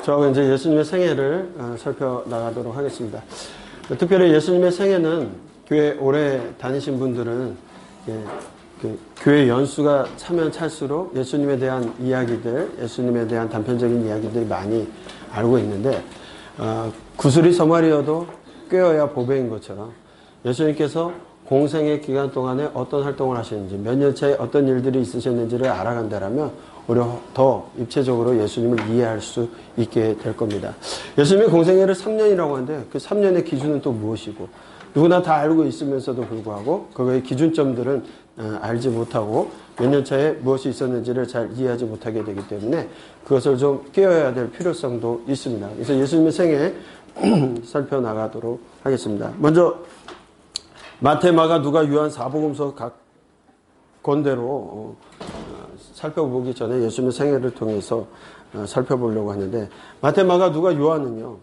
저하고 이제 예수님의 생애를 살펴나가도록 하겠습니다. 특별히 예수님의 생애는 교회 오래 다니신 분들은 교회 연수가 차면 찰수록 예수님에 대한 이야기들, 예수님에 대한 단편적인 이야기들이 많이 알고 있는데 구슬이 서말이어도 꿰어야 보배인 것처럼 예수님께서 공생의 기간 동안에 어떤 활동을 하셨는지, 몇 년 차에 어떤 일들이 있으셨는지를 알아간다면 오히려 더 입체적으로 예수님을 이해할 수 있게 될 겁니다. 예수님의 공생애를 3년이라고 하는데 그 3년의 기준은 또 무엇이고, 누구나 다 알고 있으면서도 불구하고 그거의 기준점들은 알지 못하고 몇 년 차에 무엇이 있었는지를 잘 이해하지 못하게 되기 때문에 그것을 좀 깨어야 될 필요성도 있습니다. 그래서 예수님의 생애 살펴나가도록 하겠습니다. 먼저 마태, 마가, 누가, 요한, 사복음서 각 권대로 살펴보기 전에 예수님의 생애를 통해서 살펴보려고 하는데, 마태, 마가, 누가, 요한은요,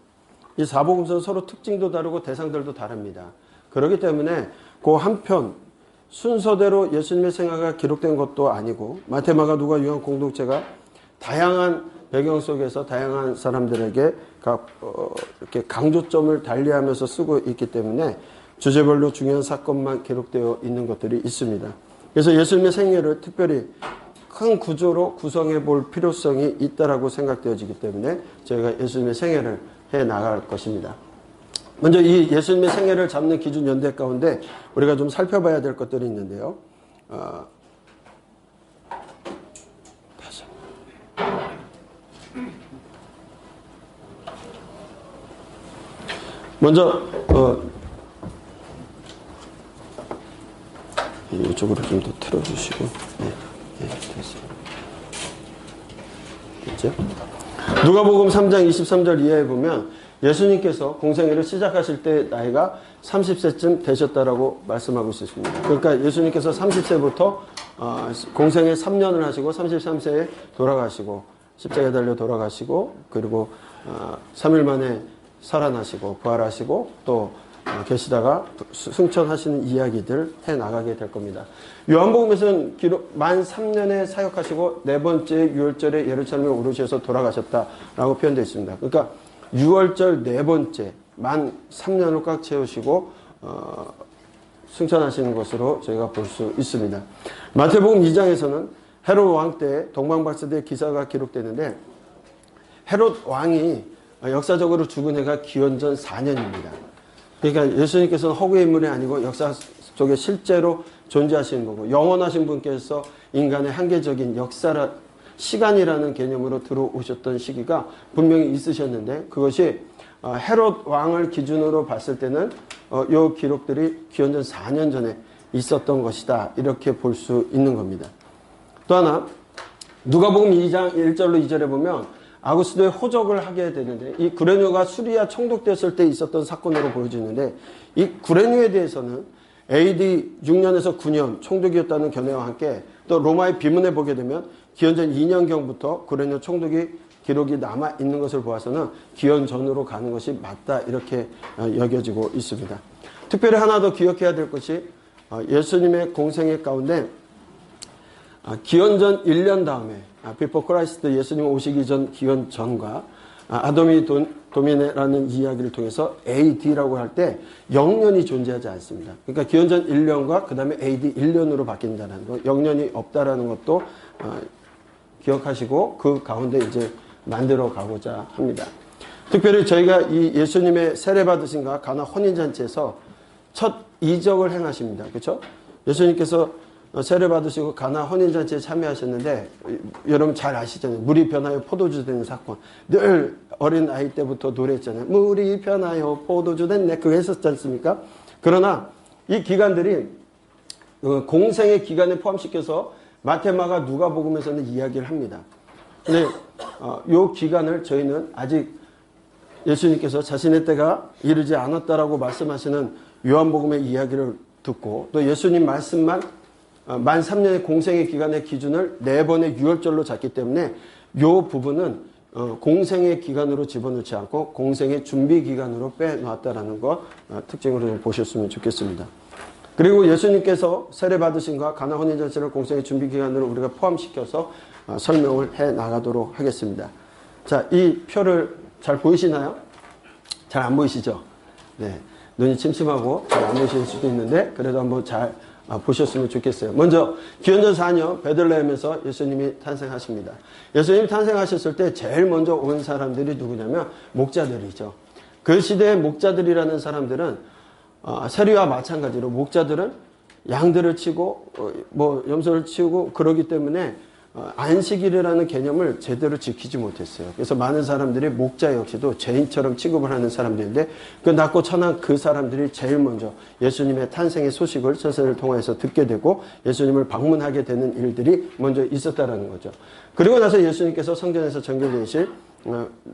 이 사복음서는 서로 특징도 다르고 대상들도 다릅니다. 그렇기 때문에 그 한편 순서대로 예수님의 생애가 기록된 것도 아니고, 마태, 마가, 누가, 요한 공동체가 다양한 배경 속에서 다양한 사람들에게 이렇게 강조점을 달리하면서 쓰고 있기 때문에 주제별로 중요한 사건만 기록되어 있는 것들이 있습니다. 그래서 예수님의 생애를 특별히 큰 구조로 구성해 볼 필요성이 있다라고 생각되어지기 때문에 저희가 예수님의 생애를 해 나갈 것입니다. 먼저 이 예수님의 생애를 잡는 기준 연대 가운데 우리가 좀 살펴봐야 될 것들이 있는데요. 먼저 이쪽으로 좀 더 틀어주시고, 됐어요. 됐죠? 누가복음 3장 23절 이하에 보면 예수님께서 공생애를 시작하실 때 나이가 30세쯤 되셨다라고 말씀하고 있습니다. 그러니까 예수님께서 30세부터 공생애 3년을 하시고 33세에 돌아가시고 십자가에 달려 돌아가시고 그리고 3일 만에 살아나시고 부활하시고 또 계시다가 승천하시는 이야기들 해나가게 될 겁니다. 요한복음에서는 만 3년에 사역하시고 네 번째 유월절에 예루살렘에 오르셔서 돌아가셨다라고 표현되어 있습니다. 그러니까 유월절 네 번째 만 3년을 꽉 채우시고 승천하시는 것으로 저희가 볼 수 있습니다. 마태복음 2장에서는 헤롯 왕 때 동방박사대의 기사가 기록되는데, 헤롯 왕이 역사적으로 죽은 해가 기원전 4년입니다. 그러니까 예수님께서는 허구의 인물이 아니고 역사 속에 실제로 존재하시는 거고, 영원하신 분께서 인간의 한계적인 시간이라는 개념으로 들어오셨던 시기가 분명히 있으셨는데, 그것이 헤롯 왕을 기준으로 봤을 때는 이 기록들이 기원전 4년 전에 있었던 것이다, 이렇게 볼 수 있는 겁니다. 또 하나, 누가복음 2장 1절로 2절에 보면 아구스도의 호적을 하게 되는데, 이 구레뉴가 수리아 총독되었을 때 있었던 사건으로 보여지는데, 이 구레뉴에 대해서는 AD 6년에서 9년 총독이었다는 견해와 함께 또 로마의 비문에 보게 되면 기원전 2년경부터 구레뉴 총독이 기록이 남아있는 것을 보아서는 기원 전으로 가는 것이 맞다, 이렇게 여겨지고 있습니다. 특별히 하나 더 기억해야 될 것이 예수님의 공생애 가운데 기원전 1년 다음에 Before Christ, 예수님 오시기 전 기원 전과 아도미 도미네라는 이야기를 통해서 AD라고 할 때 0년이 존재하지 않습니다. 그러니까 기원전 1년과 그 다음에 AD 1년으로 바뀐다는 것, 0년이 없다라는 것도 기억하시고 그 가운데 이제 만들어 가고자 합니다. 특별히 저희가 이 예수님의 세례받으신가 가나 혼인잔치에서 첫 이적을 행하십니다. 그렇죠? 예수님께서 세례받으시고 가나 혼인잔치에 참여하셨는데, 여러분 잘 아시잖아요. 물이 변하여 포도주 되는 사건. 늘 어린 아이 때부터 노래했잖아요. 물이 변하여 포도주 됐네. 그거 했었지 않습니까? 그러나 이 기간들이 공생의 기간에 포함시켜서 마태마가 누가복음에서는 이야기를 합니다. 근데 이 기간을 저희는 아직 예수님께서 자신의 때가 이르지 않았다라고 말씀하시는 요한복음의 이야기를 듣고, 또 예수님 말씀만 만 3년의 공생의 기간의 기준을 4번의 유월절로 잡기 때문에 이 부분은 공생의 기간으로 집어넣지 않고 공생의 준비 기간으로 빼놓았다라는 것 특징으로 좀 보셨으면 좋겠습니다. 그리고 예수님께서 세례받으신 것 가나 혼인잔치를 공생의 준비 기간으로 우리가 포함시켜서 설명을 해 나가도록 하겠습니다. 자, 이 표를 잘 보이시나요? 잘 안 보이시죠? 네. 눈이 침침하고 잘 안 보이실 수도 있는데, 그래도 한번 잘 보셨으면 좋겠어요. 먼저, 기원전 4년 베들레헴에서 예수님이 탄생하십니다. 예수님이 탄생하셨을 때 제일 먼저 온 사람들이 누구냐면, 목자들이죠. 그 시대의 목자들이라는 사람들은, 세리와 마찬가지로 목자들은 양들을 치고, 염소를 치우고 그러기 때문에, 안식일이라는 개념을 제대로 지키지 못했어요. 그래서 많은 사람들이 목자 역시도 죄인처럼 취급을 하는 사람들인데, 그 낮고 천한 그 사람들이 제일 먼저 예수님의 탄생의 소식을 서신을 통해서 듣게 되고 예수님을 방문하게 되는 일들이 먼저 있었다라는 거죠. 그리고 나서 예수님께서 성전에서 정결되실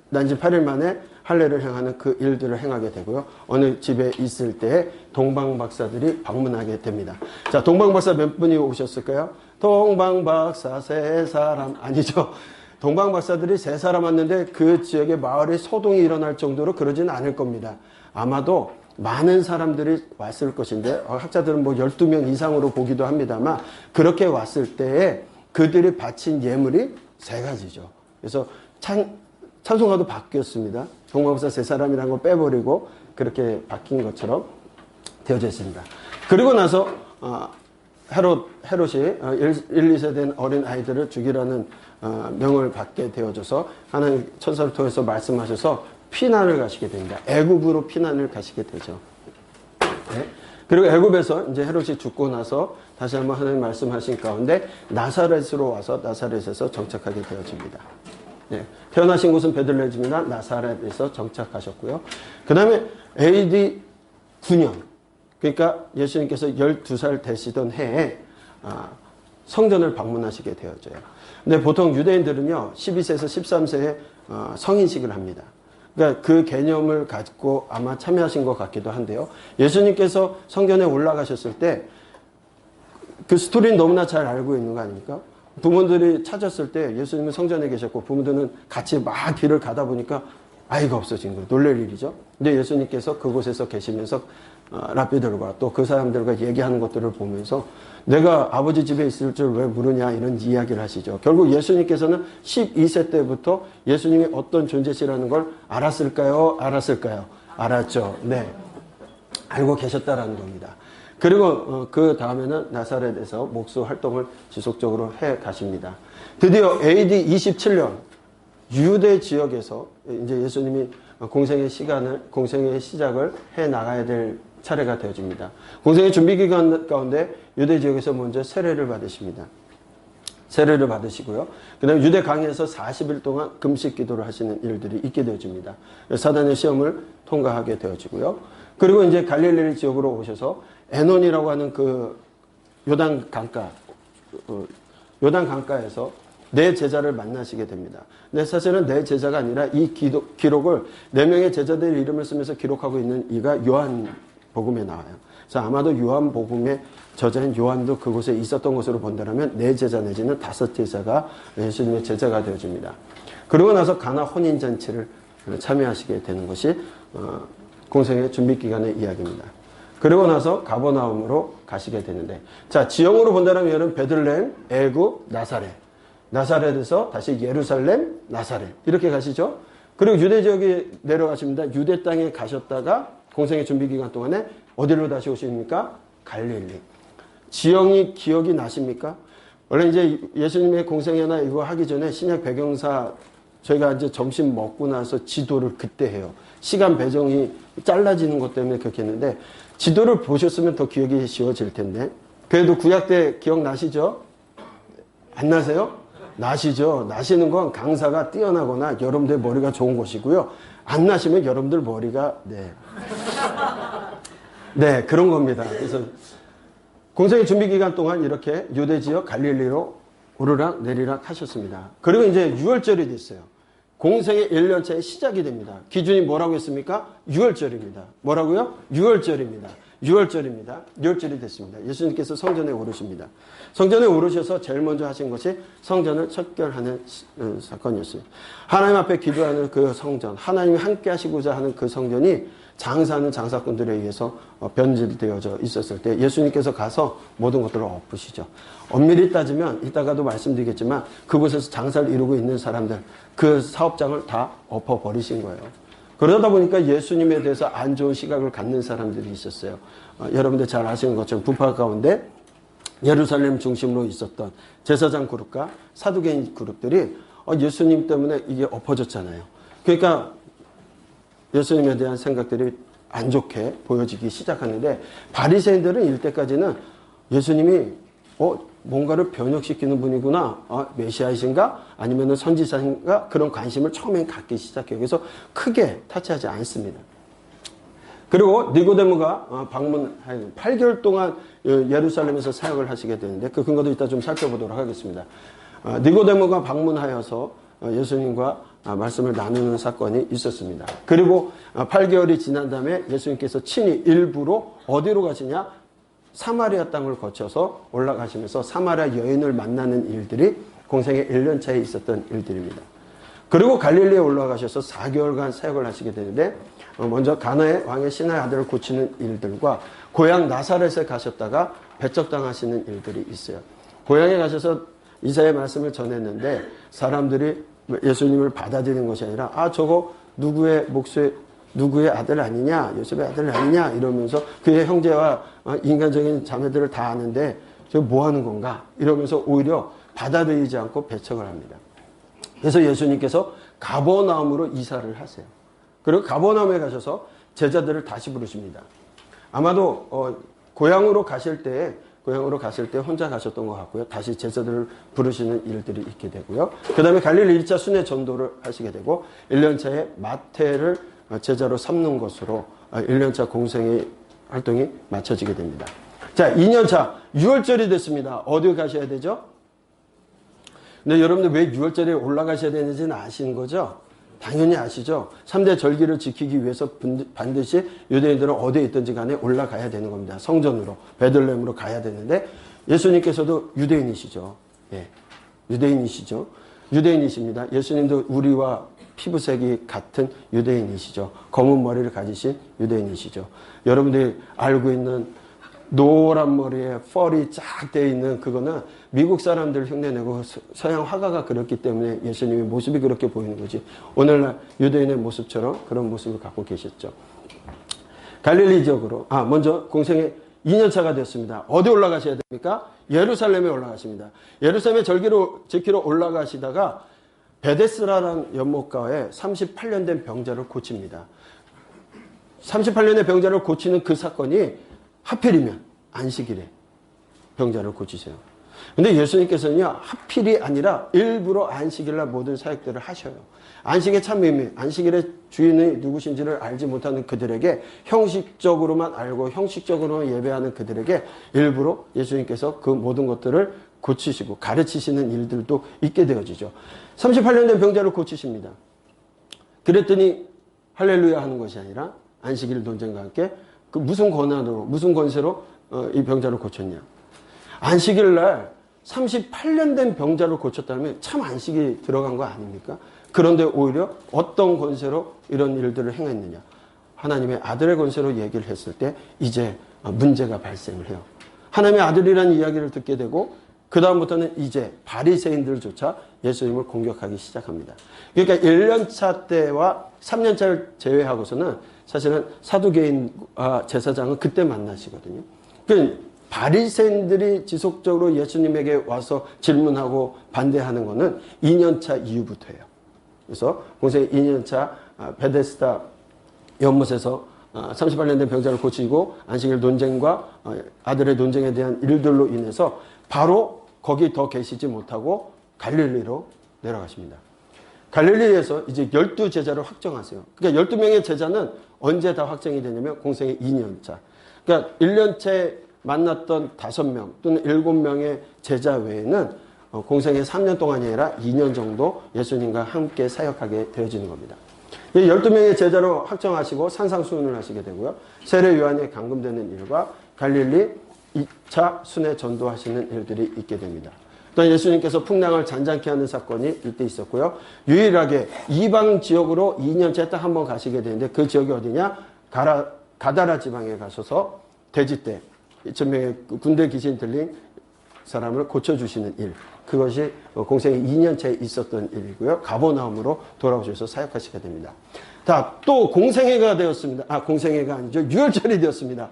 난지 8일 만에 할례를 행하는 그 일들을 행하게 되고요. 어느 집에 있을 때 동방박사들이 방문하게 됩니다. 자, 동방박사 몇 분이 오셨을까요? 동방박사 세 사람 아니죠. 동방박사들이 세 사람 왔는데 그 지역에 마을에 소동이 일어날 정도로 그러진 않을 겁니다. 아마도 많은 사람들이 왔을 것인데, 학자들은 뭐 12명 이상으로 보기도 합니다만, 그렇게 왔을 때에 그들이 바친 예물이 세 가지죠. 그래서 찬송가도 바뀌었습니다. 동방박사 세 사람이라는 걸 빼버리고 그렇게 바뀐 것처럼 되어져 있습니다. 그리고 나서 헤롯이 1, 2세 된 어린 아이들을 죽이라는 명을 받게 되어져서 하나님 천사를 통해서 말씀하셔서 피난을 가시게 됩니다. 애굽으로 피난을 가시게 되죠. 네. 그리고 애굽에서 이제 헤롯이 죽고 나서 다시 한번 하나님 말씀하신 가운데 나사렛으로 와서 나사렛에서 정착하게 되어집니다. 네. 태어나신 곳은 베들레헴이나 나사렛에서 정착하셨고요. 그 다음에 AD 9년, 그러니까 예수님께서 12살 되시던 해에 성전을 방문하시게 되어져요. 근데 보통 유대인들은요, 12세에서 13세에 성인식을 합니다. 그러니까 그 개념을 가지고 아마 참여하신 것 같기도 한데요. 예수님께서 성전에 올라가셨을 때 그 스토리는 너무나 잘 알고 있는 거 아닙니까? 부모들이 찾았을 때 예수님은 성전에 계셨고 부모들은 같이 막 길을 가다 보니까 아이가 없어진 거예요. 놀랄 일이죠. 근데 예수님께서 그곳에서 계시면서 랍비들과 또 그 사람들과 얘기하는 것들을 보면서 내가 아버지 집에 있을 줄 왜 모르냐 이런 이야기를 하시죠. 결국 예수님께서는 12세 때부터 예수님이 어떤 존재시라는 걸 알았을까요? 알았죠. 네. 알고 계셨다라는 겁니다. 그리고 그 다음에는 나사렛에서 목수 활동을 지속적으로 해 가십니다. 드디어 AD 27년 유대 지역에서 이제 예수님이 공생의 시작을 해 나가야 될 차례가 되어집니다. 공생의 준비 기간 가운데 유대 지역에서 먼저 세례를 받으십니다. 세례를 받으시고요. 그 다음에 유대 강에서 40일 동안 금식 기도를 하시는 일들이 있게 되어집니다. 사단의 시험을 통과하게 되어지고요. 그리고 이제 갈릴리 지역으로 오셔서 에논이라고 하는 그 요단 강가에서 네 제자를 만나시게 됩니다. 근데 사실은 네 제자가 아니라 이 기록을 네 명의 제자들의 이름을 쓰면서 기록하고 있는 이가 요한복음에 나와요. 그래서 아마도 요한복음의 저자인 요한도 그곳에 있었던 것으로 본다면 네 제자 내지는 5제자가 예수님의 제자가 되어집니다. 그러고 나서 가나 혼인잔치를 참여하시게 되는 것이 공생의 준비기간의 이야기입니다. 그리고 나서 가버나움으로 가시게 되는데, 자, 지형으로 본다면 여러분 베들레헴, 애굽, 나사렛에서 다시 예루살렘, 나사렛 이렇게 가시죠. 그리고 유대 지역에 내려가십니다. 유대 땅에 가셨다가 공생의 준비 기간 동안에 어디로 다시 오십니까? 갈릴리. 지형이 기억이 나십니까? 원래 이제 예수님의 공생애나 이거 하기 전에 신약 배경사 저희가 이제 점심 먹고 나서 지도를 그때 해요. 시간 배정이 잘라지는 것 때문에 그렇게 했는데 지도를 보셨으면 더 기억이 쉬워질 텐데, 그래도 구약 때 기억나시죠? 안 나세요? 나시죠? 나시는 건 강사가 뛰어나거나 여러분들 머리가 좋은 것이고요. 안 나시면 여러분들 머리가 네, 그런 겁니다. 그래서 공생의 준비 기간 동안 이렇게 유대 지역 갈릴리로 오르락 내리락 하셨습니다. 그리고 이제 6월절이 됐어요. 공생의 1년차의 시작이 됩니다. 기준이 뭐라고 했습니까? 6월절입니다. 뭐라고요? 6월절입니다. 6월절이 됐습니다. 예수님께서 성전에 오르십니다. 성전에 오르셔서 제일 먼저 하신 것이 성전을 척결하는 사건이었어요. 하나님 앞에 기도하는 그 성전, 하나님이 함께 하시고자 하는 그 성전이 장사하는 장사꾼들에 의해서 변질되어져 있었을 때 예수님께서 가서 모든 것들을 엎으시죠. 엄밀히 따지면 이따가도 말씀드리겠지만 그곳에서 장사를 이루고 있는 사람들, 그 사업장을 다 엎어버리신 거예요. 그러다 보니까 예수님에 대해서 안 좋은 시각을 갖는 사람들이 있었어요. 여러분들 잘 아시는 것처럼 부파 가운데 예루살렘 중심으로 있었던 제사장 그룹과 사두개인 그룹들이 예수님 때문에 이게 엎어졌잖아요. 그러니까 예수님에 대한 생각들이 안 좋게 보여지기 시작하는데 바리새인들은 이때까지는 예수님이 뭔가를 변혁시키는 분이구나, 메시아이신가 아니면 선지자인가, 그런 관심을 처음엔 갖기 시작해요. 그래서 크게 타치하지 않습니다. 그리고 니고데모가 방문하여 8개월 동안 예루살렘에서 사역을 하시게 되는데 그 근거도 이따 좀 살펴보도록 하겠습니다. 니고데모가 방문하여서 예수님과 말씀을 나누는 사건이 있었습니다. 그리고 8개월이 지난 다음에 예수님께서 친히 일부러 어디로 가시냐? 사마리아 땅을 거쳐서 올라가시면서 사마리아 여인을 만나는 일들이 공생의 1년차에 있었던 일들입니다. 그리고 갈릴리에 올라가셔서 4개월간 사역을 하시게 되는데 먼저 가나의 왕의 신의 아들을 고치는 일들과 고향 나사렛에 가셨다가 배척당하시는 일들이 있어요. 고향에 가셔서 이사야의 말씀을 전했는데 사람들이 예수님을 받아들이는 것이 아니라 저거 누구의 아들 아니냐, 요셉의 아들 아니냐 이러면서 그의 형제와 인간적인 자매들을 다 아는데 저 뭐 하는 건가 이러면서 오히려 받아들이지 않고 배척을 합니다. 그래서 예수님께서 가버나움으로 이사를 하세요. 그리고 가버나움에 가셔서 제자들을 다시 부르십니다. 아마도 고향으로 가실 때 혼자 가셨던 것 같고요. 다시 제자들을 부르시는 일들이 있게 되고요. 그 다음에 갈릴리 1차 순회 전도를 하시게 되고 1년차에 마태를 제자로 삼는 것으로 1년차 공생의 활동이 마쳐지게 됩니다. 자, 2년차 6월절이 됐습니다. 어디 가셔야 되죠? 근데 여러분들 왜 6월절에 올라가셔야 되는지는 아시는 거죠? 당연히 아시죠? 3대 절기를 지키기 위해서 반드시 유대인들은 어디에 있든지 간에 올라가야 되는 겁니다. 성전으로, 베들레헴으로 가야 되는데 예수님께서도 유대인이시죠. 예, 유대인이십니다. 예수님도 우리와 피부색이 같은 유대인이시죠. 검은 머리를 가지신 유대인이시죠. 여러분들이 알고 있는 노란 머리에 펄이 쫙 되어 있는 그거는 미국 사람들 흉내내고 서양 화가가 그렸기 때문에 예수님의 모습이 그렇게 보이는 거지. 오늘날 유대인의 모습처럼 그런 모습을 갖고 계셨죠. 갈릴리 지역으로 먼저 공생의 2년차가 됐습니다. 어디 올라가셔야 됩니까? 예루살렘에 올라가십니다. 예루살렘에 절기를 지키러 올라가시다가 베데스라라는 연못가에 38년 된 병자를 고칩니다. 38년의 병자를 고치는 그 사건이 하필이면 안식일에 병자를 고치세요. 근데 예수님께서는요, 하필이 아니라 일부러 안식일날 모든 사역들을 하셔요. 안식의 참 의미, 안식일의 주인이 누구신지를 알지 못하는 그들에게 형식적으로만 알고 형식적으로만 예배하는 그들에게 일부러 예수님께서 그 모든 것들을 고치시고 가르치시는 일들도 있게 되어지죠. 38년 된 병자를 고치십니다. 그랬더니 할렐루야 하는 것이 아니라 안식일 논쟁과 함께 그 무슨 권한으로, 무슨 권세로 이 병자를 고쳤냐. 안식일 날 38년 된 병자를 고쳤다면 참 안식이 들어간 거 아닙니까? 그런데 오히려 어떤 권세로 이런 일들을 행했느냐. 하나님의 아들의 권세로 얘기를 했을 때 이제 문제가 발생을 해요. 하나님의 아들이라는 이야기를 듣게 되고 그 다음부터는 이제 바리새인들조차 예수님을 공격하기 시작합니다. 그러니까 1년차 때와 3년차를 제외하고서는 사실은 사두개인과 제사장은 그때 만나시거든요. 그러니까 바리새인들이 지속적으로 예수님에게 와서 질문하고 반대하는 것은 2년차 이후부터예요. 그래서 공생의 2년차 베데스다 연못에서 38년 된 병자를 고치고 안식일 논쟁과 아들의 논쟁에 대한 일들로 인해서 바로 거기 더 계시지 못하고 갈릴리로 내려가십니다. 갈릴리에서 이제 12제자를 확정하세요. 그러니까 12명의 제자는 언제 다 확정이 되냐면 공생의 2년차. 그러니까 1년째 만났던 5명 또는 7명의 제자 외에는 공생의 3년 동안이 아니라 2년 정도 예수님과 함께 사역하게 되어지는 겁니다. 12명의 제자로 확정하시고 산상수훈을 하시게 되고요. 세례 요한이 감금되는 일과 갈릴리 2차 순회 전도하시는 일들이 있게 됩니다. 또 예수님께서 풍랑을 잔잔케 하는 사건이 이때 있었고요. 유일하게 이방 지역으로 2년째 딱 한 번 가시게 되는데 그 지역이 어디냐? 가다라 지방에 가셔서 돼지떼 2,000명의 군대 귀신 들린 사람을 고쳐주시는 일, 그것이 공생의 2년차에 있었던 일이고요. 가버나움으로 돌아오셔서 사역하시게 됩니다. 자, 또 공생애가 되었습니다. 공생애가 아니죠. 유월절이 되었습니다.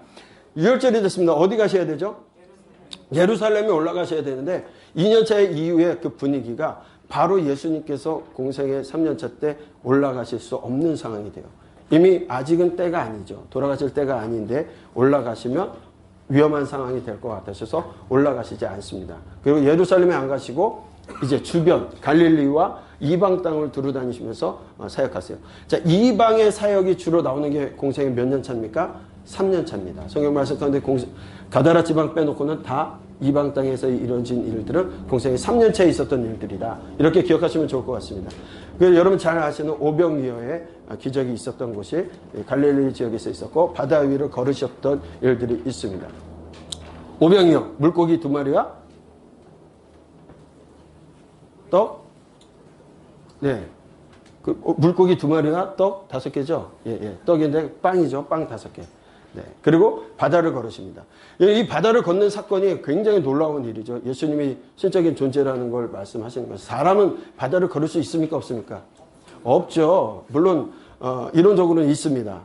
유월절이 됐습니다. 어디 가셔야 되죠? 예루살렘에 올라가셔야 되는데 2년차 이후에 그 분위기가 바로 예수님께서 공생애 3년차 때 올라가실 수 없는 상황이 돼요. 이미 아직은 때가 아니죠. 돌아가실 때가 아닌데 올라가시면 위험한 상황이 될 것 같으셔서 올라가시지 않습니다. 그리고 예루살렘에 안 가시고 이제 주변 갈릴리와 이방 땅을 두루 다니시면서 사역하세요. 자, 이방의 사역이 주로 나오는 게 공생의 몇 년 차입니까? 3년 차입니다. 성경 말씀 가운데 가다라 지방 빼놓고는 다 이방 땅에서 이루어진 일들은 공생의 3년 차에 있었던 일들이다. 이렇게 기억하시면 좋을 것 같습니다. 여러분 잘 아시는 오병이어의 기적이 있었던 곳이 갈릴리 지역에서 있었고 바다 위를 걸으셨던 일들이 있습니다. 오병이어 물고기 2마리와 떡? 네. 물고기 2마리와 떡 5개죠? 예. 떡인데 빵이죠. 빵 5개. 네. 그리고 바다를 걸으십니다. 이 바다를 걷는 사건이 굉장히 놀라운 일이죠. 예수님이 신적인 존재라는 걸 말씀하시는 거예요. 사람은 바다를 걸을 수 있습니까? 없습니까? 없죠. 물론 이론적으로는 있습니다.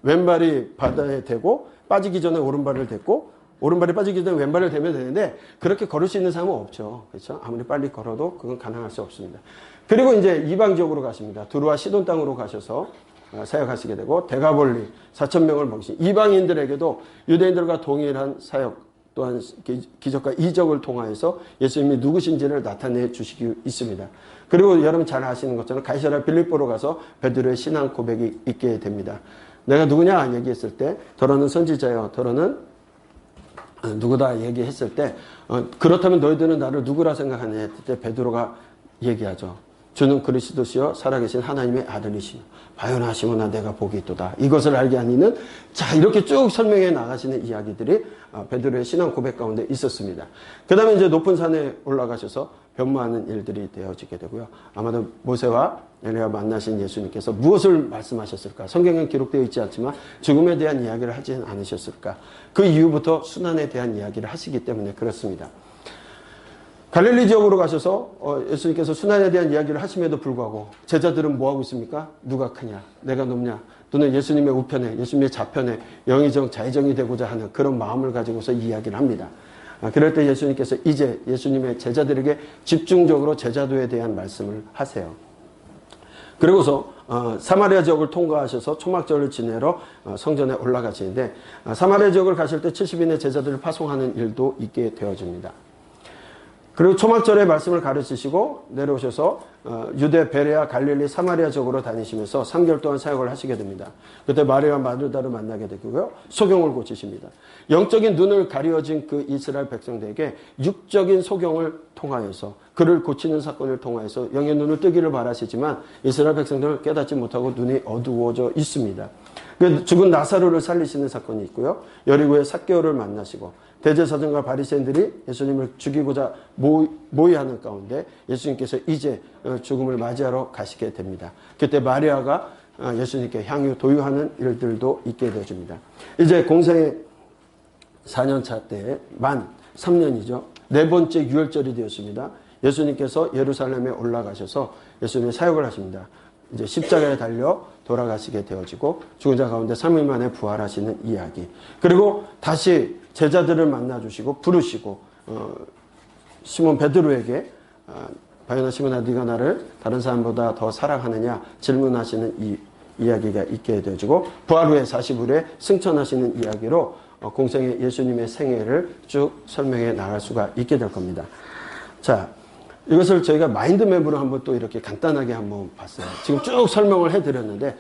왼발이 바다에 대고 빠지기 전에 오른발을 댔고 오른발이 빠지기 전에 왼발을 대면 되는데 그렇게 걸을 수 있는 사람은 없죠. 그렇죠? 아무리 빨리 걸어도 그건 가능할 수 없습니다. 그리고 이제 이방 지역으로 가십니다. 두루와 시돈 땅으로 가셔서 사역하시게 되고 데가볼리 4,000명을 먹이신 이방인들에게도 유대인들과 동일한 사역 또한 기적과 이적을 통하여서 예수님이 누구신지를 나타내 주시기 있습니다. 그리고 여러분 잘 아시는 것처럼 가이사랴 빌립보로 가서 베드로의 신앙 고백이 있게 됩니다. 내가 누구냐 얘기했을 때 더러는 선지자여 더러는 누구다 얘기했을 때 그렇다면 너희들은 나를 누구라 생각하냐 했을 때 베드로가 얘기하죠. 주는 그리스도시요 살아계신 하나님의 아들이시며 바요나시모나 내가 복이 있도다. 이것을 알게 하니는 자 이렇게 쭉 설명해 나가시는 이야기들이 베드로의 신앙 고백 가운데 있었습니다. 그 다음에 이제 높은 산에 올라가셔서 변모하는 일들이 되어지게 되고요. 아마도 모세와 엘리야 만나신 예수님께서 무엇을 말씀하셨을까? 성경에 기록되어 있지 않지만 죽음에 대한 이야기를 하지는 않으셨을까? 그 이후부터 순환에 대한 이야기를 하시기 때문에 그렇습니다. 갈릴리 지역으로 가셔서 예수님께서 순환에 대한 이야기를 하심에도 불구하고 제자들은 뭐하고 있습니까? 누가 크냐? 내가 높냐? 또는 예수님의 우편에 예수님의 좌편에 영의정 자의정이 되고자 하는 그런 마음을 가지고서 이야기를 합니다. 그럴 때 예수님께서 이제 예수님의 제자들에게 집중적으로 제자도에 대한 말씀을 하세요. 그리고서 사마리아 지역을 통과하셔서 초막절을 지내러 성전에 올라가시는데 사마리아 지역을 가실 때 70인의 제자들을 파송하는 일도 있게 되어집니다. 그리고 초막절의 말씀을 가르치시고 내려오셔서 유대, 베레아, 갈릴리, 사마리아 지역으로 다니시면서 3개월 동안 사역을 하시게 됩니다. 그때 마리아와 마르다를 만나게 되고요. 소경을 고치십니다. 영적인 눈을 가려진 그 이스라엘 백성들에게 육적인 소경을 통하여서 그를 고치는 사건을 통하여서 영의 눈을 뜨기를 바라시지만 이스라엘 백성들은 깨닫지 못하고 눈이 어두워져 있습니다. 죽은 나사로를 살리시는 사건이 있고요. 여리고의 삭개오를 만나시고 대제사장과 바리새인들이 예수님을 죽이고자 모의하는 가운데 예수님께서 이제 죽음을 맞이하러 가시게 됩니다. 그때 마리아가 예수님께 향유 도유하는 일들도 있게 되어집니다. 이제 공생의 4년차 때 만 3년이죠. 네 번째 유월절이 되었습니다. 예수님께서 예루살렘에 올라가셔서 예수님의 사역을 하십니다. 이제 십자가에 달려 돌아가시게 되어지고 죽은 자 가운데 3일 만에 부활하시는 이야기. 그리고 다시 제자들을 만나주시고 부르시고 시몬 베드로에게 바요나 시몬아 네가 나를 다른 사람보다 더 사랑하느냐 질문하시는 이 이야기가 있게 되어지고 부활 후에 40일에 승천하시는 이야기로 공생의 예수님의 생애를 쭉 설명해 나갈 수가 있게 될 겁니다. 자, 이것을 저희가 마인드맵으로 한번 또 이렇게 간단하게 한번 봤어요. 지금 쭉 설명을 해드렸는데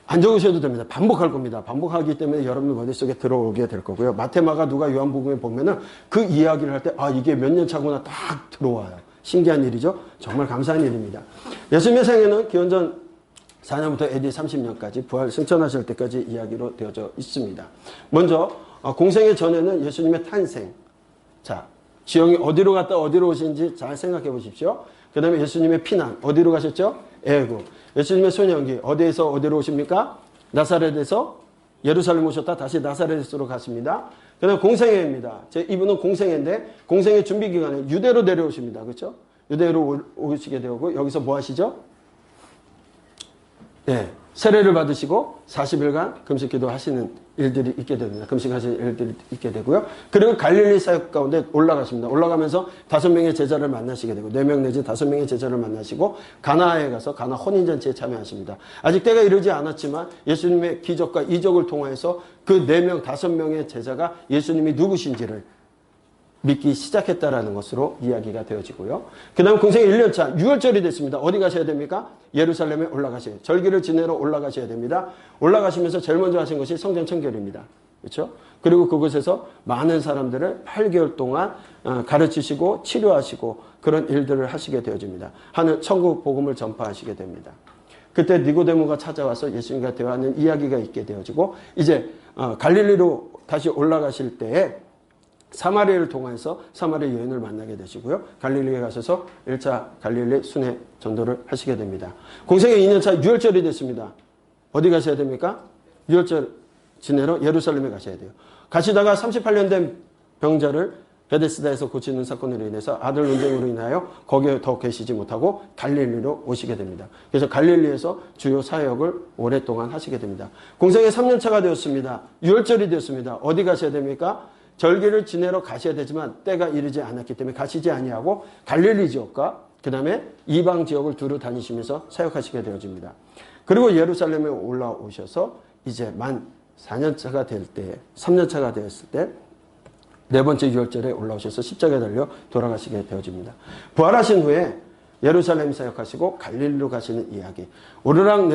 안 적으셔도 됩니다. 반복할 겁니다. 반복하기 때문에 여러분 머릿속에 들어오게 될 거고요. 마테마가 누가 요한복음에 보면은 그 이야기를 할 때 이게 몇 년 차구나 딱 들어와요. 신기한 일이죠. 정말 감사한 일입니다. 예수님의 생애는 기원전 4년부터 AD 30년까지 부활 승천하실 때까지 이야기로 되어져 있습니다. 먼저 공생의 전에는 예수님의 탄생. 자, 지형이 어디로 갔다 어디로 오신지 잘 생각해 보십시오. 그 다음에 예수님의 피난 어디로 가셨죠? 애굽. 예수님의 소년기 어디에서 어디로 오십니까? 나사렛에서 예루살렘 오셨다 다시 나사렛으로 가십니다. 그 다음에 공생애입니다. 이분은 공생애인데 공생애 준비 기간에 유대로 내려오십니다. 그렇죠? 유대로 오시게 되고 여기서 뭐 하시죠? 네, 세례를 받으시고 40일간 금식 기도 하시는 일들이 있게 됩니다. 금식하시는 일들이 있게 되고요. 그리고 갈릴리 사역 가운데 올라가십니다. 올라가면서 5명의 제자를 만나시게 되고 4명 내지 5명의 제자를 만나시고 가나에 가서 가나 혼인잔치에 참여하십니다. 아직 때가 이르지 않았지만 예수님의 기적과 이적을 통하여서 그 4명, 5명의 제자가 예수님이 누구신지를 믿기 시작했다라는 것으로 이야기가 되어지고요. 그 다음 공생애 1년차 6월절이 됐습니다. 어디 가셔야 됩니까? 예루살렘에 올라가셔야 돼요. 절기를 지내러 올라가셔야 됩니다. 올라가시면서 제일 먼저 하신 것이 성전 청결입니다. 그렇죠? 그리고 그곳에서 많은 사람들을 8개월 동안 가르치시고 치료하시고 그런 일들을 하시게 되어집니다. 하늘 천국 복음을 전파하시게 됩니다. 그때 니고데모가 찾아와서 예수님과 대화하는 이야기가 있게 되어지고 이제 갈릴리로 다시 올라가실 때에 사마리아를 통해서 사마리아 여인을 만나게 되시고요. 갈릴리에 가셔서 1차 갈릴리 순회 전도를 하시게 됩니다. 공생애 2년차 6월절이 됐습니다. 어디 가셔야 됩니까? 6월절 지내러 예루살렘에 가셔야 돼요. 가시다가 38년 된 병자를 베데스다에서 고치는 사건으로 인해서 아들 논쟁으로 인하여 거기에 더 계시지 못하고 갈릴리로 오시게 됩니다. 그래서 갈릴리에서 주요 사역을 오랫동안 하시게 됩니다. 공생애 3년차가 되었습니다. 6월절이 되었습니다. 어디 가셔야 됩니까? 절기를 지내러 가셔야 되지만 때가 이르지 않았기 때문에 가시지 아니하고 갈릴리 지역과 그 다음에 이방 지역을 두루 다니시면서 사역하시게 되어집니다. 그리고 예루살렘에 올라오셔서 이제 만 4년차가 될 때, 3년차가 되었을 때 네 번째 6월절에 올라오셔서 십자가에 달려 돌아가시게 되어집니다. 부활하신 후에 예루살렘 사역하시고 갈릴리로 가시는 이야기. 오르락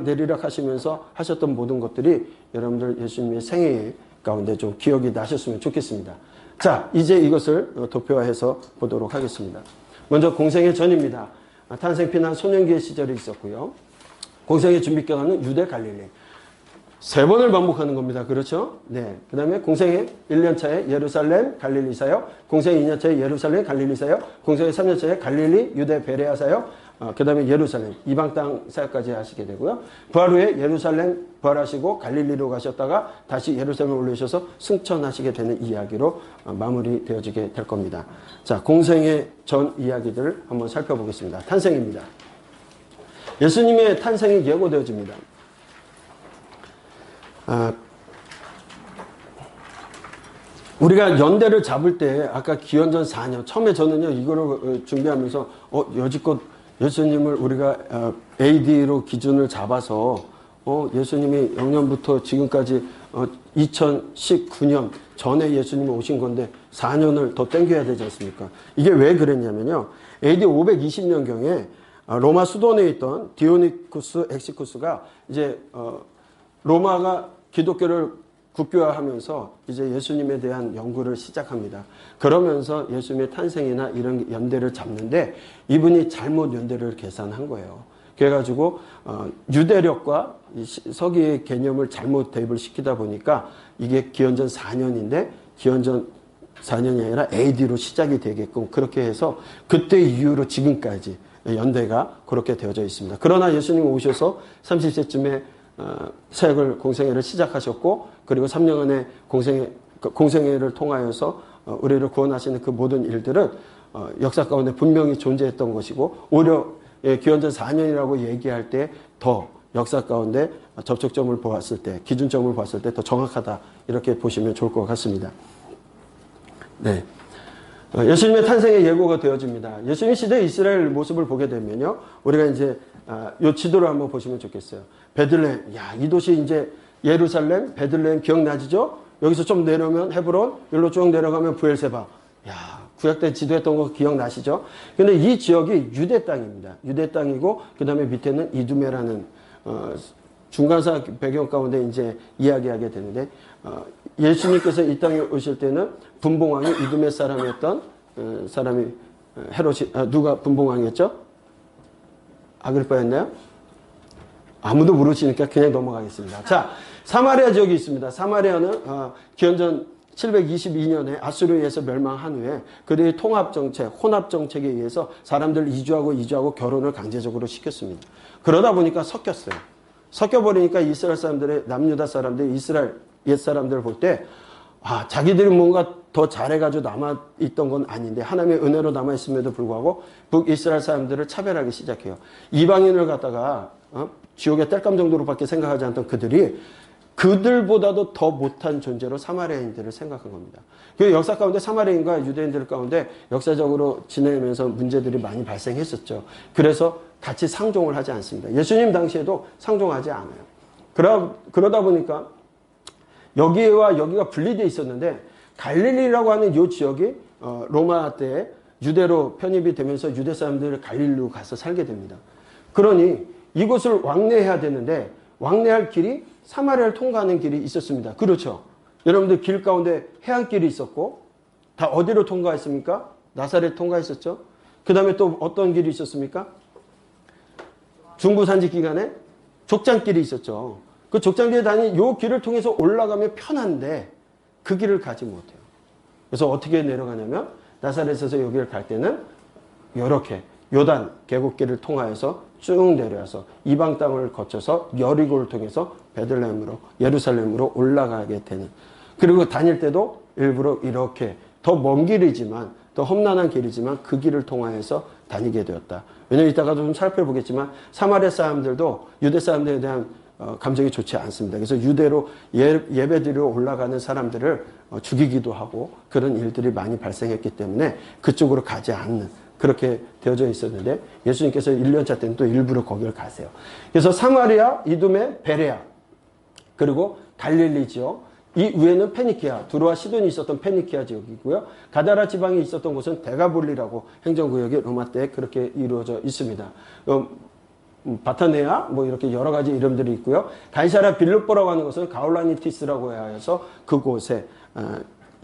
내리락 하시면서 하셨던 모든 것들이 여러분들 예수님의 생애 가운데 좀 기억이 나셨으면 좋겠습니다. 자, 이제 이것을 도표화해서 보도록 하겠습니다. 먼저 공생애 전입니다. 탄생, 피난, 소년기의 시절이 있었고요. 공생애 준비 기간은 유대, 갈릴리. 3번을 반복하는 겁니다. 그렇죠? 네. 그 다음에 공생애 1년차에 예루살렘, 갈릴리 사역, 공생애 2년차에 예루살렘, 갈릴리 사역, 공생애 3년차에 갈릴리, 유대, 베레아 사역, 그 다음에 예루살렘, 이방 땅 사역까지 하시게 되고요. 부활 후에 예루살렘 부활하시고 갈릴리로 가셨다가 다시 예루살렘에 올라오셔서 승천하시게 되는 이야기로 마무리되어지게 될 겁니다. 자, 공생애 전 이야기들을 한번 살펴보겠습니다. 탄생입니다. 예수님의 탄생이 예고되어집니다. 우리가 연대를 잡을 때 아까 기원전 4년 처음에 저는요 이거를 준비하면서 여지껏 예수님을 우리가 AD로 기준을 잡아서 예수님이 0년부터 지금까지 2019년 전에 예수님이 오신 건데 4년을 더 땡겨야 되지 않습니까? 이게 왜 그랬냐면요. AD 520년경에 로마 수도원에 있던 디오니쿠스 엑시쿠스가 이제 로마가 기독교를 국교화하면서 이제 예수님에 대한 연구를 시작합니다. 그러면서 예수님의 탄생이나 이런 연대를 잡는데 이분이 잘못 연대를 계산한 거예요. 그래가지고 유대력과 서기의 개념을 잘못 대입을 시키다 보니까 이게 기원전 4년인데 기원전 4년이 아니라 AD로 시작이 되게끔 그렇게 해서 그때 이후로 지금까지 연대가 그렇게 되어져 있습니다. 그러나 예수님 오셔서 30세쯤에 사역을 공생애를 시작하셨고 그리고 3년간의 공생애를 통하여서 우리를 구원하시는 그 모든 일들은 역사 가운데 분명히 존재했던 것이고 오히려 기원전 4년이라고 얘기할 때 더 역사 가운데 접촉점을 보았을 때 기준점을 보았을 때 더 정확하다 이렇게 보시면 좋을 것 같습니다. 네. 예수님의 탄생의 예고가 되어집니다. 예수님 시대 이스라엘 모습을 보게 되면요. 우리가 이제 요 지도를 한번 보시면 좋겠어요. 베들레헴. 야, 이 도시 이제 예루살렘, 베들레헴 기억나시죠? 여기서 좀 내려오면 헤브론, 여기로 쭉 내려가면 부엘세바. 야, 구약 때 지도했던 거 기억나시죠? 근데 이 지역이 유대 땅입니다. 유대 땅이고 그다음에 밑에는 이두메라는 중간사 배경 가운데 이제 이야기하게 되는데 예수님께서 이 땅에 오실 때는 분봉왕이 이두메 사람이었던 사람이 헤롯이 누가 분봉왕이었죠? 아그리빠였나요? 아무도 모르시니까 그냥 넘어가겠습니다. 자, 사마리아 지역이 있습니다. 사마리아는 기원전 722년에 아수르에서 멸망한 후에 그들의 통합정책, 혼합정책에 의해서 사람들 이주하고 결혼을 강제적으로 시켰습니다. 그러다 보니까 섞였어요. 섞여버리니까 이스라엘 사람들의 남유다 사람들이 이스라엘 옛 사람들을 볼 때 자기들이 뭔가 더 잘해가지고 남아있던 건 아닌데 하나님의 은혜로 남아있음에도 불구하고 북이스라엘 사람들을 차별하기 시작해요. 이방인을 갖다가 지옥의 땔감 정도로밖에 생각하지 않던 그들이 그들보다도 더 못한 존재로 사마리아인들을 생각한 겁니다. 그 역사 가운데 사마리아인과 유대인들 가운데 역사적으로 지내면서 문제들이 많이 발생했었죠. 그래서 같이 상종을 하지 않습니다. 예수님 당시에도 상종하지 않아요. 그러다 보니까 여기와 여기가 분리되어 있었는데 갈릴리라고 하는 이 지역이 로마 때 유대로 편입이 되면서 유대 사람들이 갈릴리로 가서 살게 됩니다. 그러니 이곳을 왕래해야 되는데 왕래할 길이 사마리아를 통과하는 길이 있었습니다. 그렇죠. 여러분들 길 가운데 해안길이 있었고 다 어디로 통과했습니까? 나사렛 통과했었죠. 그 다음에 또 어떤 길이 있었습니까? 중부산지 기간에 족장길이 있었죠. 그 족장길에 다니는 이 길을 통해서 올라가면 편한데 그 길을 가지 못해요. 그래서 어떻게 내려가냐면 나사렛에서 여기를 갈 때는 이렇게 요단 계곡길을 통하여서 쭉 내려와서 이방 땅을 거쳐서 여리고를 통해서 베들레헴으로 예루살렘으로 올라가게 되는. 그리고 다닐 때도 일부러 이렇게 더 먼 길이지만 더 험난한 길이지만 그 길을 통하여서 다니게 되었다. 왜냐하면 이따가도 좀 살펴보겠지만 사마리아 사람들도 유대 사람들에 대한 감정이 좋지 않습니다. 그래서 유대로 예배드리러 올라가는 사람들을 죽이기도 하고 그런 일들이 많이 발생했기 때문에 그쪽으로 가지 않는 그렇게 되어져 있었는데 예수님께서 1년차 때는 또 일부러 거기를 가세요. 그래서 사마리아, 이두메, 베레아 그리고 갈릴리 지역 이 위에는 페니키아, 두로와 시돈이 있었던 페니키아 지역이고요. 가다라 지방이 있었던 곳은 데가볼리라고 행정구역이 로마 때 그렇게 이루어져 있습니다. 바타네아 뭐 이렇게 여러 가지 이름들이 있고요. 가이사랴 빌립보라고 하는 것은 가울라니티스라고 하여서 그곳에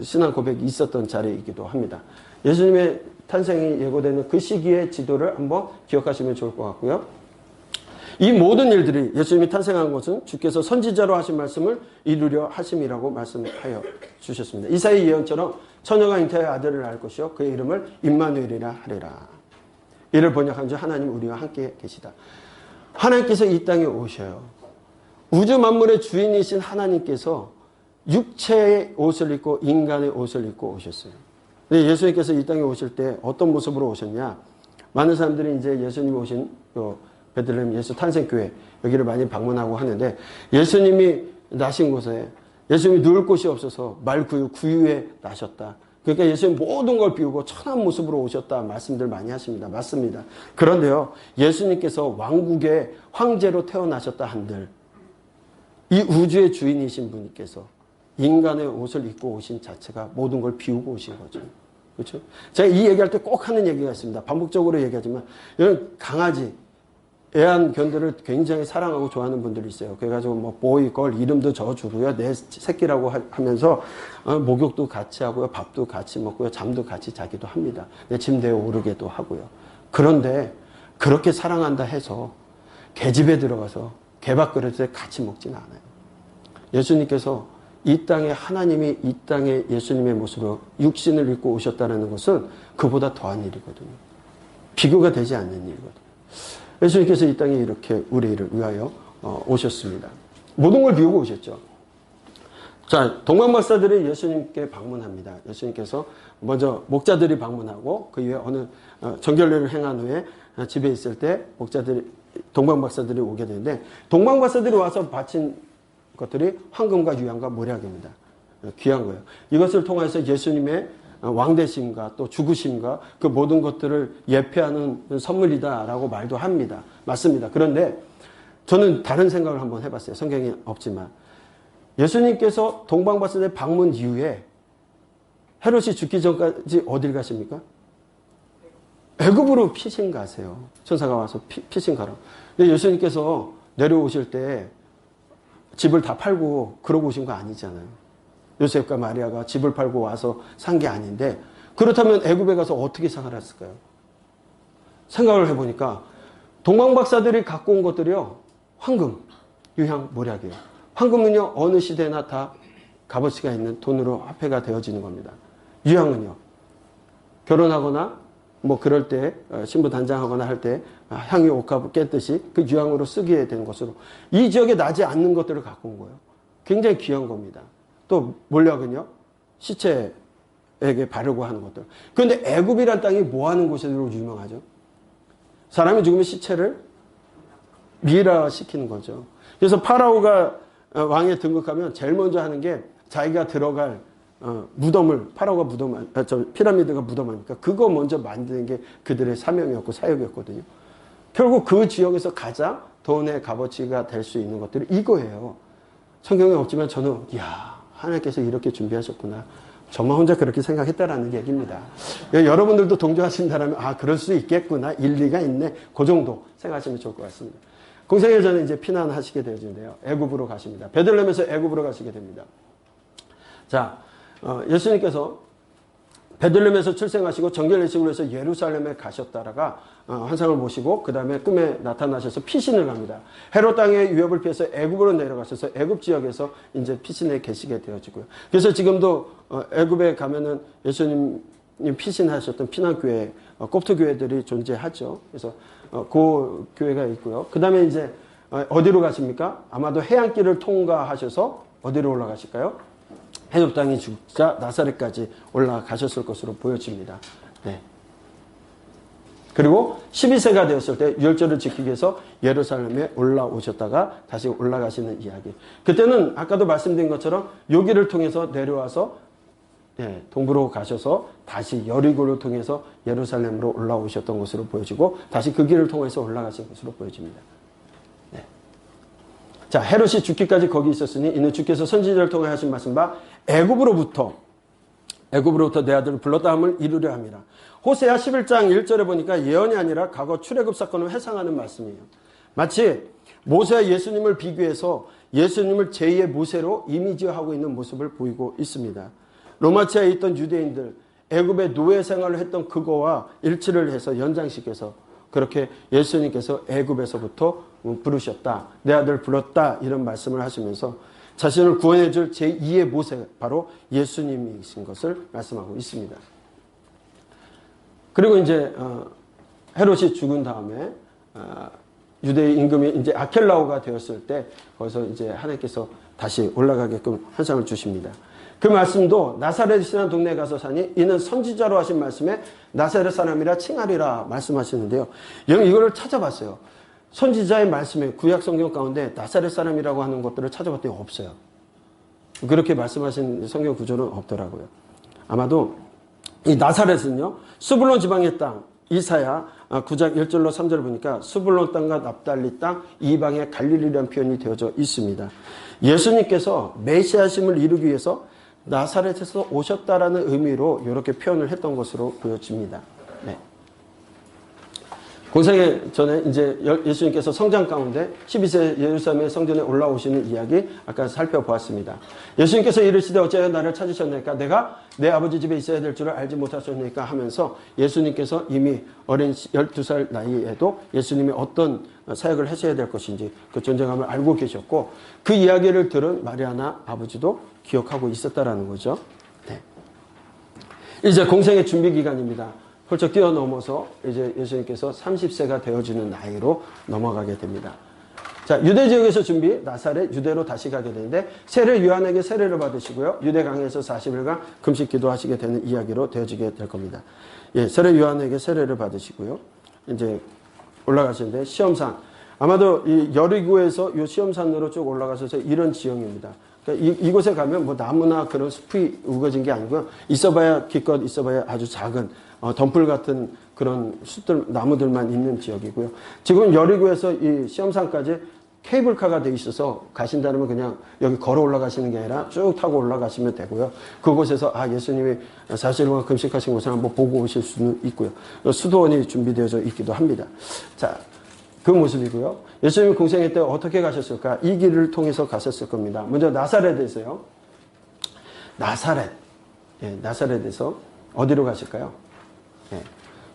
신앙 고백이 있었던 자리이기도 합니다. 예수님의 탄생이 예고되는 그 시기의 지도를 한번 기억하시면 좋을 것 같고요. 이 모든 일들이 예수님이 탄생한 것은 주께서 선지자로 하신 말씀을 이루려 하심이라고 말씀하여 주셨습니다. 이사야 예언처럼 처녀가 잉태하여 아들을 낳을 것이요 그의 이름을 임마누엘이라 하리라. 이를 번역한 주 하나님 우리와 함께 계시다. 하나님께서 이 땅에 오셔요. 우주 만물의 주인이신 하나님께서 육체의 옷을 입고 인간의 옷을 입고 오셨어요. 근데 예수님께서 이 땅에 오실 때 어떤 모습으로 오셨냐? 많은 사람들이 이제 예수님이 오신 베들레헴 예수 탄생교회 여기를 많이 방문하고 하는데 예수님이 나신 곳에 예수님이 누울 곳이 없어서 구유에 나셨다. 그러니까 예수님 모든 걸 비우고 천한 모습으로 오셨다 말씀들 많이 하십니다. 맞습니다. 그런데요. 예수님께서 왕국의 황제로 태어나셨다 한들 이 우주의 주인이신 분께서 인간의 옷을 입고 오신 자체가 모든 걸 비우고 오신 거죠. 그렇죠? 제가 이 얘기할 때 꼭 하는 얘기가 있습니다. 반복적으로 얘기하지만 이런 강아지 애완견들을 굉장히 사랑하고 좋아하는 분들이 있어요. 그래가지고 뭐 보이, 걸 이름도 적어주고요. 내 새끼라고 하면서 목욕도 같이 하고요. 밥도 같이 먹고요. 잠도 같이 자기도 합니다. 내 침대에 오르게도 하고요. 그런데 그렇게 사랑한다 해서 개집에 들어가서 개밥그릇에 같이 먹지는 않아요. 예수님께서 이 땅에 하나님이 이 땅에 예수님의 모습으로 육신을 입고 오셨다는 것은 그보다 더한 일이거든요. 비교가 되지 않는 일이거든요. 예수님께서 이 땅에 이렇게 우리를 위하여 오셨습니다. 모든 걸 비우고 오셨죠. 자, 동방박사들이 예수님께 방문합니다. 예수님께서 먼저 목자들이 방문하고 그 이후에 어느 정결례를 행한 후에 집에 있을 때 동방박사들이 오게 되는데 동방박사들이 와서 바친 것들이 황금과 유향과 모략입니다. 귀한 거예요. 이것을 통해서 예수님의 왕대심과 또 죽으심과 그 모든 것들을 예표하는 선물이다라고 말도 합니다. 맞습니다. 그런데 저는 다른 생각을 한번 해봤어요. 성경이 없지만 예수님께서 동방박사들 방문 이후에 헤롯이 죽기 전까지 어딜 가십니까? 애굽으로 피신 가세요. 천사가 와서 피신 가라. 근데 예수님께서 내려오실 때 집을 다 팔고 그러고 오신 거 아니잖아요. 요셉과 마리아가 집을 팔고 와서 산 게 아닌데 그렇다면 애굽에 가서 어떻게 생활했을까요? 생각을 해보니까 동방박사들이 갖고 온 것들이요. 황금, 유향, 모략이에요. 황금은요. 어느 시대나 다 값어치가 있는 돈으로 화폐가 되어지는 겁니다. 유향은요. 결혼하거나 뭐 그럴 때 신부 단장하거나 할 때 향유 옥합을 깼듯이 그 유향으로 쓰게 된 것으로 이 지역에 나지 않는 것들을 갖고 온 거예요. 굉장히 귀한 겁니다. 또 몰약은요, 시체에게 바르고 하는 것들. 그런데 애굽이란 땅이 뭐 하는 곳으로 유명하죠? 사람이 죽으면 시체를 미라시키는 거죠. 그래서 파라오가 왕에 등극하면 제일 먼저 하는 게 자기가 들어갈 무덤을, 파라오가 무덤, 피라미드가 무덤 아닙니까? 그거 먼저 만드는 게 그들의 사명이었고 사역이었거든요. 결국 그 지역에서 가장 돈의 값어치가 될 수 있는 것들이 이거예요. 성경에 없지만 저는, 이야, 하나님께서 이렇게 준비하셨구나. 저만 혼자 그렇게 생각했다라는 얘기입니다. 여러분들도 동조하신다면, 아, 그럴 수 있겠구나. 일리가 있네. 그 정도 생각하시면 좋을 것 같습니다. 공생애 전에 이제 피난하시게 되어지는데요. 애굽으로 가십니다. 베들레헴에서 애굽으로 가시게 됩니다. 자, 예수님께서 베들레헴에서 출생하시고 정결례식을 위해서 예루살렘에 가셨다가 환상을 보시고 그 다음에 꿈에 나타나셔서 피신을 갑니다. 헤롯 땅의 위협을 피해서 애굽으로 내려가셔서 애굽 지역에서 이제 피신에 계시게 되어지고요. 그래서 지금도 애굽에 가면은 예수님 피신하셨던 피난교회, 꼽트교회들이 존재하죠. 그래서 그 교회가 있고요. 그 다음에 이제 어디로 가십니까? 아마도 해안길을 통과하셔서 어디로 올라가실까요? 해협 땅이 죽자 나사렛까지 올라가셨을 것으로 보여집니다. 네. 그리고 12세가 되었을 때 유월절을 지키기 위해서 예루살렘에 올라오셨다가 다시 올라가시는 이야기. 그때는 아까도 말씀드린 것처럼 여기를 통해서 내려와서 동부로 가셔서 다시 여리고를 통해서 예루살렘으로 올라오셨던 것으로 보여지고 다시 그 길을 통해서 올라가신 것으로 보여집니다. 네. 자, 헤롯이 죽기까지 거기 있었으니 이는 주께서 선지자를 통해 하신 말씀 바 애굽으로부터 내 아들을 불렀다 함을 이루려 함이라. 호세아 11장 1절에 보니까 예언이 아니라 과거 출애굽 사건을 회상하는 말씀이에요. 마치 모세와 예수님을 비교해서 예수님을 제2의 모세로 이미지화하고 있는 모습을 보이고 있습니다. 로마치아에 있던 유대인들, 애굽의 노예 생활을 했던 그거와 일치를 해서 연장시켜서 그렇게 예수님께서 애굽에서부터 부르셨다. 내 아들 불렀다. 이런 말씀을 하시면서 자신을 구원해 줄 제2의 모세, 바로 예수님이신 것을 말씀하고 있습니다. 그리고 이제 헤롯이 죽은 다음에 유대 임금이 이제 아켈라오가 되었을 때 거기서 이제 하나님께서 다시 올라가게끔 환상을 주십니다. 그 말씀도 나사렛이라는 동네에 가서 사니 이는 선지자로 하신 말씀에 나사렛 사람이라 칭하리라 말씀하시는데요. 이거를 찾아봤어요. 선지자의 말씀에 구약 성경 가운데 나사렛 사람이라고 하는 것들을 찾아봤더니 없어요. 그렇게 말씀하신 성경 구조는 없더라고요. 아마도 이 나사렛은요, 수불론 지방의 땅, 이사야 9장 1절로 3절을 보니까 수불론 땅과 납달리 땅, 이방의 갈릴리라는 표현이 되어져 있습니다. 예수님께서 메시아심을 이루기 위해서 나사렛에서 오셨다라는 의미로 이렇게 표현을 했던 것으로 보여집니다. 네. 공생애 전에 이제 예수님께서 성장 가운데 12세 예루살렘의 성전에 올라오시는 이야기 아까 살펴보았습니다. 예수님께서 이르시되 어찌하여 나를 찾으셨나이까? 내가 내 아버지 집에 있어야 될 줄을 알지 못하셨나이까? 하면서 예수님께서 이미 어린 12살 나이에도 예수님이 어떤 사역을 하셔야 될 것인지 그 존재감을 알고 계셨고 그 이야기를 들은 마리아나 아버지도 기억하고 있었다라는 거죠. 네. 이제 공생의 준비 기간입니다. 훌쩍 뛰어넘어서 이제 예수님께서 30세가 되어지는 나이로 넘어가게 됩니다. 자, 유대 지역에서 준비, 나사렛, 유대로 다시 가게 되는데 세례 요한에게 세례를 받으시고요. 유대 강에서 40일간 금식 기도하시게 되는 이야기로 되어지게 될 겁니다. 예, 세례 요한에게 세례를 받으시고요. 이제 올라가시는데 시험산. 아마도 이 여리고에서 이 시험산으로 쭉 올라가셔서 이런 지형입니다. 그러니까 이곳에 가면 뭐 나무나 그런 숲이 우거진 게 아니고요. 있어봐야 기껏 있어봐야 아주 작은 덤불 같은 그런 숲들, 나무들만 있는 지역이고요. 지금 여리고에서 이 시험산까지 케이블카가 돼 있어서 가신다면 그냥 여기 걸어 올라가시는 게 아니라 쭉 타고 올라가시면 되고요. 그곳에서 예수님이 40일간 금식하신 곳을 한번 보고 오실 수는 있고요. 수도원이 준비되어져 있기도 합니다. 자, 그 모습이고요. 예수님이 공생애 때 어떻게 가셨을까? 이 길을 통해서 가셨을 겁니다. 먼저 나사렛에서요. 나사렛. 예, 나사렛에서 어디로 가실까요? 예.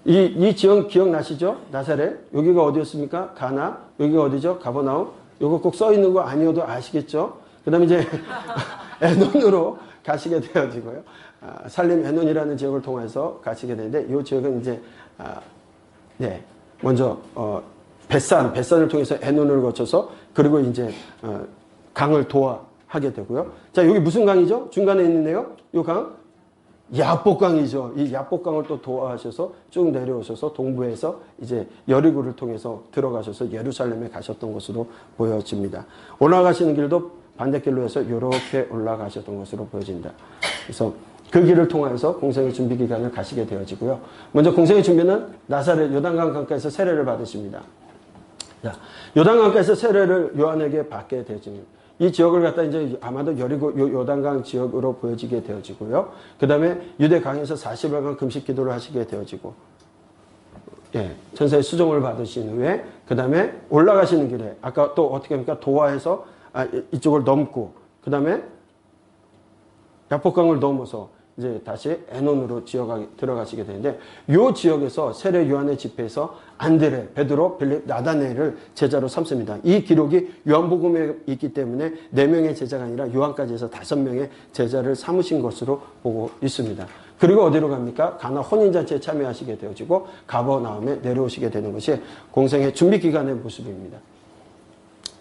이 지역 기억나시죠? 나사렛. 여기가 어디였습니까? 가나. 여기가 어디죠? 가버나움. 요거 꼭 써 있는 거 아니어도 아시겠죠? 그 다음에 이제 에논으로 가시게 되어지고요. 살림 에논이라는 지역을 통해서 가시게 되는데 이 지역은 이제 네, 먼저 벳산을 통해서 에논을 거쳐서 그리고 이제 강을 도하하게 되고요. 자, 여기 무슨 강이죠? 중간에 있는데요. 이 강 야복강이죠. 이 야복강을 또 도하셔서 쭉 내려오셔서 동부에서 이제 여리고를 통해서 들어가셔서 예루살렘에 가셨던 것으로 보여집니다. 올라가시는 길도 반대길로 해서 이렇게 올라가셨던 것으로 보여집니다. 그래서 그 길을 통해서 공생의 준비 기간을 가시게 되어지고요. 먼저 공생의 준비는 나사렛 요단강 강가에서 세례를 받으십니다. 자, 요단강가에서 세례를 요한에게 받게 되어집니다. 이 지역을 갖다 이제 아마도 여리고 요단강 지역으로 보여지게 되어지고요. 그 다음에 유대강에서 40일간 금식 기도를 하시게 되어지고, 예, 천사의 수종을 받으신 후에, 그 다음에 올라가시는 길에, 아까 또 어떻게 합니까? 도하에서, 이쪽을 넘고, 그 다음에 야복강을 넘어서 이제 다시 에논으로 들어가시게 되는데, 이 지역에서 세례 요한의 집회에서 안드레, 베드로, 빌립, 나다네를 제자로 삼습니다. 이 기록이 요한복음에 있기 때문에 4명의 제자가 아니라 요한까지 해서 5명의 제자를 삼으신 것으로 보고 있습니다. 그리고 어디로 갑니까? 가나 혼인잔치에 참여하시게 되어지고 가버나움에 내려오시게 되는 것이 공생의 준비 기간의 모습입니다.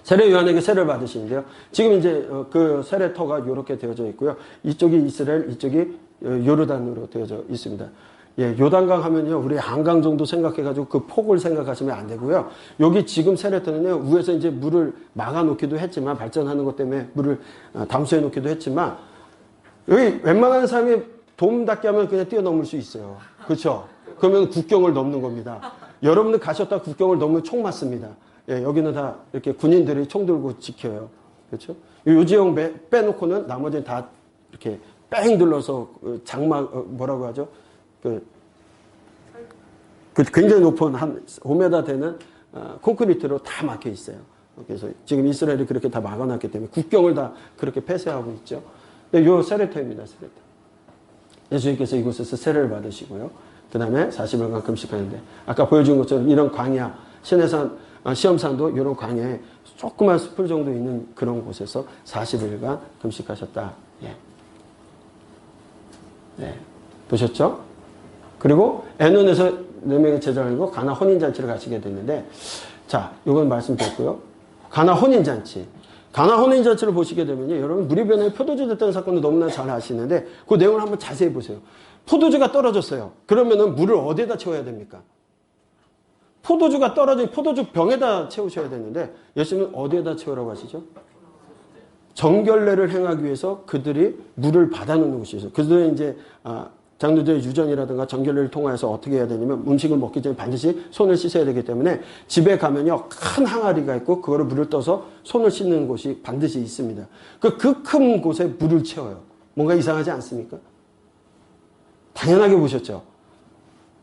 세례 요한에게 세례를 받으시는데요. 지금 이제 그 세례터가 이렇게 되어져 있고요. 이쪽이 이스라엘, 이쪽이 요르단으로 되어져 있습니다. 예, 요단강 하면요, 우리 한강 정도 생각해가지고 그 폭을 생각하시면 안 되고요. 여기 지금 세례터는요, 위에서 이제 물을 막아 놓기도 했지만, 발전하는 것 때문에 물을 담수해 놓기도 했지만, 여기 웬만한 사람이 돔 닿게 하면 그냥 뛰어넘을 수 있어요. 그렇죠? 그러면 국경을 넘는 겁니다. 여러분들 가셨다 국경을 넘으면 총 맞습니다. 예, 여기는 다 이렇게 군인들이 총 들고 지켜요. 그렇죠? 요 지역 빼놓고는 나머지는 다 이렇게 뺑 둘러서 장막, 뭐라고 하죠? 그 굉장히 높은 한 5m 되는 콘크리트로 다 막혀 있어요. 그래서 지금 이스라엘이 그렇게 다 막아놨기 때문에 국경을 다 그렇게 폐쇄하고 있죠. 요 세례터입니다, 세례터. 예수님께서 이곳에서 세례를 받으시고요. 그 다음에 40일간 금식하는데, 아까 보여준 것처럼 이런 광야, 시내산, 시험산도 이런 광야에 조그만 숲을 정도 있는 그런 곳에서 40일간 금식하셨다. 예. 네. 보셨죠? 그리고 에논에서 4명의 제자를 알고 가나 혼인잔치를 가시게 됐는데, 자, 이건 말씀드렸고요. 가나 혼인잔치. 가나 혼인잔치를 보시게 되면요, 여러분 물이 변해 표도주 됐다는 사건도 너무나 잘 아시는데 그 내용을 한번 자세히 보세요. 포도주가 떨어졌어요. 그러면은 물을 어디에다 채워야 됩니까? 포도주가 떨어진 포도주 병에다 채우셔야 되는데 예수님은 어디에다 채우라고 하시죠? 정결례를 행하기 위해서 그들이 물을 받아놓는 곳이죠. 그들은 이제 장로들의 유전이라든가 정결례를 통해서 어떻게 해야 되냐면 음식을 먹기 전에 반드시 손을 씻어야 되기 때문에 집에 가면요 큰 항아리가 있고 그거를 물을 떠서 손을 씻는 곳이 반드시 있습니다. 그 큰 곳에 물을 채워요. 뭔가 이상하지 않습니까? 당연하게 보셨죠?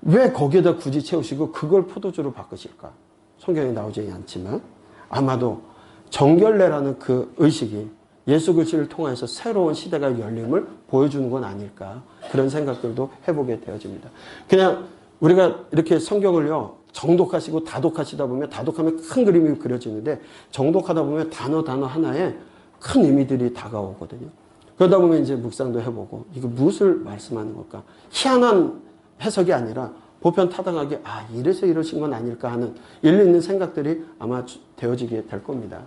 왜 거기에다 굳이 채우시고 그걸 포도주로 바꾸실까? 성경에 나오지 않지만 아마도 정결례라는 그 의식이 예수 그리스도를 통해서 새로운 시대가 열림을 보여주는 건 아닐까, 그런 생각들도 해보게 되어집니다. 그냥 우리가 이렇게 성경을요 정독하시고 다독하시다 보면, 다독하면 큰 그림이 그려지는데 정독하다 보면 단어 하나에 큰 의미들이 다가오거든요. 그러다 보면 이제 묵상도 해보고 이거 무엇을 말씀하는 걸까, 희한한 해석이 아니라 보편타당하게 이래서 이러신 건 아닐까 하는 일리 있는 생각들이 아마 되어지게 될 겁니다.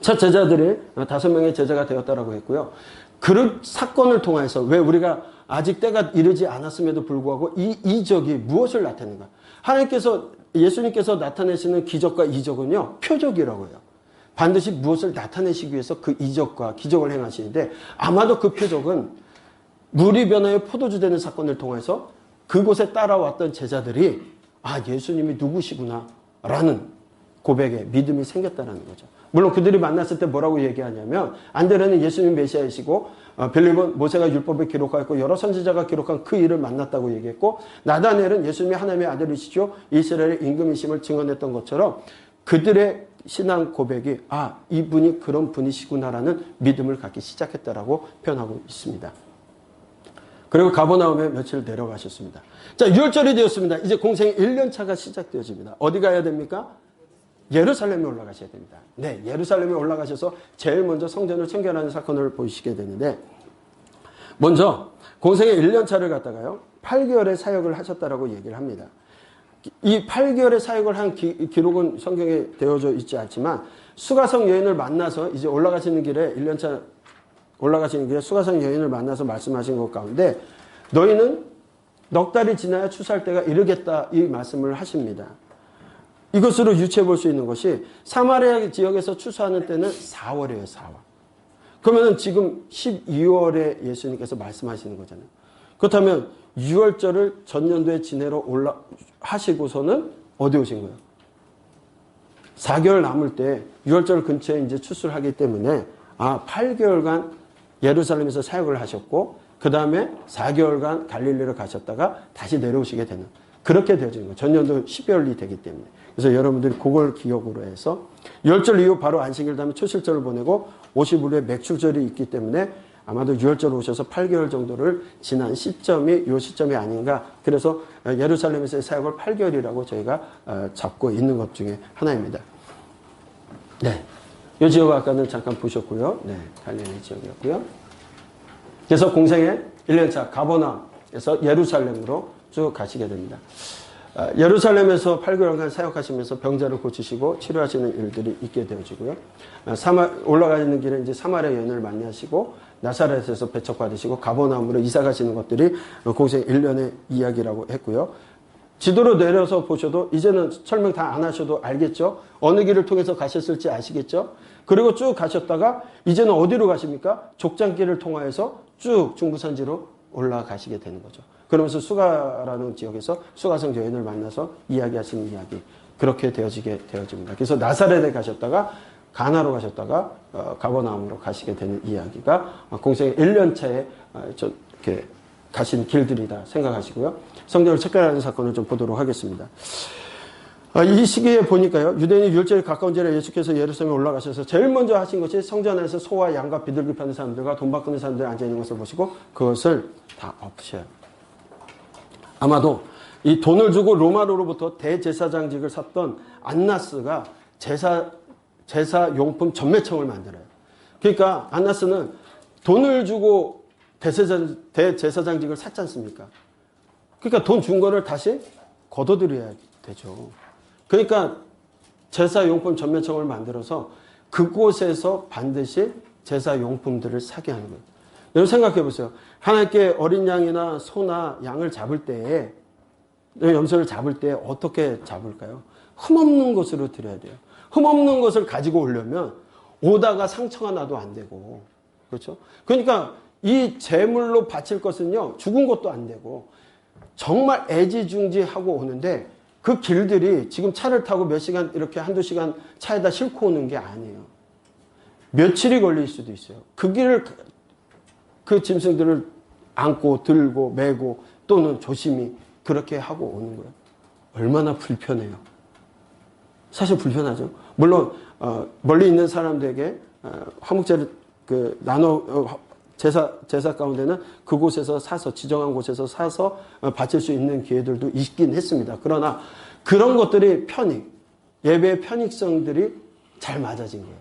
첫 제자들이 5명의 제자가 되었다라고 했고요. 그 사건을 통해서 왜 우리가 아직 때가 이르지 않았음에도 불구하고 이 이적이 무엇을 나타내는가? 하나님께서, 예수님께서 나타내시는 기적과 이적은요 표적이라고 해요. 반드시 무엇을 나타내시기 위해서 그 이적과 기적을 행하시는데 아마도 그 표적은 물이 변하여 포도주 되는 사건을 통해서 그곳에 따라왔던 제자들이 예수님이 누구시구나 라는 고백에 믿음이 생겼다는 거죠. 물론 그들이 만났을 때 뭐라고 얘기하냐면 안드레는 예수님 메시아이시고 빌립은 모세가 율법을 기록하였고 여러 선지자가 기록한 그 일을 만났다고 얘기했고 나다넬은 예수님이 하나님의 아들이시죠, 이스라엘의 임금이심을 증언했던 것처럼 그들의 신앙 고백이 이분이 그런 분이시구나라는 믿음을 갖기 시작했다라고 표현하고 있습니다. 그리고 가버나움에 며칠 내려가셨습니다. 자, 6월절이 되었습니다. 이제 공생의 1년차가 시작되어집니다. 어디 가야 됩니까? 예루살렘에 올라가셔야 됩니다. 네, 예루살렘에 올라가셔서 제일 먼저 성전을 청결하는 사건을 보시게 되는데, 먼저 공생의 1년차를 갖다가요 8개월의 사역을 하셨다라고 얘기를 합니다. 이 8개월의 사역을 한 기록은 성경에 되어져 있지 않지만, 수가성 여인을 만나서 이제 올라가시는 길에 1년차 올라가시는 길에 수가성 여인을 만나서 말씀하신 것 가운데, 너희는 넉 달이 지나야 추수할 때가 이르겠다, 이 말씀을 하십니다. 이것으로 유추해 볼 수 있는 것이 사마리아 지역에서 추수하는 때는 4월이에요. 4월. 그러면 지금 12월에 예수님께서 말씀하시는 거잖아요. 그렇다면 6월절을 전년도에 지내러 하시고서는 어디 오신 거예요? 4개월 남을 때 6월절 근처에 이제 추수를 하기 때문에 8개월간 예루살렘에서 사역을 하셨고, 그 다음에 4개월간 갈릴리로 가셨다가 다시 내려오시게 되는, 그렇게 되어지는 거예요. 전년도 12월이 되기 때문에. 그래서 여러분들이 그걸 기억으로 해서 6월절 이후 바로 안식일 다음에 초실절을 보내고 50일에 맥출절이 있기 때문에 아마도 6월절 오셔서 8개월 정도를 지난 시점이 이 시점이 아닌가. 그래서 예루살렘에서의 사역을 8개월이라고 저희가 잡고 있는 것 중에 하나입니다. 네, 이 지역 아까는 잠깐 보셨고요. 네, 갈릴리 지역이었고요. 그래서 공생의 1년차 가버나움에서 예루살렘으로 쭉 가시게 됩니다. 예루살렘에서 8개월간 사역하시면서 병자를 고치시고 치료하시는 일들이 있게 되어지고요. 올라가는 길에 이제 사마리아 여인을 만나시고 나사렛에서 배척받으시고 가버나움으로 이사 가시는 것들이 공생 1년의 이야기라고 했고요. 지도로 내려서 보셔도 이제는 설명 다 안 하셔도 알겠죠? 어느 길을 통해서 가셨을지 아시겠죠? 그리고 쭉 가셨다가 이제는 어디로 가십니까? 족장길을 통하여서 쭉 중부산지로 올라가시게 되는 거죠. 그러면서 수가라는 지역에서 수가성 여인을 만나서 이야기하시는 이야기, 그렇게 되어집니다. 그래서 나사렛에 가셨다가 가나로 가셨다가 가버나움으로 가시게 되는 이야기가 공생의 1년차에 이렇게 가신 길들이다 생각하시고요. 성전을 책결하는 사건을 좀 보도록 하겠습니다. 이 시기에 보니까요, 유대인이 율절에 가까운 지에 예수께서 예루살렘에 올라가셔서 제일 먼저 하신 것이 성전 안에서 소와 양과 비둘기 파는 사람들과 돈 바꾸는 사람들이 앉아있는 것을 보시고 그것을 다 엎으셔요. 아마도 이 돈을 주고 로마로부터 대제사장직을 샀던 안나스가 제사 용품 전매청을 만들어요. 그러니까 안나스는 돈을 주고 대제사장직을 샀지 않습니까? 그러니까 돈 준 거를 다시 걷어들여야 되죠. 그러니까 제사용품 전매청을 만들어서 그곳에서 반드시 제사용품들을 사게 하는 거예요. 여러분 생각해 보세요. 하나님께 어린 양이나 소나 양을 잡을 때에, 염소를 잡을 때 어떻게 잡을까요? 흠없는 것으로 드려야 돼요. 흠없는 것을 가지고 오려면 오다가 상처가 나도 안 되고, 그렇죠? 그러니까 이 제물로 바칠 것은요, 죽은 것도 안 되고 정말 애지중지하고 오는데, 그 길들이 지금 차를 타고 몇 시간, 이렇게 한두 시간 차에다 싣고 오는 게 아니에요. 며칠이 걸릴 수도 있어요. 그 길을, 그 짐승들을 안고 들고 메고 또는 조심히 그렇게 하고 오는 거예요. 얼마나 불편해요. 사실 불편하죠. 물론 멀리 있는 사람들에게 화목제를 제사 가운데는 그곳에서 사서, 지정한 곳에서 사서 바칠 수 있는 기회들도 있긴 했습니다. 그러나 그런 것들이 예배의 편익성들이 잘 맞아진 거예요.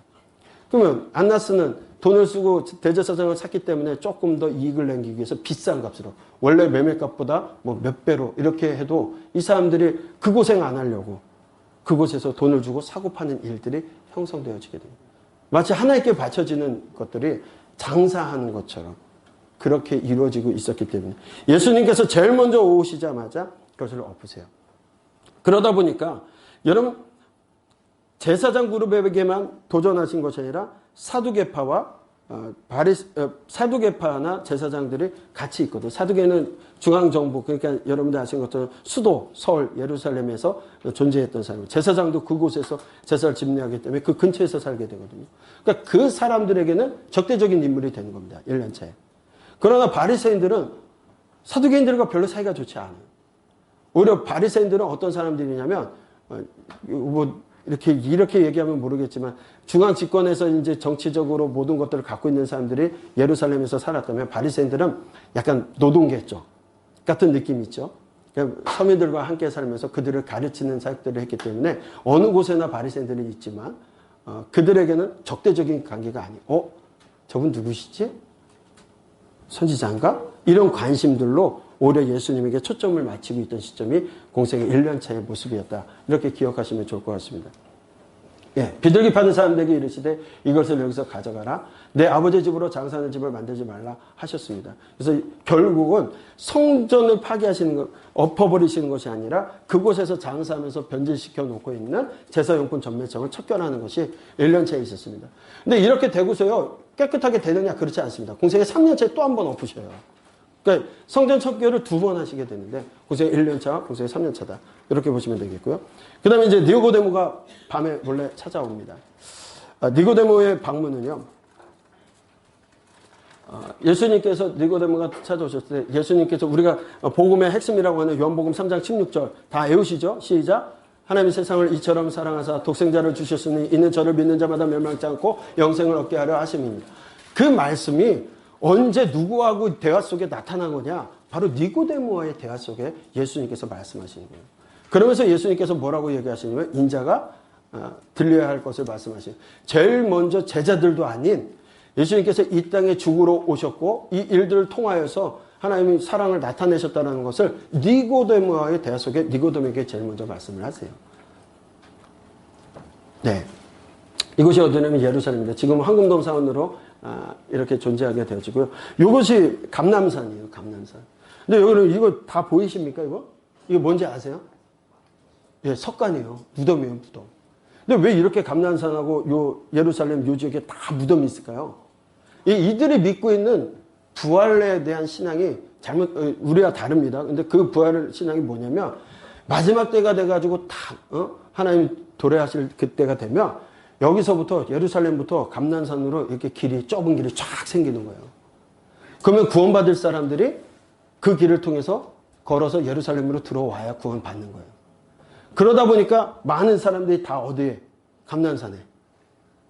그러면 안나스는 돈을 쓰고 대제사장을 샀기 때문에 조금 더 이익을 남기기 위해서 비싼 값으로, 원래 매매값보다 뭐 몇 배로 이렇게 해도 이 사람들이 그 고생 안 하려고 그곳에서 돈을 주고 사고 파는 일들이 형성되어지게 됩니다. 마치 하나님께 바쳐지는 것들이 장사하는 것처럼 그렇게 이루어지고 있었기 때문에 예수님께서 제일 먼저 오시자마자 그것을 엎으세요. 그러다 보니까 여러분, 제사장 그룹에게만 도전하신 것이 아니라 사두개파와 사두개파나 제사장들이 같이 있거든요. 사두개는 중앙정부, 그러니까 여러분들 아시는 것처럼 수도 서울 예루살렘에서 존재했던 사람, 제사장도 그곳에서 제사를 집례하기 때문에 그 근처에서 살게 되거든요. 그러니까 그 사람들에게는 적대적인 인물이 되는 겁니다. 1년차에. 그러나 바리새인들은 사두개인들과 별로 사이가 좋지 않아요. 오히려 바리새인들은 어떤 사람들이냐면 이렇게 얘기하면 모르겠지만 중앙 집권에서 이제 정치적으로 모든 것들을 갖고 있는 사람들이 예루살렘에서 살았다면 바리새인들은 약간 노동계 쪽 같은 느낌이 있죠. 서민들과 함께 살면서 그들을 가르치는 사역들을 했기 때문에 어느 곳에나 바리새인들이 있지만 그들에게는 적대적인 관계가 아니고 저분 누구시지? 선지자인가? 이런 관심들로 오히려 예수님에게 초점을 맞추고 있던 시점이 공생의 1년차의 모습이었다. 이렇게 기억하시면 좋을 것 같습니다. 예, 비둘기 파는 사람들에게 이르시되 이것을 여기서 가져가라. 내 아버지 집으로 장사하는 집을 만들지 말라 하셨습니다. 그래서 결국은 성전을 파괴하시는 것, 엎어버리시는 것이 아니라 그곳에서 장사하면서 변질시켜 놓고 있는 제사용품 전매청을 척결하는 것이 1년차에 있었습니다. 근데 이렇게 되고서요, 깨끗하게 되느냐? 그렇지 않습니다. 공생의 3년차에 또 한 번 엎으셔요. 그러니까 성전 척결을 2번 하시게 되는데 공생의 1년차, 공생의 3년차다. 이렇게 보시면 되겠고요. 그 다음에 이제 니고데모가 밤에 몰래 찾아옵니다. 니고데모의 방문은요, 예수님께서 니고데모가 찾아오셨을 때 예수님께서 우리가 복음의 핵심이라고 하는 요한복음 3장 16절 다 외우시죠? 시작. 하나님이 세상을 이처럼 사랑하사 독생자를 주셨으니 이는 저를 믿는 자마다 멸망치 않고 영생을 얻게 하려 하심입니다. 그 말씀이 언제 누구하고 대화 속에 나타난 거냐? 바로 니고데모와의 대화 속에 예수님께서 말씀하시는 거예요. 그러면서 예수님께서 뭐라고 얘기하시냐면 인자가 들려야 할 것을 말씀하시는 제일 먼저 제자들도 아닌 예수님께서 이 땅에 죽으러 오셨고 이 일들을 통하여서 하나님이 사랑을 나타내셨다는 것을 니고데모와의 대화 속에 니고데모에게 제일 먼저 말씀을 하세요. 네, 이곳이 어디냐면 예루살렘입니다. 지금 황금돔 사원으로 이렇게 존재하게 되어지고요. 이것이 감람산이에요. 감람산. 근데 여기는 이거 다 보이십니까? 이거 뭔지 아세요? 예, 석관이에요. 무덤이에요. 무덤. 근데 왜 이렇게 감람산하고 요 예루살렘 요 지역에 다 무덤이 있을까요? 이들이 믿고 있는 부활에 대한 신앙이 우리와 다릅니다. 근데 그 부활 신앙이 뭐냐면 마지막 때가 돼가지고 다 하나님 도래하실 그때가 되면 여기서부터 예루살렘부터 감람산으로 이렇게 좁은 길이 쫙 생기는 거예요. 그러면 구원받을 사람들이 그 길을 통해서 걸어서 예루살렘으로 들어와야 구원받는 거예요. 그러다 보니까 많은 사람들이 다 어디에? 감람산에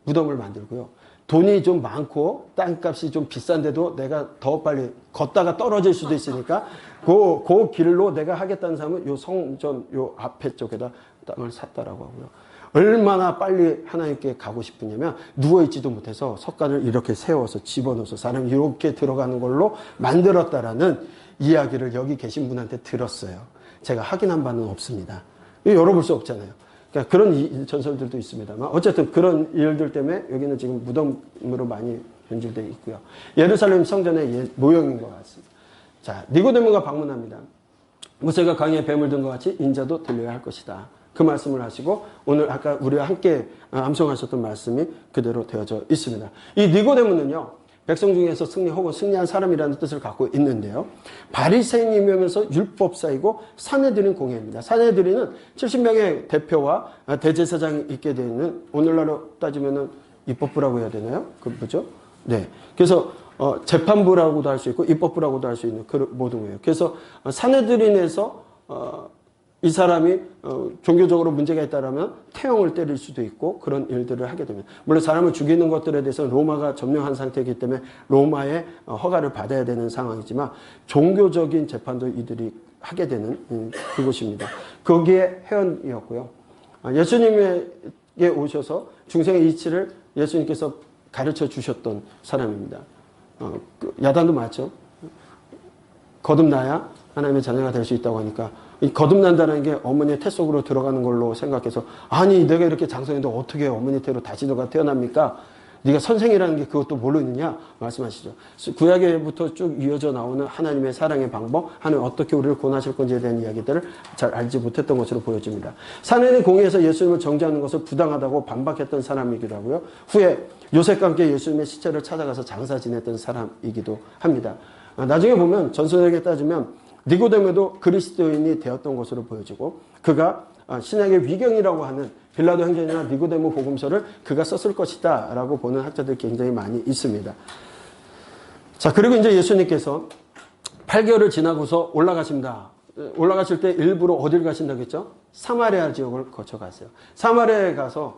무덤을 만들고요. 돈이 좀 많고 땅값이 좀 비싼데도 내가 더 빨리 걷다가 떨어질 수도 있으니까 그 길로 내가 하겠다는 사람은 요 성전 요 앞에 쪽에다 땅을 샀다라고 하고요. 얼마나 빨리 하나님께 가고 싶으냐면 누워있지도 못해서 석관을 이렇게 세워서 집어넣어서 사람이 이렇게 들어가는 걸로 만들었다라는 이야기를 여기 계신 분한테 들었어요. 제가 확인한 바는 없습니다. 열어볼 수 없잖아요. 그러니까 그런 전설들도 있습니다만 어쨌든 그런 일들 때문에 여기는 지금 무덤으로 많이 변질되어 있고요. 예루살렘 성전의 모형인 것 같습니다. 자, 니고데모가 방문합니다. 모세가 강에 뱀을 든 것 같이 인자도 들려야 할 것이다. 그 말씀을 하시고 오늘 아까 우리와 함께 암송하셨던 말씀이 그대로 되어져 있습니다. 이 니고데모는요, 백성 중에서 승리 혹은 승리한 사람이라는 뜻을 갖고 있는데요. 바리새인이면서 율법사이고 사내들인 공회입니다. 사내들인은 70명의 대표와 대제사장이 있게 되는 오늘날로 따지면은 입법부라고 해야 되나요? 그죠? 네. 그래서 재판부라고도 할 수 있고 입법부라고도 할 수 있는 그 모든 거예요. 그래서 사내들인에서 이 사람이 종교적으로 문제가 있다라면 태형을 때릴 수도 있고 그런 일들을 하게 됩니다. 물론 사람을 죽이는 것들에 대해서 로마가 점령한 상태이기 때문에 로마의 허가를 받아야 되는 상황이지만 종교적인 재판도 이들이 하게 되는 그곳입니다. 거기에 회원이었고요. 예수님에게 오셔서 중생의 이치를 예수님께서 가르쳐 주셨던 사람입니다. 야단도 맞죠. 거듭나야 하나님의 자녀가 될 수 있다고 하니까 이 거듭난다는 게 어머니의 태 속으로 들어가는 걸로 생각해서 아니 내가 이렇게 장성했는데 어떻게 어머니 태로 다시 너가 태어납니까? 네가 선생이라는 게 그것도 모르느냐 말씀하시죠. 구약에부터 쭉 이어져 나오는 하나님의 사랑의 방법, 하나님 어떻게 우리를 구원하실 건지에 대한 이야기들을 잘 알지 못했던 것으로 보여집니다. 사내는 공의에서 예수님을 정죄하는 것을 부당하다고 반박했던 사람이기도 하고요. 후에 요셉과 함께 예수님의 시체를 찾아가서 장사 지냈던 사람이기도 합니다. 나중에 보면 전설에게 따지면 니고데모도 그리스도인이 되었던 것으로 보여지고 그가 신약의 위경이라고 하는 빌라도 행전이나 니고데모 복음서를 그가 썼을 것이다 라고 보는 학자들이 굉장히 많이 있습니다. 자, 그리고 이제 예수님께서 8개월을 지나고서 올라가십니다. 올라가실 때 일부러 어딜 가신다고 했죠? 사마리아 지역을 거쳐갔어요. 사마리아에 가서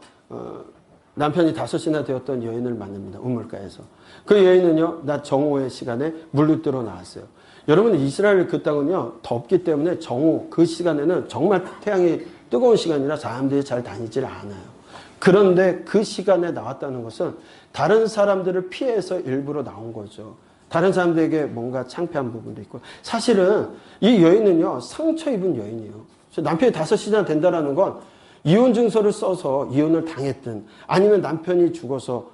남편이 5이나 되었던 여인을 만납니다. 우물가에서. 그 여인은요, 낮 정오의 시간에 물을 뜨러 나왔어요. 여러분 이스라엘 그 땅은요 덥기 때문에 정오 그 시간에는 정말 태양이 뜨거운 시간이라 사람들이 잘 다니질 않아요. 그런데 그 시간에 나왔다는 것은 다른 사람들을 피해서 일부러 나온 거죠. 다른 사람들에게 뭔가 창피한 부분도 있고. 사실은 이 여인은요 상처 입은 여인이에요. 남편이 5시나 된다라는 건 이혼 증서를 써서 이혼을 당했든 아니면 남편이 죽어서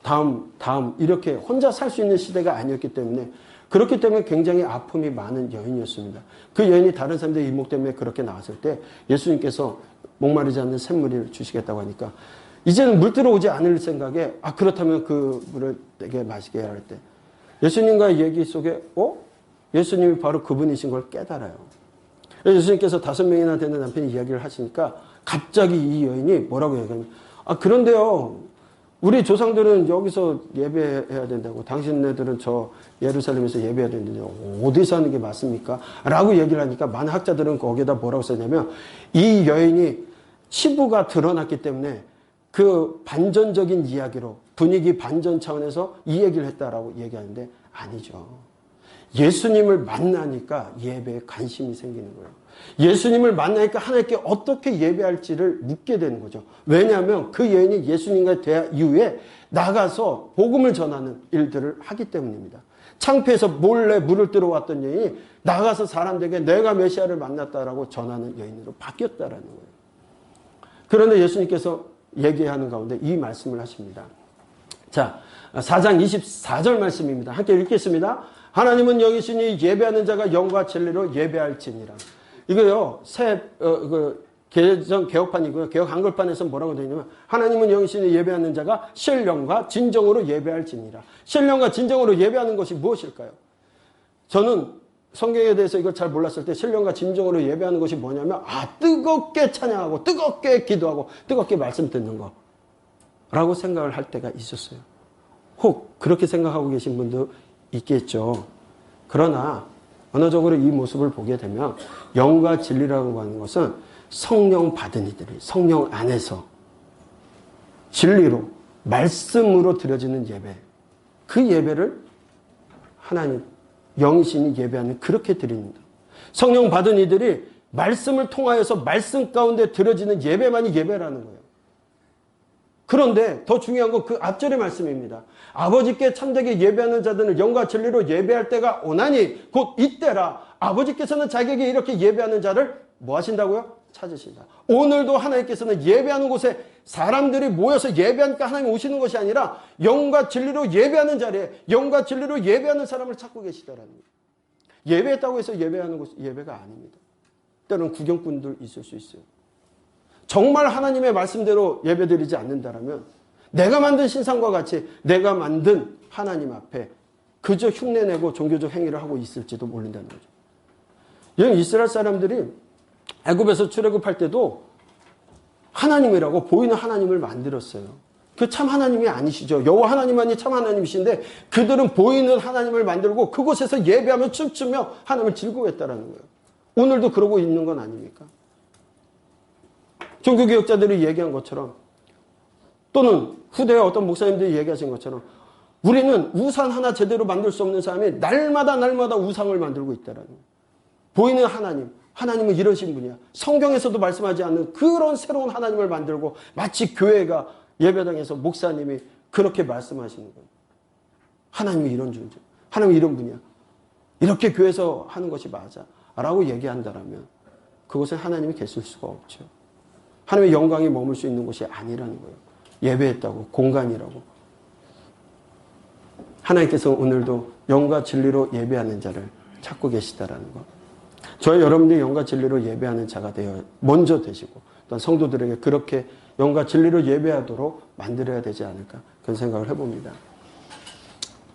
다음 이렇게 혼자 살 수 있는 시대가 아니었기 때문에 그렇기 때문에 굉장히 아픔이 많은 여인이었습니다. 그 여인이 다른 사람들의 이목 때문에 그렇게 나왔을 때 예수님께서 목마르지 않는 샘물을 주시겠다고 하니까 이제는 물 들어오지 않을 생각에 그렇다면 그 물을 내게 마시게 할 때 예수님과의 얘기 속에 예수님이 바로 그분이신 걸 깨달아요. 예수님께서 5명이나 되는 남편이 이야기를 하시니까 갑자기 이 여인이 뭐라고 얘기하냐면 그런데요 우리 조상들은 여기서 예배해야 된다고 당신네들은 저 예루살렘에서 예배해야 된다고 어디서 하는 게 맞습니까? 라고 얘기를 하니까 많은 학자들은 거기에다 뭐라고 썼냐면 이 여인이 치부가 드러났기 때문에 그 반전적인 이야기로 분위기 반전 차원에서 이 얘기를 했다라고 얘기하는데 아니죠. 예수님을 만나니까 예배에 관심이 생기는 거예요. 예수님을 만나니까 하나님께 어떻게 예배할지를 묻게 되는 거죠. 왜냐하면 그 여인이 예수님과 대화 이후에 나가서 복음을 전하는 일들을 하기 때문입니다. 창피해서 몰래 물을 들어왔던 여인이 나가서 사람들에게 내가 메시아를 만났다라고 전하는 여인으로 바뀌었다라는 거예요. 그런데 예수님께서 얘기하는 가운데 이 말씀을 하십니다. 자, 4장 24절 말씀입니다. 함께 읽겠습니다. 하나님은 영이시니 예배하는 자가 영과 진리로 예배할지니라. 이거요, 개혁판이고요. 개혁 한글판에서 뭐라고 되어 있냐면, 하나님은 영이시니 예배하는 자가 신령과 진정으로 예배할지니라. 신령과 진정으로 예배하는 것이 무엇일까요? 저는 성경에 대해서 이걸 잘 몰랐을 때 신령과 진정으로 예배하는 것이 뭐냐면, 뜨겁게 찬양하고, 뜨겁게 기도하고, 뜨겁게 말씀 듣는 거. 라고 생각을 할 때가 있었어요. 혹 그렇게 생각하고 계신 분도 있겠죠. 그러나 언어적으로 이 모습을 보게 되면 영과 진리라고 하는 것은 성령 받은 이들이 성령 안에서 진리로 말씀으로 드려지는 예배, 그 예배를 하나님 영이신이 예배하는 그렇게 드립니다. 성령 받은 이들이 말씀을 통하여서 말씀 가운데 드려지는 예배만이 예배라는 거예요. 그런데 더 중요한 건 그 앞절의 말씀입니다. 아버지께 참되게 예배하는 자들은 영과 진리로 예배할 때가 오나니 곧 이때라. 아버지께서는 자기에게 이렇게 예배하는 자를 뭐 하신다고요? 찾으신다. 오늘도 하나님께서는 예배하는 곳에 사람들이 모여서 예배하니까 하나님 오시는 것이 아니라 영과 진리로 예배하는 자리에 영과 진리로 예배하는 사람을 찾고 계시다라는 거예요. 예배했다고 해서 예배하는 곳이 예배가 아닙니다. 때로는 구경꾼들 있을 수 있어요. 정말 하나님의 말씀대로 예배드리지 않는다라면 내가 만든 신상과 같이 내가 만든 하나님 앞에 그저 흉내내고 종교적 행위를 하고 있을지도 모른다는 거죠. 여러분 이스라엘 사람들이 애굽에서 출애굽할 때도 하나님이라고 보이는 하나님을 만들었어요. 그 참 하나님이 아니시죠. 여호와 하나님만이 참 하나님이신데 그들은 보이는 하나님을 만들고 그곳에서 예배하며 춤추며 하나님을 즐거워했다라는 거예요. 오늘도 그러고 있는 건 아닙니까? 종교개혁자들이 얘기한 것처럼 또는 후대의 어떤 목사님들이 얘기하신 것처럼 우리는 우상 하나 제대로 만들 수 없는 사람이 날마다 우상을 만들고 있다라는 거예요. 보이는 하나님은 이러신 분이야. 성경에서도 말씀하지 않는 그런 새로운 하나님을 만들고 마치 교회가 예배당에서 목사님이 그렇게 말씀하시는 거예요. 하나님이 이런 존재, 하나님이 이런 분이야. 이렇게 교회에서 하는 것이 맞아 라고 얘기한다면 그곳에 하나님이 계실 수가 없죠. 하나님의 영광이 머물 수 있는 곳이 아니라는 거예요. 예배했다고, 공간이라고. 하나님께서 오늘도 영과 진리로 예배하는 자를 찾고 계시다라는 것. 저희 여러분들이 영과 진리로 예배하는 자가 되어 먼저 되시고 또한 성도들에게 그렇게 영과 진리로 예배하도록 만들어야 되지 않을까 그런 생각을 해봅니다.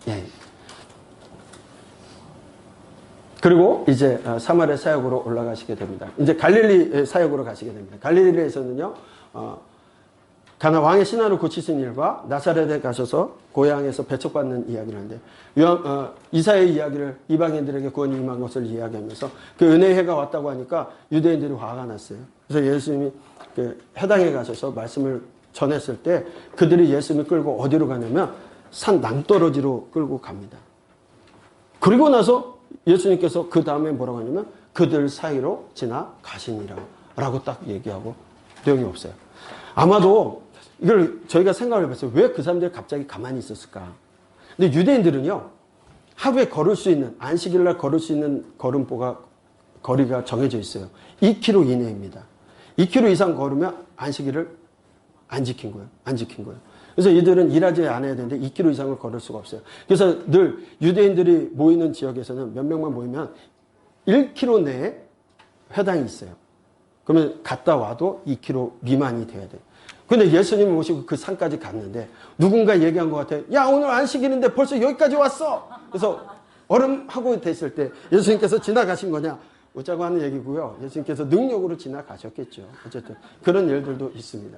예. 그리고 이제 사마리아 사역으로 올라가시게 됩니다. 이제 갈릴리 사역으로 가시게 됩니다. 갈릴리에서는요, 가나 왕의 신하를 고치신 일과 나사렛에 가셔서 고향에서 배척받는 이야기를 하는데 이사야의 이야기를 이방인들에게 구원이 임한 것을 이야기하면서 그 은혜의 해가 왔다고 하니까 유대인들이 화가 났어요. 그래서 예수님이 그 해당에 가셔서 말씀을 전했을 때 그들이 예수님을 끌고 어디로 가냐면 산 낭떠러지로 끌고 갑니다. 그리고 나서 예수님께서 그 다음에 뭐라고 하냐면 그들 사이로 지나가시니라 라고 딱 얘기하고 내용이 없어요. 아마도 이걸 저희가 생각을 해봤어요. 왜 그 사람들이 갑자기 가만히 있었을까? 근데 유대인들은요, 하루에 걸을 수 있는, 안식일 날 걸을 수 있는 거리가 정해져 있어요. 2km 이내입니다. 2km 이상 걸으면 안식일을 안 지킨 거예요. 안 지킨 거예요. 그래서 이들은 일하지 않아야 되는데 2km 이상을 걸을 수가 없어요. 그래서 늘 유대인들이 모이는 지역에서는 몇 명만 모이면 1km 내에 회당이 있어요. 그러면 갔다 와도 2km 미만이 돼야 돼요. 근데 예수님을 모시고 그 산까지 갔는데 누군가 얘기한 것 같아요. 야, 오늘 안식일인데 벌써 여기까지 왔어. 그래서 얼음하고 됐을 때 예수님께서 지나가신 거냐? 웃자고 하는 얘기고요. 예수님께서 능력으로 지나가셨겠죠. 어쨌든 그런 일들도 있습니다.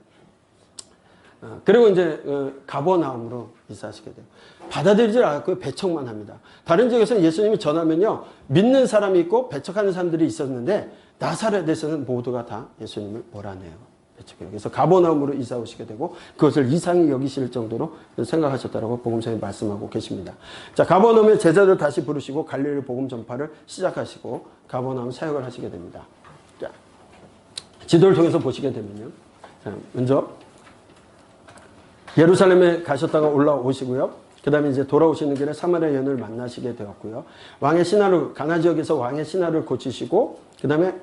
그리고 이제 가버나움으로 이사하시게 돼요. 받아들이지 않고 배척만 합니다. 다른 지역에서는 예수님이 전하면요, 믿는 사람이 있고 배척하는 사람들이 있었는데 나사렛에서는 모두가 다 예수님을 몰아내요. 배척해요. 그래서 가버나움으로 이사 오시게 되고 그것을 이상히 여기실 정도로 생각하셨다라고 복음서에 말씀하고 계십니다. 자, 가버나움에 제자들 다시 부르시고 갈릴리 복음 전파를 시작하시고 가버나움 사역을 하시게 됩니다. 자, 지도를 통해서 보시게 되면요. 자, 먼저 예루살렘에 가셨다가 올라오시고요. 그 다음에 이제 돌아오시는 길에 사마리아 여인을 만나시게 되었고요. 왕의 신하를, 가나 지역에서 왕의 신하를 고치시고, 그 다음에,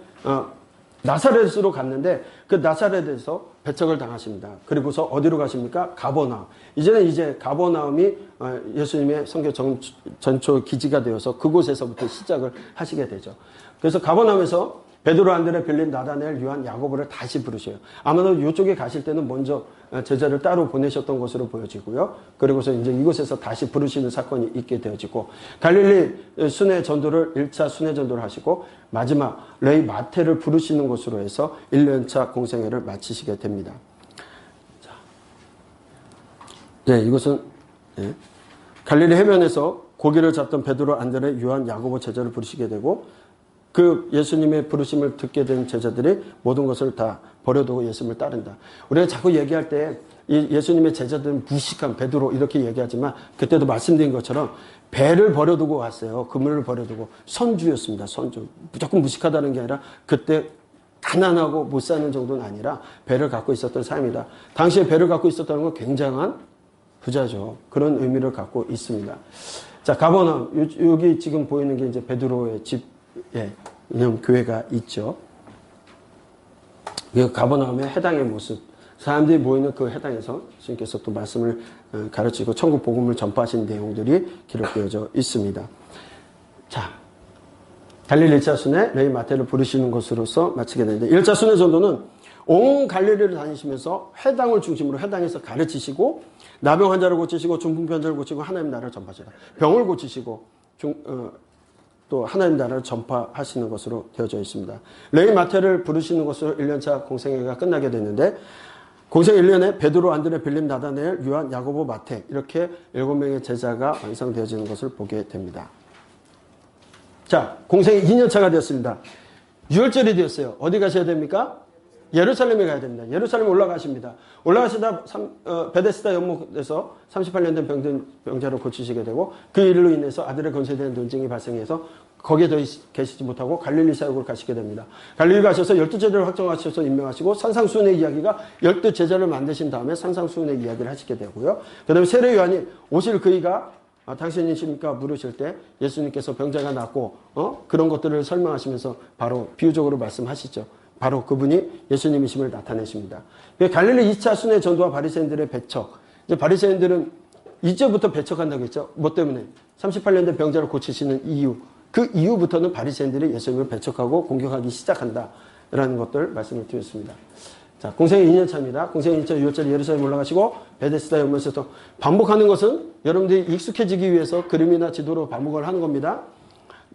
나사렛으로 갔는데, 그 나사렛에서 배척을 당하십니다. 그리고서 어디로 가십니까? 가버나움. 이제는 이제 가버나움이 예수님의 선교 전초 기지가 되어서 그곳에서부터 시작을 하시게 되죠. 그래서 가버나움에서 베드로, 안드레, 빌립, 나다넬, 요한, 야고보를 다시 부르셔요. 아마도 이쪽에 가실 때는 먼저 제자를 따로 보내셨던 것으로 보여지고요. 그리고서 이제 이곳에서 다시 부르시는 사건이 있게 되어지고, 갈릴리 순회 전도를 1차 순회 전도를 하시고, 마지막 레이 마테를 부르시는 것으로 해서 1년차 공생애를 마치시게 됩니다. 자, 네, 이것은 네. 갈릴리 해변에서 고기를 잡던 베드로, 안드레, 요한, 야고보 제자를 부르시게 되고, 그 예수님의 부르심을 듣게 된 제자들이 모든 것을 다 버려두고 예수님을 따른다. 우리가 자꾸 얘기할 때 이 예수님의 제자들은 무식한 베드로 이렇게 얘기하지만 그때도 말씀드린 것처럼 배를 버려두고 왔어요. 그물을 버려두고 선주였습니다. 선주. 무조건 무식하다는 게 아니라 그때 가난하고 못 사는 정도는 아니라 배를 갖고 있었던 사람이다. 당시에 배를 갖고 있었다는 건 굉장한 부자죠. 그런 의미를 갖고 있습니다. 자, 가버나움. 여기 지금 보이는 게 이제 베드로의 집, 예, 이런 교회가 있죠. 가버나움의 해당의 모습. 사람들이 모이는 그 해당에서 주님께서 또 말씀을 가르치고 천국 복음을 전파하신 내용들이 기록되어져 있습니다. 자, 갈릴리 1차 순회 레위 마테를 부르시는 것으로서 마치게 되는데 1차 순회 전도는 온 갈릴리를 다니시면서 회당을 중심으로 회당에서 가르치시고 나병 환자를 고치시고 중풍 환자를 고치고 하나님 나라를 전파하시다. 병을 고치시고 또 하나님 나라를 전파하시는 것으로 되어져 있습니다. 레위 마테를 부르시는 것으로 1년차 공생애가 끝나게 됐는데 공생 1년에 베드로, 안드레, 빌립, 나다넬, 요한, 야고보, 마테 이렇게 7명의 제자가 완성되어지는 것을 보게 됩니다. 자, 공생이 2년차가 되었습니다. 6월절이 되었어요. 어디 가셔야 됩니까? 예루살렘에 가야 됩니다. 예루살렘에 올라가십니다. 올라가시다 베데스다 연못에서 38년 된 병자를 고치시게 되고 그 일로 인해서 아들의 건세에 대한 논쟁이 발생해서 거기에 더 계시지 못하고 갈릴리 사역으로 가시게 됩니다. 갈릴리 가셔서 12제자를 확정하셔서 임명하시고 산상수훈의 이야기가 12제자를 만드신 다음에 산상수훈의 이야기를 하시게 되고요. 그 다음에 세례 요한이 오실 그이가 당신이십니까? 물으실 때 예수님께서 병자가 낫고 그런 것들을 설명하시면서 바로 비유적으로 말씀하시죠. 바로 그분이 예수님이심을 나타내십니다. 갈릴리 2차 순회 전도와 바리새인들의 배척. 이제 바리새인들은 이제부터 배척한다고 했죠. 뭐 때문에? 38년 된 병자를 고치시는 이유. 그 이후부터는 바리새인들이 예수님을 배척하고 공격하기 시작한다라는 것들 말씀을 드렸습니다. 자, 공생의 2년차입니다. 공생의 2차 6월절에 예루살렘 올라가시고 베데스다 연못에서 반복하는 것은 여러분들이 익숙해지기 위해서 그림이나 지도로 반복을 하는 겁니다.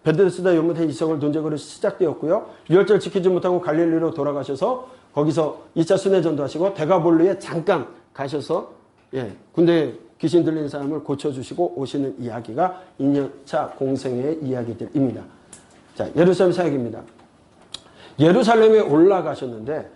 베데스다 연못의 이적을 논쟁으로 시작되었고요. 6월절 지키지 못하고 갈릴리로 돌아가셔서 거기서 2차 순회 전도하시고 데가볼리에 잠깐 가셔서 군대에 귀신 들리는 사람을 고쳐주시고 오시는 이야기가 2년차 공생의 이야기들입니다. 자, 예루살렘 사역입니다. 예루살렘에 올라가셨는데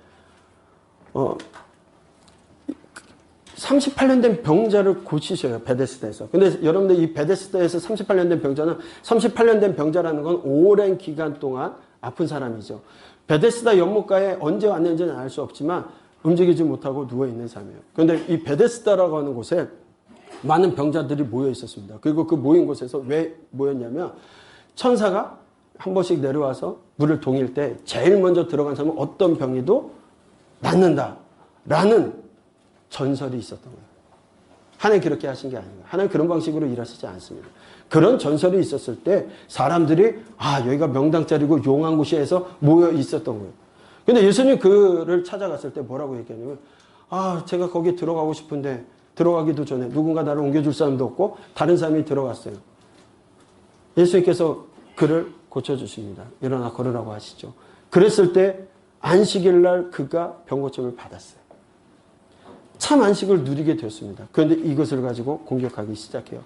38년 된 병자를 고치셔요. 베데스다에서. 근데 여러분들 이 베데스다에서 38년 된 병자는 38년 된 병자라는 건 오랜 기간 동안 아픈 사람이죠. 베데스다 연못가에 언제 왔는지는 알 수 없지만 움직이지 못하고 누워있는 사람이에요. 그런데 이 베데스다라고 하는 곳에 많은 병자들이 모여 있었습니다. 그리고 그 모인 곳에서 왜 모였냐면 천사가 한 번씩 내려와서 물을 동일 때 제일 먼저 들어간 사람은 어떤 병이도 낫는다라는 전설이 있었던 거예요. 하나님 그렇게 하신 게 아니에요. 하나님 그런 방식으로 일하시지 않습니다. 그런 전설이 있었을 때 사람들이 여기가 명당자리고 용한 곳이 해서 모여 있었던 거예요. 근데 예수님 그를 찾아갔을 때 뭐라고 얘기하냐면 제가 거기 들어가고 싶은데 들어가기도 전에 누군가 나를 옮겨줄 사람도 없고 다른 사람이 들어갔어요. 예수님께서 그를 고쳐주십니다. 일어나 걸으라고 하시죠. 그랬을 때 안식일 날 그가 병고침을 받았어요. 참 안식을 누리게 되었습니다. 그런데 이것을 가지고 공격하기 시작해요.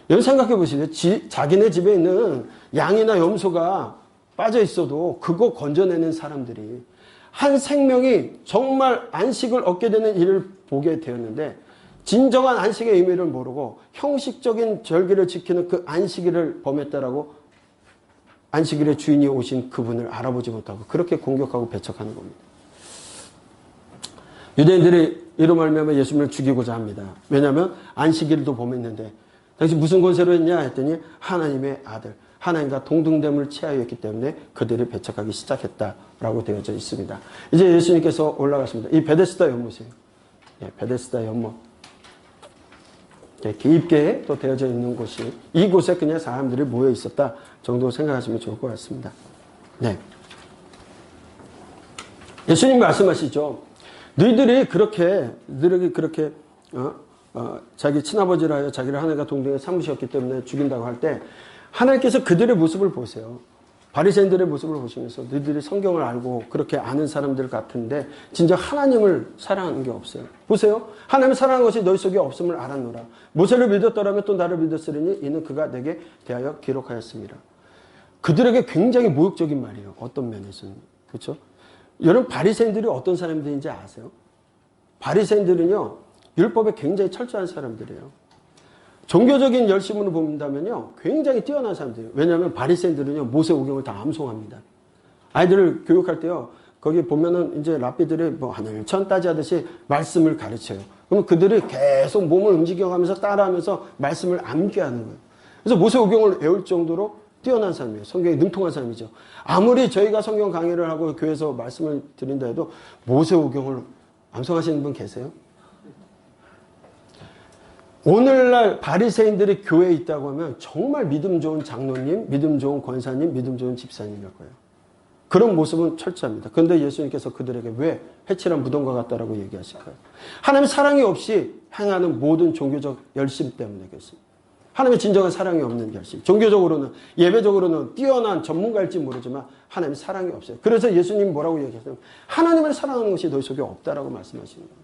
여러분 생각해 보시죠. 자기네 집에 있는 양이나 염소가 빠져 있어도 그거 건져내는 사람들이 한 생명이 정말 안식을 얻게 되는 일을 보게 되었는데 진정한 안식의 의미를 모르고 형식적인 절기를 지키는 그 안식일을 범했다라고 안식일의 주인이 오신 그분을 알아보지 못하고 그렇게 공격하고 배척하는 겁니다. 유대인들이 이로 말미암아 예수님을 죽이고자 합니다. 왜냐하면 안식일도 범했는데 당신 무슨 권세로 했냐 했더니 하나님의 아들, 하나님과 동등됨을 취하였기 때문에 그들이 배척하기 시작했다라고 되어져 있습니다. 이제 예수님께서 올라가십니다. 이 베데스다 연못이에요. 베데스다 연못. 깊게 또 되어져 있는 곳이 이곳에 그냥 사람들이 모여 있었다 정도 생각하시면 좋을 것 같습니다. 네. 예수님 말씀하시죠. 너희들이 그렇게 자기 친아버지라 하여 자기를 하나님과 동등에 삼으셨기 때문에 죽인다고 할 때 하나님께서 그들의 모습을 보세요. 바리새인들의 모습을 보시면서 너희들이 성경을 알고 그렇게 아는 사람들 같은데 진짜 하나님을 사랑하는 게 없어요. 보세요. 하나님을 사랑하는 것이 너희 속에 없음을 알았노라. 모세를 믿었더라면 또 나를 믿었으리니 이는 그가 내게 대하여 기록하였습니다. 그들에게 굉장히 모욕적인 말이에요. 어떤 면에서는. 그렇죠? 여러분 바리새인들이 어떤 사람들인지 아세요? 바리새인들은요. 율법에 굉장히 철저한 사람들이에요. 종교적인 열심으로 본다면요. 굉장히 뛰어난 사람들이에요. 왜냐하면 바리새인들은요. 모세오경을 다 암송합니다. 아이들을 교육할 때요. 거기 보면은 이제 랍비들이 뭐 하늘천 따지하듯이 말씀을 가르쳐요. 그럼 그들이 계속 몸을 움직여가면서 따라하면서 말씀을 암기하는 거예요. 그래서 모세오경을 외울 정도로 뛰어난 사람이에요. 성경에 능통한 사람이죠. 아무리 저희가 성경 강의를 하고 교회에서 말씀을 드린다 해도 모세오경을 암송하시는 분 계세요? 오늘날 바리새인들이 교회에 있다고 하면 정말 믿음 좋은 장로님, 믿음 좋은 권사님, 믿음 좋은 집사님일 거예요. 그런 모습은 철저합니다. 그런데 예수님께서 그들에게 왜 회칠한 무덤과 같다라고 얘기하실까요? 하나님의 사랑이 없이 행하는 모든 종교적 열심 때문에 그렇습니다. 하나님의 진정한 사랑이 없는 열심. 종교적으로는, 예배적으로는 뛰어난 전문가일지 모르지만 하나님의 사랑이 없어요. 그래서 예수님이 뭐라고 얘기하세요? 하나님을 사랑하는 것이 너희 속에 없다라고 말씀하시는 거예요.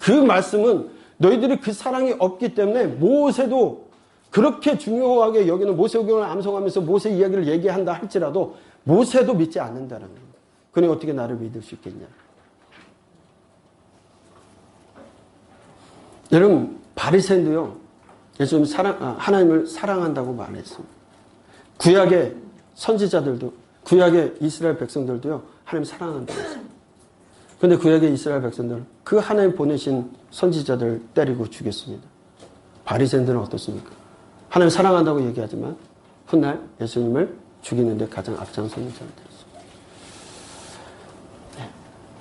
그 말씀은 너희들이 그 사랑이 없기 때문에 모세도 그렇게 중요하게 여기는 모세오경을 암송하면서 모세 이야기를 얘기한다 할지라도 모세도 믿지 않는다라는 거예요. 그니 어떻게 나를 믿을 수 있겠냐. 여러분 바리새인도요. 예수님 하나님을 사랑한다고 말했습니다. 구약의 선지자들도 구약의 이스라엘 백성들도요. 하나님 사랑한다고 했습니다. 그런데 구약의 이스라엘 백성들 그 하나님 보내신 선지자들 때리고 죽였습니다. 바리새인들은 어떻습니까? 하나님 사랑한다고 얘기하지만 훗날 예수님을 죽이는데 가장 앞장서는 자들이었습니다. 네.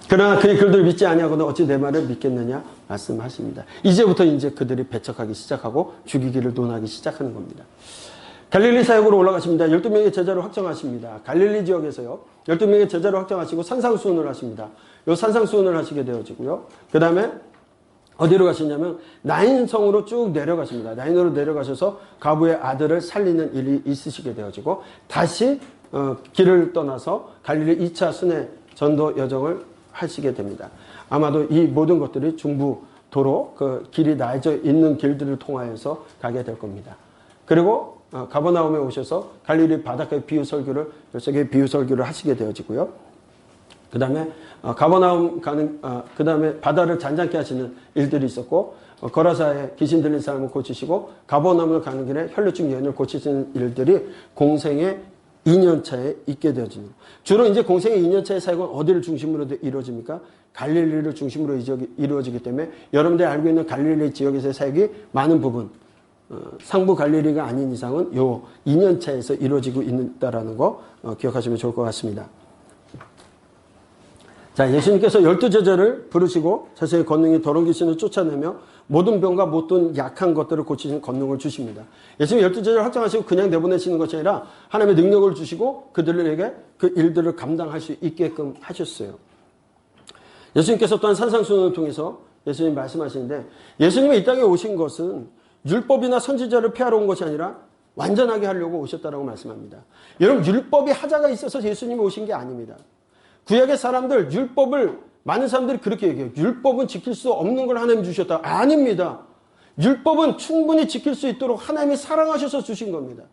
그러나 그들을 믿지 아니하고는 어찌 내 말을 믿겠느냐 말씀하십니다. 이제부터 이제 그들이 배척하기 시작하고 죽이기를 논하기 시작하는 겁니다. 갈릴리 사역으로 올라가십니다. 12명의 제자를 확정하십니다. 갈릴리 지역에서요. 12명의 제자를 확정하시고 산상수훈을 하십니다. 요 산상수훈을 하시게 되어지고요. 그 다음에 어디로 가시냐면 나인성으로 쭉 내려가십니다. 나인으로 내려가셔서 가부의 아들을 살리는 일이 있으시게 되어지고 다시 길을 떠나서 갈릴리 2차 순회 전도 여정을 하시게 됩니다. 아마도 이 모든 것들이 중부도로 그 길이 나눠져 있는 길들을 통하여서 가게 될 겁니다. 그리고 가버나움에 오셔서 갈릴리 바닷가의 비유 설교를 10개의 비유 설교를 하시게 되어지고요. 그 다음에 가버나움 가는, 그 다음에 바다를 잔잔케 하시는 일들이 있었고, 거라사에 귀신 들린 사람을 고치시고, 가버나움을 가는 길에 혈루증 여인을 고치시는 일들이 공생의 2년차에 있게 되어집니다. 주로 이제 공생의 2년차의 사역은 어디를 중심으로 이루어집니까? 갈릴리를 중심으로 이루어지기 때문에 여러분들이 알고 있는 갈릴리 지역에서의 사역이 많은 부분, 상부 갈릴리가 아닌 이상은 요 2년차에서 이루어지고 있다라는 거 기억하시면 좋을 것 같습니다. 자, 예수님께서 12제자를 부르시고 자신의 권능이 더러운 귀신을 쫓아내며 모든 병과 모든 약한 것들을 고치시는 권능을 주십니다. 예수님 12제자를 확정하시고 그냥 내보내시는 것이 아니라 하나님의 능력을 주시고 그들에게 그 일들을 감당할 수 있게끔 하셨어요. 예수님께서 또한 산상수훈을 통해서 예수님 말씀하시는데, 예수님이 이 땅에 오신 것은 율법이나 선지자를 폐하러 온 것이 아니라 완전하게 하려고 오셨다라고 말씀합니다. 여러분, 율법이 하자가 있어서 예수님이 오신 게 아닙니다. 구약의 사람들, 율법을, 많은 사람들이 그렇게 얘기해요. 율법은 지킬 수 없는 걸 하나님 주셨다. 아닙니다. 율법은 충분히 지킬 수 있도록 하나님이 사랑하셔서 주신 겁니다.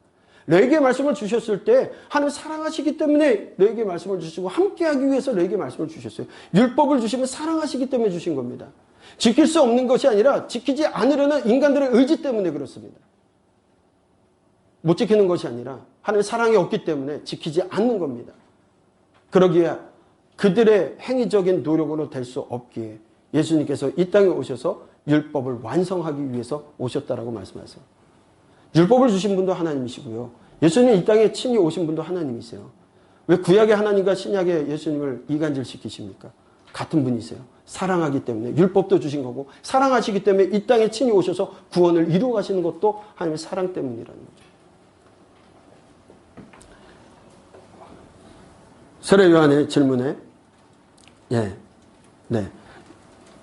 너에게 말씀을 주셨을 때 하나님 사랑하시기 때문에 너에게 말씀을 주시고 함께하기 위해서 너에게 말씀을 주셨어요. 율법을 주시면 사랑하시기 때문에 주신 겁니다. 지킬 수 없는 것이 아니라 지키지 않으려는 인간들의 의지 때문에 그렇습니다. 못 지키는 것이 아니라 하나님의 사랑이 없기 때문에 지키지 않는 겁니다. 그러기에 그들의 행위적인 노력으로 될 수 없기에 예수님께서 이 땅에 오셔서 율법을 완성하기 위해서 오셨다라고 말씀하세요. 율법을 주신 분도 하나님이시고요. 예수님이 이 땅에 친히 오신 분도 하나님이세요. 왜 구약의 하나님과 신약의 예수님을 이간질시키십니까? 같은 분이세요. 사랑하기 때문에 율법도 주신 거고 사랑하시기 때문에 이 땅에 친히 오셔서 구원을 이루어 가시는 것도 하나님의 사랑 때문이라는 거죠. 세례 요한의 질문에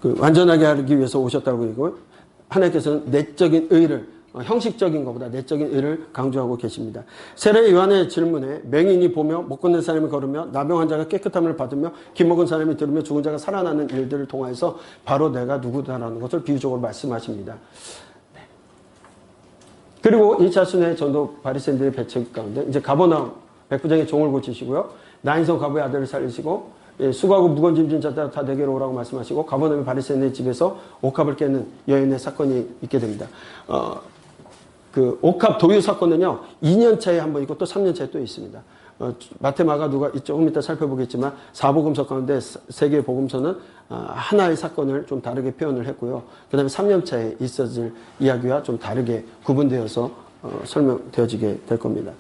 완전하게 하기 위해서 오셨다고 그러고 하나님께서는 내적인 의를 형식적인 것보다 내적인 의를 강조하고 계십니다. 세례 요한의 질문에 맹인이 보며 못 걷는 사람이 걸으며 나병 환자가 깨끗함을 받으며 기먹은 사람이 들으며 죽은 자가 살아나는 일들을 통하여서 바로 내가 누구다라는 것을 비유적으로 말씀하십니다. 그리고 2차 순회 전도 바리새인들의 배척 가운데 이제 가버나움 백부장의 종을 고치시고요. 나인성 과부의 아들을 살리시고 수고하고 무거운 짐진 자들 다 내게로 오라고 말씀하시고 가버나움의 바리새인의 집에서 옥합을 깨는 여인의 사건이 있게 됩니다. 그 옥합 도유 사건은요 2년 차에 한 번 있고 또 3년 차에 또 있습니다. 마태, 마가, 누가 조금 이따 살펴보겠지만 사복음서 가운데 세 개의 복음서는 하나의 사건을 좀 다르게 표현을 했고요. 그 다음에 3년 차에 있어질 이야기와 좀 다르게 구분되어서 설명되어지게 될 겁니다.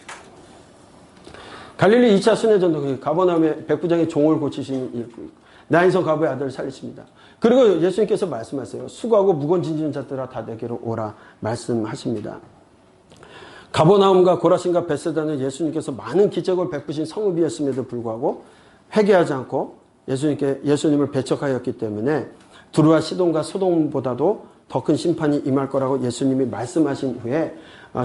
갈릴리 2차 순회전도 가버나움의 백부장의 종을 고치시는 일, 나인성 과부의 아들을 살리십니다. 그리고 예수님께서 말씀하세요. 수고하고 무거운 짐진 자들아 다 내게로 오라 말씀하십니다. 가버나움과 고라신과 벳세다는 예수님께서 많은 기적을 베푸신 성읍이었음에도 불구하고 회개하지 않고 예수님을 배척하였기 때문에 두루와 시돈과 소돔보다도 더 큰 심판이 임할 거라고 예수님이 말씀하신 후에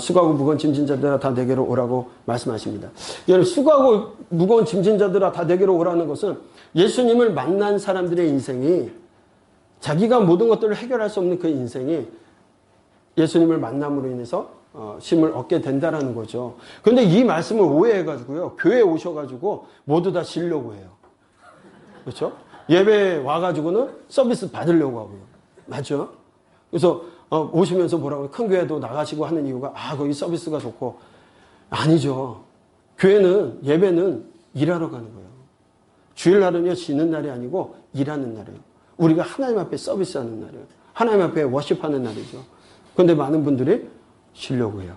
수고하고 무거운 짐진 자들아 다 내게로 오라고 말씀하십니다. 여러분, 수고하고 무거운 짐진 자들아 다 내게로 오라는 것은 예수님을 만난 사람들의 인생이 자기가 모든 것들을 해결할 수 없는 그 인생이 예수님을 만남으로 인해서 쉼을 얻게 된다라는 거죠. 그런데 이 말씀을 오해해가지고요, 교회에 오셔가지고 모두 다 쉬려고 해요. 그렇죠? 예배에 와가지고는 서비스 받으려고 하고요. 맞죠? 그래서 오시면서 뭐라고 큰 교회도 나가시고 하는 이유가 거기 서비스가 좋고 아니죠. 교회는 예배는 일하러 가는 거예요. 주일날은요 쉬는 날이 아니고 일하는 날이에요. 우리가 하나님 앞에 서비스하는 날이에요. 하나님 앞에 워십하는 날이죠. 그런데 많은 분들이 쉬려고 해요.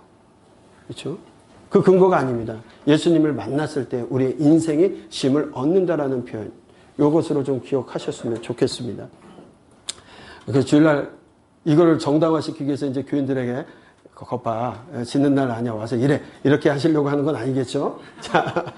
그렇죠? 그 근거가 아닙니다. 예수님을 만났을 때 우리의 인생이 쉼을 얻는다라는 표현, 이것으로 좀 기억하셨으면 좋겠습니다. 그래서 주일날 이거를 정당화시키기 위해서 이제 교인들에게 거봐 쉬는 날 아니야 와서 이래 이렇게 하시려고 하는 건 아니겠죠? 자,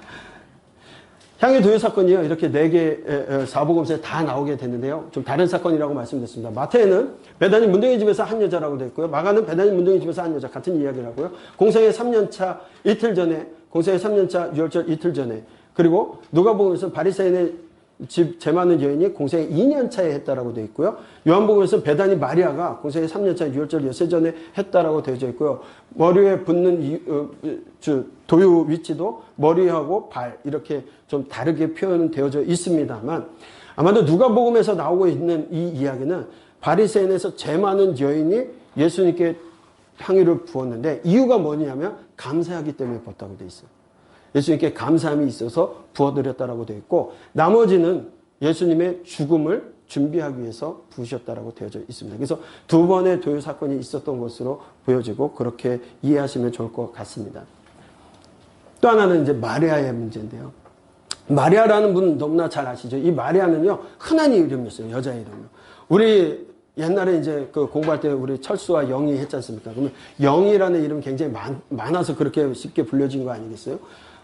향유 도유 사건이요 이렇게 4개 사복음서에 다 나오게 됐는데요. 좀 다른 사건이라고 말씀드렸습니다. 마태는 베다니 문둥이 집에서 한 여자라고 되어 있고요. 마가는 베다니 문둥이 집에서 한 여자 같은 이야기라고요. 공생의 3년차 이틀 전에, 공생의 3년차 유월절 이틀 전에, 그리고 누가복음에서는 바리새인의 집 재 많은 여인이 공생의 2년 차에 했다라고 되어 있고요. 요한복음에서 베다니 마리아가 공생의 3년 차 유월절 엿새 전에 했다라고 되어져 있고요. 머리에 붙는 도유 위치도 머리하고 발 이렇게 좀 다르게 표현되어져 있습니다만 아마도 누가복음에서 나오고 있는 이 이야기는 바리새인에서 제 많은 여인이 예수님께 향유를 부었는데 이유가 뭐냐면 감사하기 때문에 부었다고 되어 있어요. 예수님께 감사함이 있어서 부어드렸다라고 되어 있고 나머지는 예수님의 죽음을 준비하기 위해서 부으셨다라고 되어져 있습니다. 그래서 두 번의 도유 사건이 있었던 것으로 보여지고 그렇게 이해하시면 좋을 것 같습니다. 또 하나는 이제 마리아의 문제인데요. 마리아라는 분 너무나 잘 아시죠? 이 마리아는요, 흔한 이름이었어요. 여자의 이름이요. 우리 옛날에 이제 그 공부할 때 우리 철수와 영희 했지 않습니까? 그러면 영희라는 이름이 굉장히 많아서 그렇게 쉽게 불려진 거 아니겠어요?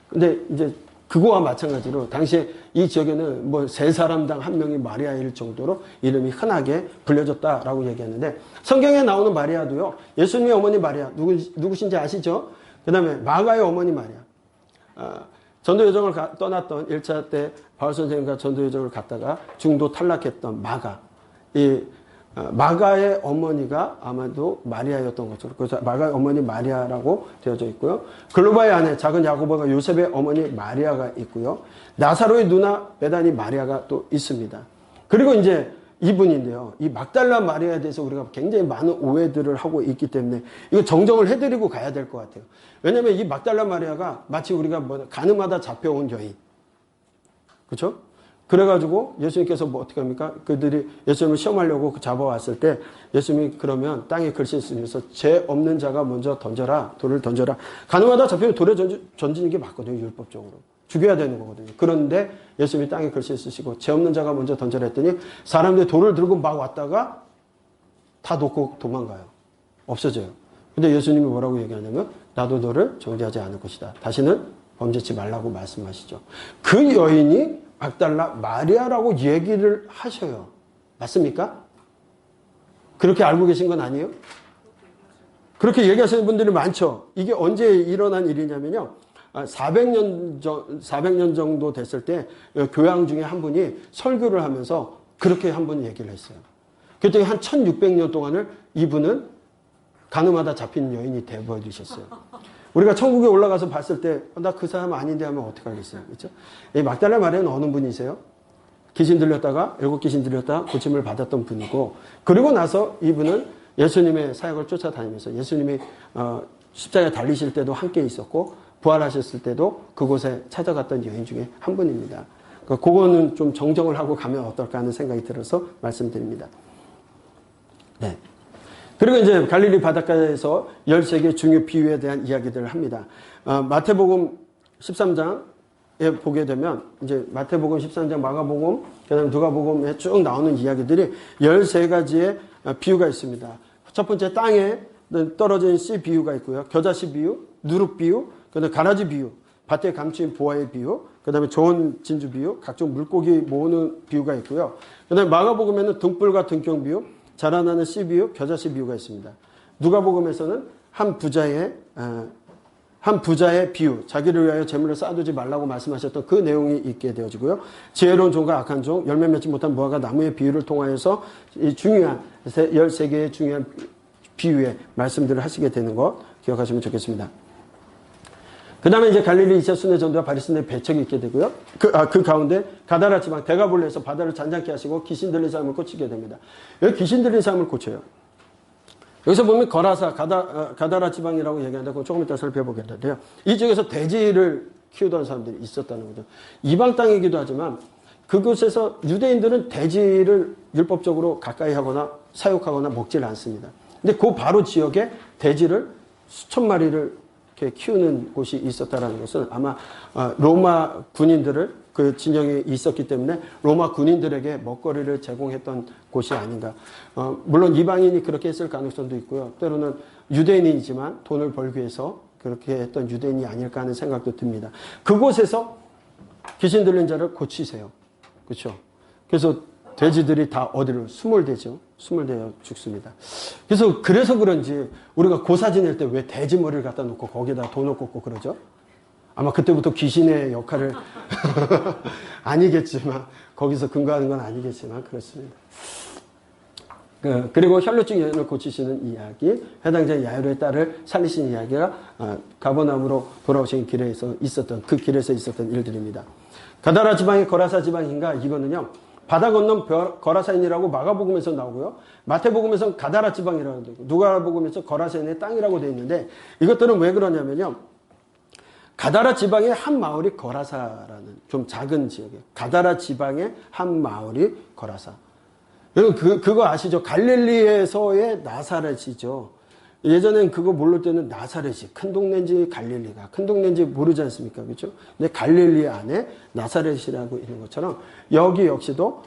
근데 이제 그거와 마찬가지로 당시에 이 지역에는 뭐 세 사람당 한 명이 마리아일 정도로 이름이 흔하게 불려졌다라고 얘기하는데 성경에 나오는 마리아도요, 예수님의 어머니 마리아, 누구신지 아시죠? 그 다음에 마가의 어머니 마리아. 전도 여정을 떠났던 1차 때 바울 선생님과 전도 여정을 갔다가 중도 탈락했던 마가. 이 마가의 어머니가 아마도 마리아였던 것으로 그래서 마가의 어머니 마리아라고 되어져 있고요. 글로바의 아내 작은 야고보가 요셉의 어머니 마리아가 있고요. 나사로의 누나 베다니 마리아가 또 있습니다. 그리고 이제 이분인데요. 이 막달라 마리아에 대해서 우리가 굉장히 많은 오해들을 하고 있기 때문에 이거 정정을 해드리고 가야 될 것 같아요. 왜냐하면 이 막달라 마리아가 마치 우리가 뭐 가늠하다 잡혀온 여인, 그렇죠? 그래가지고 예수님께서 뭐 어떻게 합니까? 그들이 예수님을 시험하려고 잡아왔을 때 예수님이 그러면 땅에 글씨 쓰면서 죄 없는 자가 먼저 던져라, 돌을 던져라. 가늠하다 잡히면 돌에 던지는 게 맞거든요, 율법적으로. 죽여야 되는 거거든요. 그런데 예수님이 땅에 글씨 쓰시고 죄 없는 자가 먼저 던져라 했더니 사람들이 돌을 들고 막 왔다가 다 놓고 도망가요. 없어져요. 근데 예수님이 뭐라고 얘기하냐면 나도 너를 정죄하지 않을 것이다. 다시는 범죄치 말라고 말씀하시죠. 그 여인이 막달라 마리아라고 얘기를 하셔요. 맞습니까? 그렇게 알고 계신 건 아니에요? 그렇게 얘기하시는 분들이 많죠. 이게 언제 일어난 일이냐면요. 400년 정도 됐을 때 교양 중에 한 분이 설교를 하면서 그렇게 한 번 얘기를 했어요. 그랬더니 한 1600년 동안을 이분은 가늠하다 잡힌 여인이 되어버리셨어요. 우리가 천국에 올라가서 봤을 때 나 그 사람 아닌데 하면 어떡하겠어요. 그렇죠? 이 막달라 마리아는 어느 분이세요? 귀신 들렸다가 7귀신 들렸다가 고침을 받았던 분이고 그리고 나서 이분은 예수님의 사역을 쫓아다니면서 예수님이 십자가에 달리실 때도 함께 있었고 부활하셨을 때도 그곳에 찾아갔던 여인 중에 한 분입니다. 그거는 좀 정정을 하고 가면 어떨까 하는 생각이 들어서 말씀드립니다. 네. 그리고 이제 갈릴리 바닷가에서 13개의 중요 비유에 대한 이야기들을 합니다. 마태복음 13장에 보게 되면 이제 마태복음 13장, 마가복음, 그다음에 누가복음에 쭉 나오는 이야기들이 13가지의 비유가 있습니다. 첫 번째 땅에 떨어진 씨 비유가 있고요. 겨자씨 비유, 누룩 비유, 그다음에 가라지 비유, 밭에 감추인 보화의 비유, 그다음에 좋은 진주 비유, 각종 물고기 모으는 비유가 있고요. 그다음에 마가복음에는 등불과 등경 비유, 자라나는 씨 비유, 겨자씨 비유가 있습니다. 누가복음에서는 한 부자의 비유, 자기를 위하여 재물을 쌓아두지 말라고 말씀하셨던 그 내용이 있게 되어지고요. 지혜로운 종과 악한 종, 열매 맺지 못한 무화과 나무의 비유를 통하여서 이 중요한 13개의 중요한 비유의 말씀들을 하시게 되는 것 기억하시면 좋겠습니다. 그 다음에 이제 갈릴리 2차 순회 전도와 바리새인의 배척이 있게 되고요. 그 가운데 가다라 지방 대가볼레에서 바다를 잔잔케 하시고 귀신 들린 사람을 고치게 됩니다. 여기 귀신 들린 사람을 고쳐요. 여기서 보면 거라사 가다라 지방이라고 얘기하는데 그건 조금 이따 살펴보겠는데요. 이 지역에서 돼지를 키우던 사람들이 있었다는 거죠. 이방 땅이기도 하지만 그곳에서 유대인들은 돼지를 율법적으로 가까이 하거나 사육하거나 먹질 않습니다. 근데 그 바로 지역에 돼지를 수천 마리를 이렇게 키우는 곳이 있었다는 것은 아마 로마 군인들을 그 진영에 있었기 때문에 로마 군인들에게 먹거리를 제공했던 곳이 아닌가. 물론 이방인이 그렇게 했을 가능성도 있고요. 때로는 유대인이지만 돈을 벌기 위해서 그렇게 했던 유대인이 아닐까 하는 생각도 듭니다. 그곳에서 귀신 들린 자를 고치세요. 그렇죠? 그래서 돼지들이 다 어디로 숨을 대죠. 숨을 대어 죽습니다. 그래서 그런지 우리가 고사지 낼 때 왜 돼지 머리를 갖다 놓고 거기에다 돈을 꽂고 그러죠? 아마 그때부터 귀신의 역할을 아니겠지만 거기서 근거하는 건 아니겠지만 그렇습니다. 그리고 혈루증 여인을 고치시는 이야기, 해당자 야이로의 딸을 살리신 이야기가 가버나움으로 돌아오신 길에서 있었던 그 길에서 있었던 일들입니다. 가다라 지방이 거라사 지방인가? 이거는요. 바다 건넌 거라사인이라고 마가복음에서 나오고요. 마태복음에서는 가다라 지방이라고 되고 누가복음에서 거라사인의 땅이라고 되어 있는데 이것들은 왜 그러냐면요. 가다라 지방의 한 마을이 거라사라는 좀 작은 지역이에요. 가다라 지방의 한 마을이 거라사. 여러분 그거 아시죠? 갈릴리에서의 나사렛이죠. 예전엔 그거 모를 때는 나사렛이 큰 동네인지 갈릴리가 큰 동네인지 모르지 않습니까? 그렇죠? 근데 갈릴리 안에 나사렛이라고 있는 것처럼 여기 역시도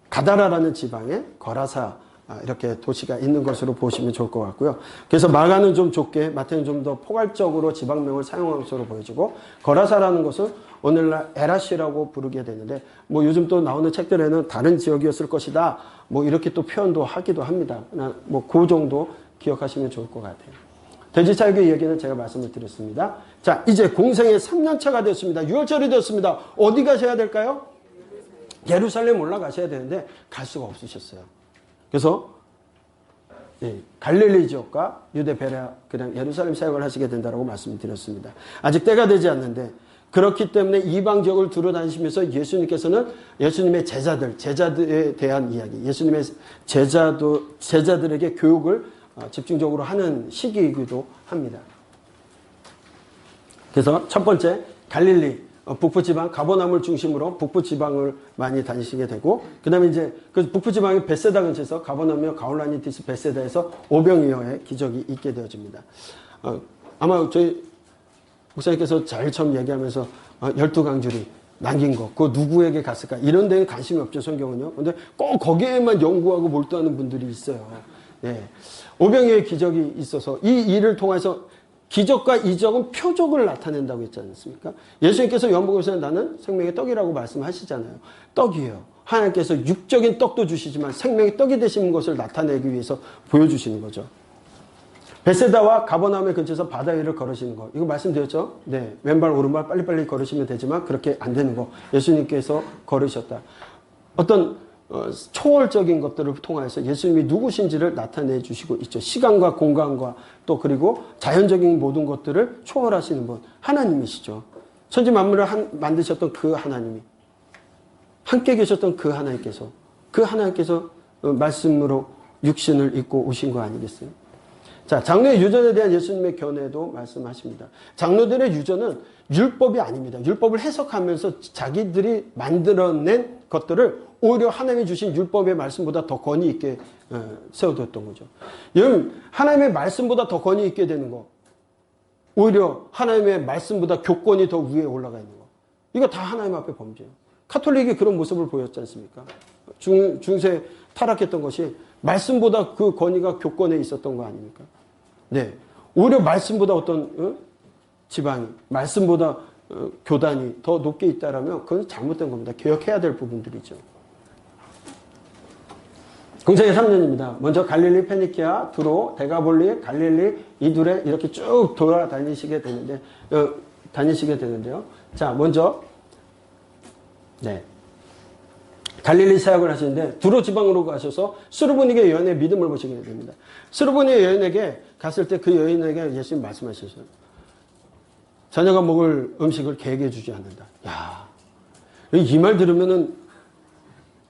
가다라라는 지방에 거라사 이렇게 도시가 있는 것으로 보시면 좋을 것 같고요. 그래서 마가는 좀 좁게, 마태는 좀 더 포괄적으로 지방명을 사용한 것으로 보여지고 거라사라는 것은 오늘날 에라시라고 부르게 되는데 뭐 요즘 또 나오는 책들에는 다른 지역이었을 것이다. 뭐 이렇게 또 표현도 하기도 합니다. 뭐 그 정도 기억하시면 좋을 것 같아요. 돼지사육의 얘기는 제가 말씀을 드렸습니다. 자, 이제 공생의 3년차가 됐습니다. 6월절이 됐습니다. 어디 가셔야 될까요? 예루살렘 올라가셔야 되는데 갈 수가 없으셨어요. 그래서 갈릴리 지역과 유대 베레아 그냥 예루살렘 사역을 하시게 된다고 말씀드렸습니다. 아직 때가 되지 않는데 그렇기 때문에 이방 지역을 두루다니시면서 예수님께서는 예수님의 제자들에 대한 이야기, 예수님의 제자들에게 교육을 집중적으로 하는 시기이기도 합니다. 그래서 첫 번째 갈릴리 북부지방 가버나움을 중심으로 북부지방을 많이 다니시게 되고 그 다음에 이제 그 북부지방의 베세다 근처에서 가버나움이나 가울라니티스 베세다에서 오병이어의 기적이 있게 되어집니다. 아마 저희 목사님께서 제일 처음 얘기하면서 12강줄이 남긴 거 그거 누구에게 갔을까 이런 데에 관심이 없죠. 성경은요. 근데 꼭 거기에만 연구하고 몰두하는 분들이 있어요. 네. 오병이어의 기적이 있어서 이 일을 통해서 기적과 이적은 표적을 나타낸다고 했지 않습니까? 예수님께서 요한복음에서는 나는 생명의 떡이라고 말씀하시잖아요. 떡이에요. 하나님께서 육적인 떡도 주시지만 생명의 떡이 되시는 것을 나타내기 위해서 보여주시는 거죠. 베세다와 가버나움의 근처에서 바다 위를 걸으시는 거. 이거 말씀드렸죠? 네. 왼발 오른발 빨리빨리 걸으시면 되지만 그렇게 안 되는 거. 예수님께서 걸으셨다. 어떤 초월적인 것들을 통해서 예수님이 누구신지를 나타내 주시고 있죠. 시간과 공간과 또 그리고 자연적인 모든 것들을 초월하시는 분 하나님이시죠. 천지 만물을 만드셨던 그 하나님이 함께 계셨던 그 하나님께서 말씀으로 육신을 입고 오신 거 아니겠어요? 자, 장로의 유전에 대한 예수님의 견해도 말씀하십니다. 장로들의 유전은 율법이 아닙니다. 율법을 해석하면서 자기들이 만들어낸 것들을 오히려 하나님이 주신 율법의 말씀보다 더 권위 있게 세워뒀던 거죠. 여러분, 하나님의 말씀보다 더 권위 있게 되는 거. 오히려 하나님의 말씀보다 교권이 더 위에 올라가 있는 거. 이거 다 하나님 앞에 범죄예요. 카톨릭이 그런 모습을 보였지 않습니까? 중세 타락했던 것이 말씀보다 그 권위가 교권에 있었던 거 아닙니까? 네. 오히려 말씀보다 어떤 지방이, 말씀보다 교단이 더 높게 있다라면 그건 잘못된 겁니다. 개혁해야 될 부분들이죠. 공생의 3년입니다. 먼저 갈릴리, 페니키아, 두로, 데가볼리, 갈릴리, 이두레 이렇게 쭉 돌아다니시게 되는데요. 자, 먼저 갈릴리 사역을 하시는데 두로 지방으로 가셔서 스루브니게 여인의 믿음을 보시게 됩니다. 스루브니게 여인에게 갔을 때 그 여인에게 예수님 말씀하셨어요. 자녀가 먹을 음식을 개에게 주지 않는다. 야, 이 말 들으면은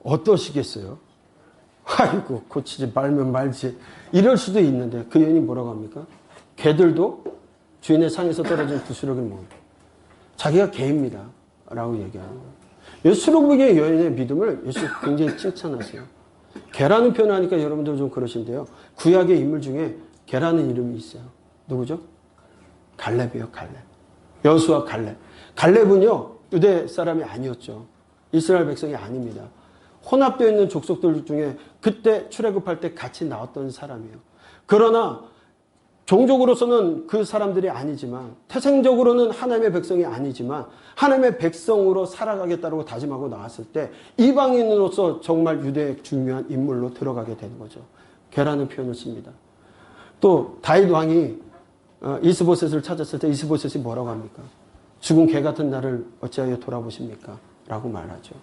어떠시겠어요? 아이고, 고치지 말면 말지. 이럴 수도 있는데 그 여인이 뭐라고 합니까? 개들도 주인의 상에서 떨어진 부스러기를 먹는다. 자기가 개입니다. 라고 얘기하는 거예요. 스루브니게 여인의 믿음을 예수 굉장히 칭찬하세요. 개라는 표현을 하니까 여러분들 좀 그러신데요. 구약의 인물 중에 개라는 이름이 있어요. 누구죠? 갈렙이에요. 갈렙. 여수와 갈렙. 갈렙은요, 유대 사람이 아니었죠. 이스라엘 백성이 아닙니다. 혼합되어 있는 족속들 중에 그때 출애굽할 때 같이 나왔던 사람이에요. 그러나 종족으로서는 그 사람들이 아니지만 태생적으로는 하나님의 백성이 아니지만 하나님의 백성으로 살아가겠다고 다짐하고 나왔을 때 이방인으로서 정말 유대의 중요한 인물로 들어가게 되는 거죠. 개라는 표현을 씁니다. 또 다윗 왕이 이스보셋을 찾았을 때 이스보셋이 뭐라고 합니까? 죽은 개 같은 나를 어찌하여 돌아보십니까? 라고 말하죠.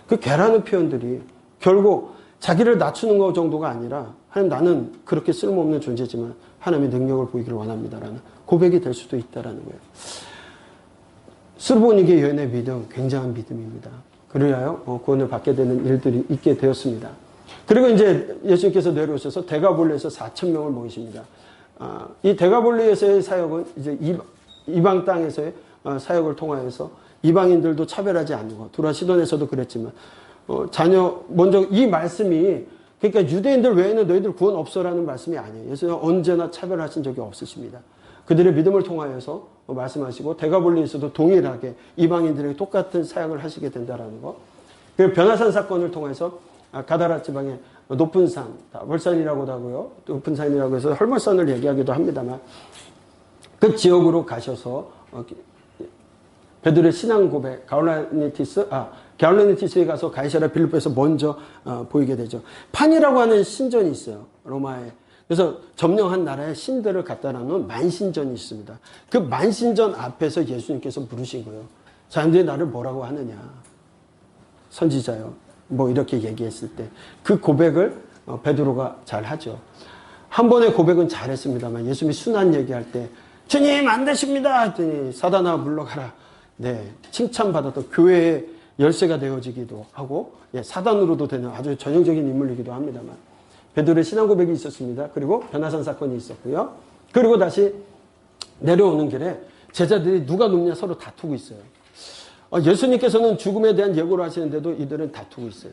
그 개라는 표현들이 결국 자기를 낮추는 것 정도가 아니라 하나님 나는 그렇게 쓸모없는 존재지만 하나님의 능력을 보이기를 원합니다라는 고백이 될 수도 있다라는 거예요. 스르보니게 여인의 믿음 굉장한 믿음입니다. 그래야 구원을 받게 되는 일들이 있게 되었습니다. 그리고 이제 예수님께서 내려오셔서 데가볼리에서 4,000명을 모이십니다. 이 데가볼리에서의 사역은 이제 이방 땅에서의 사역을 통하여서 이방인들도 차별하지 않는 것. 두라 시돈에서도 그랬지만 먼저 이 말씀이 그러니까 유대인들 외에는 너희들 구원 없어라는 말씀이 아니에요. 예수님은 언제나 차별하신 적이 없으십니다. 그들의 믿음을 통하여서 말씀하시고 데가볼리에서도 동일하게 이방인들에게 똑같은 사역을 하시게 된다라는 것. 그리고 변화산 사건을 통해서 가다라 지방의 높은 산, 다볼산이라고도 하고요. 높은 산이라고 해서 헐몬산을 얘기하기도 합니다만 그 지역으로 가셔서 베드로의 신앙 고백, 가울라니티스에 가서 가이사랴 빌립보에서 먼저 보이게 되죠. 판이라고 하는 신전이 있어요. 로마에. 그래서 점령한 나라의 신들을 갖다 놓은 만신전이 있습니다. 그 만신전 앞에서 예수님께서 물으신 거예요. 사람들이 나를 뭐라고 하느냐. 선지자요. 뭐 이렇게 얘기했을 때 그 고백을 베드로가 잘 하죠. 한 번의 고백은 잘했습니다만 예수님이 순한 얘기할 때 주님 안 되십니다 했더니 사단아 물러가라. 네, 칭찬받았던 교회의 열쇠가 되어지기도 하고 사단으로도 되는 아주 전형적인 인물이기도 합니다만 베드로의 신앙 고백이 있었습니다. 그리고 변화산 사건이 있었고요. 그리고 다시 내려오는 길에 제자들이 누가 눕냐 서로 다투고 있어요. 예수님께서는 죽음에 대한 예고를 하시는데도 이들은 다투고 있어요.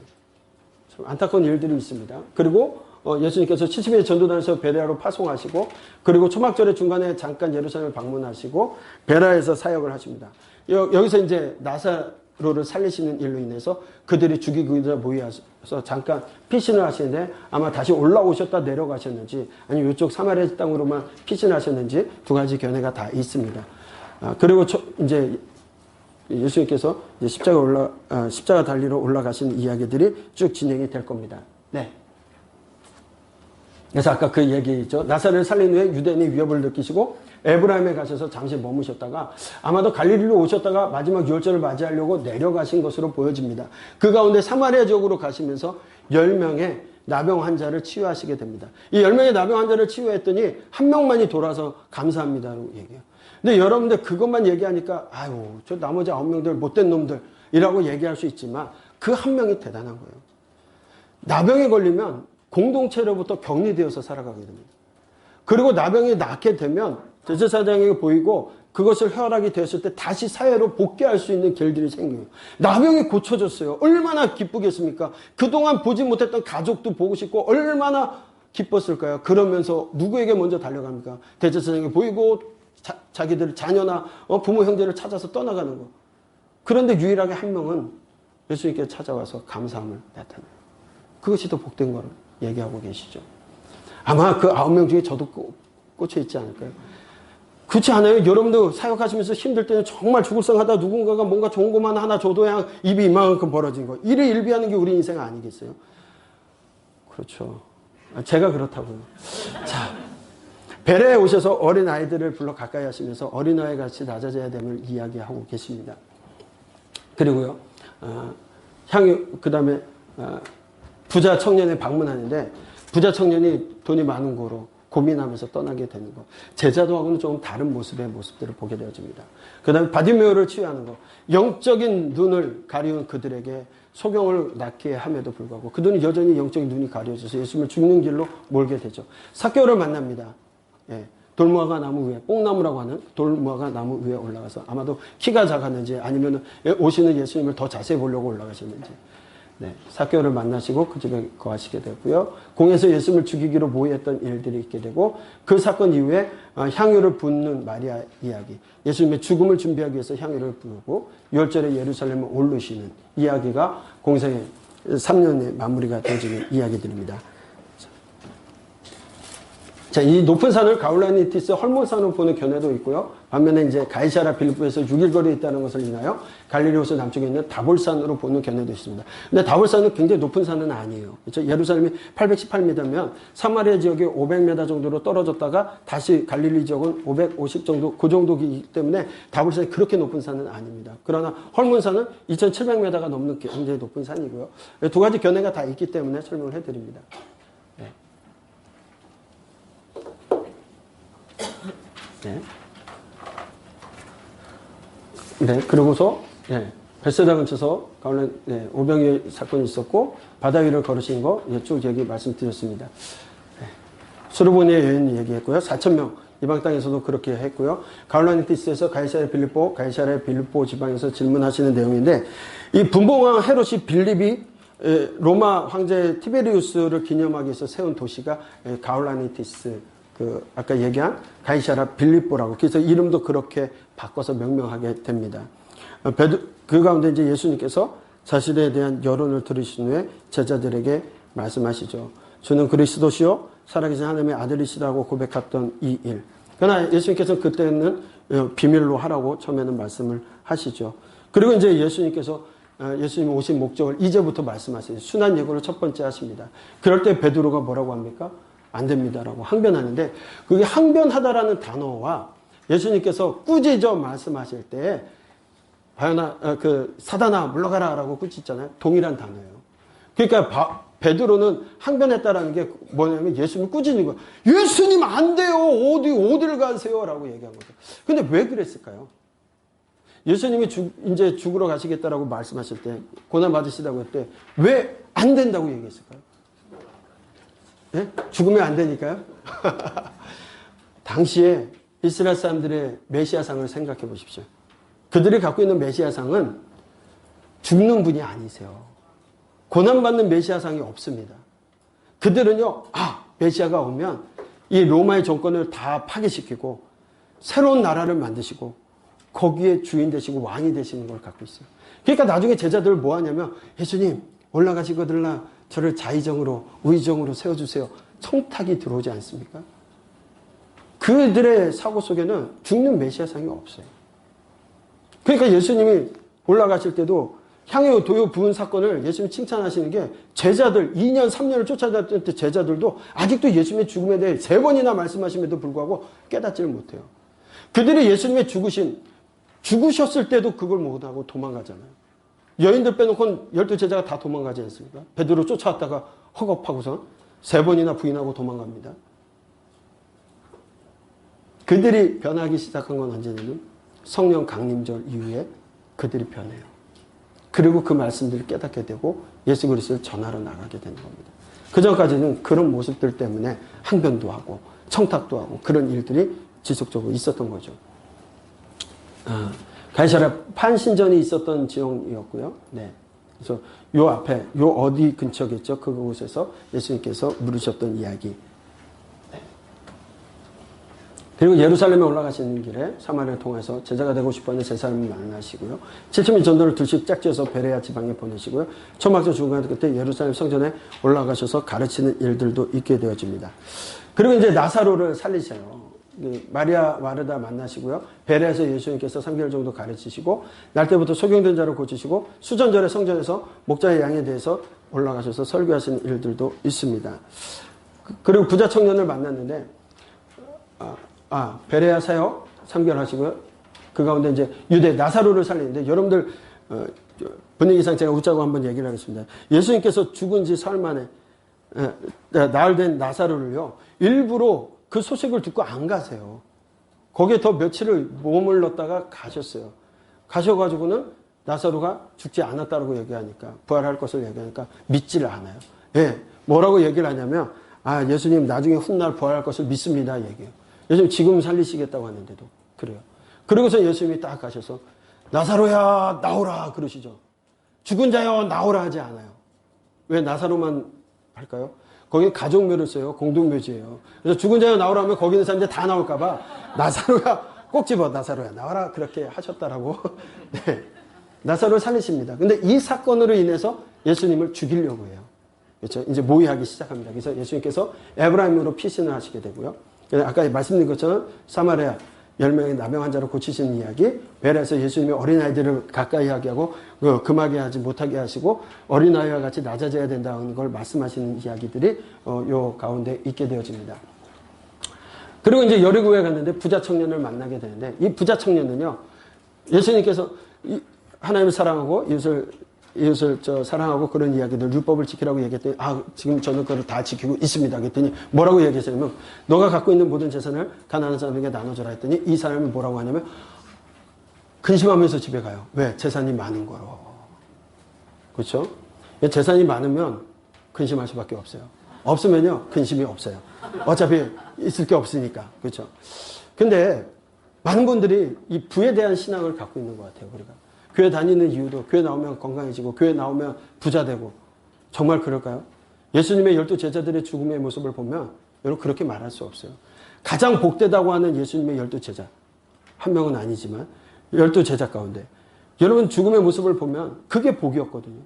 참 안타까운 일들이 있습니다. 그리고 예수님께서 70일 전도단에서 베레아로 파송하시고 그리고 초막절의 중간에 잠깐 예루살렘을 방문하시고 베라에서 사역을 하십니다. 여기서 이제 나사로를 살리시는 일로 인해서 그들이 죽이고자 모여서 잠깐 피신을 하시는데 아마 다시 올라오셨다 내려가셨는지 아니면 이쪽 사마리아 땅으로만 피신하셨는지 두 가지 견해가 다 있습니다. 그리고 이제 예수님께서 이제 십자가 달리러 올라가신 이야기들이 쭉 진행이 될 겁니다. 네. 그래서 아까 그 얘기죠. 나사렛을 살린 후에 유대인이 위협을 느끼시고 에브라임에 가셔서 잠시 머무셨다가 아마도 갈릴리로 오셨다가 마지막 유월절을 맞이하려고 내려가신 것으로 보여집니다. 그 가운데 사마리아 지역으로 가시면서 10명의 나병 환자를 치유하시게 됩니다. 이 10명의 나병 환자를 치유했더니 한 명만이 돌아서 감사합니다라고 얘기해요. 근데 여러분들 그것만 얘기하니까 아유 저 나머지 9명들 못된 놈들이라고 얘기할 수 있지만 그 한 명이 대단한 거예요. 나병에 걸리면 공동체로부터 격리되어서 살아가게 됩니다. 그리고 나병이 낫게 되면 제사장에게 보이고 그것을 혈압이 되었을 때 다시 사회로 복귀할 수 있는 길들이 생겨요. 나병이 고쳐졌어요. 얼마나 기쁘겠습니까? 그동안 보지 못했던 가족도 보고 싶고 얼마나 기뻤을까요? 그러면서 누구에게 먼저 달려갑니까? 대제사장에게 보이고 자기들 자녀나 부모 형제를 찾아서 떠나가는 거. 그런데 유일하게 한 명은 예수님께 찾아와서 감사함을 나타내요. 그것이 더 복된 거를 얘기하고 계시죠. 아마 그 9명 중에 저도 꽂혀 있지 않을까요? 그렇지 않아요? 여러분도 사역하시면서 힘들 때는 정말 죽을성하다 누군가가 뭔가 좋은 것만 하나 줘도야 입이 이만큼 벌어진 거. 이를 일비하는 게 우리 인생 아니겠어요? 그렇죠. 제가 그렇다고요. 자, 베레에 오셔서 어린아이들을 불러 가까이 하시면서 어린아이 같이 낮아져야 됨을 이야기하고 계십니다. 그리고요, 그 다음에 부자 청년에 방문하는데 부자 청년이 돈이 많은 거로 고민하면서 떠나게 되는 거. 제자도하고는 조금 다른 모습들을 보게 되어집니다. 그 다음에 바디메오를 치유하는 거. 영적인 눈을 가리운 그들에게 소경을 낳게 함에도 불구하고 그들은 여전히 영적인 눈이 가려져서 예수님을 죽는 길로 몰게 되죠. 삭개오를 만납니다. 예, 돌무화과 나무 위에, 뽕나무라고 하는 돌무화과 나무 위에 올라가서 아마도 키가 작았는지 아니면 오시는 예수님을 더 자세히 보려고 올라가셨는지. 네, 삭개오를 만나시고 그 집에 거하시게 되고요. 공에서 예수님을 죽이기로 모의했던 일들이 있게 되고 그 사건 이후에 향유를 붓는 마리아 이야기, 예수님의 죽음을 준비하기 위해서 향유를 부르고 유월절에 예루살렘을 오르시는 이야기가 공생의 3년의 마무리가 되어지는 이야기들입니다. 자, 이 높은 산을 가울라니티스 헐몬산으로 보는 견해도 있고요. 반면에 이제 가이사랴 빌립보에서 6일 거리에 있다는 것을 인하여 갈릴리 호수 남쪽에 있는 다볼산으로 보는 견해도 있습니다. 근데 다볼산은 굉장히 높은 산은 아니에요. 그렇죠? 예루살렘이 818m면 사마리아 지역이 500m 정도로 떨어졌다가 다시 갈릴리 지역은 550 정도, 그 정도이기 때문에 다볼산이 그렇게 높은 산은 아닙니다. 그러나 헐몬산은 2700m가 넘는 굉장히 높은 산이고요. 두 가지 견해가 다 있기 때문에 설명을 해드립니다. 네. 네, 그러고서, 벳세다 근처에서 가울라, 오병이어 사건이 있었고, 바다 위를 걸으신 거, 쭉 여기 말씀드렸습니다. 수르보니의 여인 얘기했고요. 4,000명, 이방 땅에서도 그렇게 했고요. 가울라니티스에서 가이사랴 빌립보 지방에서 질문하시는 내용인데, 이 분봉왕 헤롯이 빌립이 로마 황제 티베리우스를 기념하기 위해서 세운 도시가 가울라니티스, 아까 얘기한 가이사랴 빌립보라고. 그래서 이름도 그렇게 바꿔서 명명하게 됩니다. 그 가운데 이제 예수님께서 자신에 대한 여론을 들으신 후에 제자들에게 말씀하시죠. 주는 그리스도시요 살아계신 하나님의 아들이시라고 고백했던 이 일. 그러나 예수님께서 그때는 비밀로 하라고 처음에는 말씀을 하시죠. 그리고 이제 예수님께서 예수님 오신 목적을 이제부터 말씀하세요. 순환 예고를 첫 번째 하십니다. 그럴 때 베드로가 뭐라고 합니까? 안 됩니다라고 항변하는데, 그게 항변하다라는 단어와 예수님께서 꾸짖어 말씀하실 때 사단아 물러가라라고 꾸짖잖아요. 동일한 단어예요. 그러니까 베드로는 항변했다라는 게 뭐냐면 예수님 꾸짖는 거예요. 예수님 안 돼요. 어디를 가세요라고 얘기한 거죠. 근데 왜 그랬을까요? 예수님이 이제 죽으러 가시겠다라고 말씀하실 때, 고난 받으시다고 할 때 왜 안 된다고 얘기했을까요? 예? 죽으면 안 되니까요. 당시에 이스라엘 사람들의 메시아상을 생각해 보십시오. 그들이 갖고 있는 메시아상은 죽는 분이 아니세요. 고난받는 메시아상이 없습니다. 그들은요, 메시아가 오면 이 로마의 정권을 다 파괴시키고 새로운 나라를 만드시고 거기에 주인 되시고 왕이 되시는 걸 갖고 있어요. 그러니까 나중에 제자들 뭐 하냐면, 예수님 올라가시거들라 저를 자의정으로 우의정으로 세워주세요. 청탁이 들어오지 않습니까? 그들의 사고 속에는 죽는 메시아상이 없어요. 그러니까 예수님이 올라가실 때도 향유 도요 부은 사건을 예수님이 칭찬하시는 게, 제자들 2년 3년을 쫓아다녔던 제자들도 아직도 예수님의 죽음에 대해 3번이나 말씀하심에도 불구하고 깨닫지를 못해요. 그들이 예수님의 죽으셨을 때도 그걸 못하고 도망가잖아요. 여인들 빼놓고는 12제자가 다 도망가지 않습니까? 베드로 쫓아왔다가 허겁하고서 3번이나 부인하고 도망갑니다. 그들이 변하기 시작한 건 언제냐면 성령 강림절 이후에 그들이 변해요. 그리고 그 말씀들을 깨닫게 되고 예수 그리스도를 전하러 나가게 되는 겁니다. 그 전까지는 그런 모습들 때문에 항변도 하고 청탁도 하고 그런 일들이 지속적으로 있었던 거죠. 가이사랴 판신전이 있었던 지역이었고요. 네. 그래서 요 앞에, 요 어디 근처겠죠. 그곳에서 예수님께서 물으셨던 이야기. 네. 그리고 예루살렘에 올라가시는 길에 사마리아를 통해서 제자가 되고 싶어하는 세 사람을 만나시고요. 7,000명 전도를 둘씩 짝지어서 베레아 지방에 보내시고요. 초막절 중간 그때 예루살렘 성전에 올라가셔서 가르치는 일들도 있게 되어집니다. 그리고 이제 나사로를 살리셔요. 마리아 마르다 만나시고요. 베레아에서 예수님께서 3개월 정도 가르치시고 날 때부터 소경된 자를 고치시고 수전절에 성전에서 목자의 양에 대해서 올라가셔서 설교하시는 일들도 있습니다. 그리고 부자 청년을 만났는데 베레아 사역 3개월 하시고요. 그 가운데 이제 유대 나사로를 살리는데, 여러분들 분위기상 제가 웃자고 한번 얘기를 하겠습니다. 예수님께서 죽은 지 사흘 만에 나흘 된 나사로를요, 일부러 그 소식을 듣고 안 가세요. 거기에 더 며칠을 머물렀다가 가셨어요. 가셔가지고는 나사로가 죽지 않았다고 얘기하니까, 부활할 것을 얘기하니까 믿지를 않아요. 예, 뭐라고 얘기를 하냐면, 예수님 나중에 훗날 부활할 것을 믿습니다 얘기해요. 예수님 지금 살리시겠다고 하는데도 그래요. 그러고서 예수님이 딱 가셔서 나사로야 나오라 그러시죠. 죽은 자여 나오라 하지 않아요. 왜 나사로만 할까요? 거기 가족묘를 써요. 공동묘지예요. 그래서 죽은 자여 나오라 하면 거기 있는 사람들 다 나올까봐 나사로가 꼭 집어 나사로야 나와라 그렇게 하셨다라고. 네. 나사로를 살리십니다. 근데 이 사건으로 인해서 예수님을 죽이려고 해요. 그렇죠? 이제 모의하기 시작합니다. 그래서 예수님께서 에브라임으로 피신을 하시게 되고요. 아까 말씀드린 것처럼 사마리아 10명의 나병 환자를 고치시는 이야기, 베레에서 예수님이 어린아이들을 가까이 하게 하고 금하게 하지 못하게 하시고 어린아이와 같이 낮아져야 된다는 걸 말씀하시는 이야기들이 요 가운데 있게 되어집니다. 그리고 이제 여리고에 갔는데 부자 청년을 만나게 되는데, 이 부자 청년은요, 예수님께서 하나님을 사랑하고 이웃을 사랑하고 그런 이야기들, 율법을 지키라고 얘기했더니, 지금 저는 그걸 다 지키고 있습니다. 그랬더니 뭐라고 얘기했냐면, 너가 갖고 있는 모든 재산을 가난한 사람에게 나눠줘라 했더니, 이 사람이 뭐라고 하냐면, 근심하면서 집에 가요. 왜? 재산이 많은 거로. 그렇죠? 재산이 많으면 근심할 수밖에 없어요. 없으면요, 근심이 없어요. 어차피 있을 게 없으니까. 그렇죠? 근데 많은 분들이 이 부에 대한 신앙을 갖고 있는 것 같아요, 우리가. 교회 다니는 이유도 교회 나오면 건강해지고 교회 나오면 부자 되고, 정말 그럴까요? 예수님의 12 제자들의 죽음의 모습을 보면 여러분 그렇게 말할 수 없어요. 가장 복되다고 하는 예수님의 12 제자, 한 명은 아니지만 12 제자 가운데 여러분 죽음의 모습을 보면 그게 복이었거든요.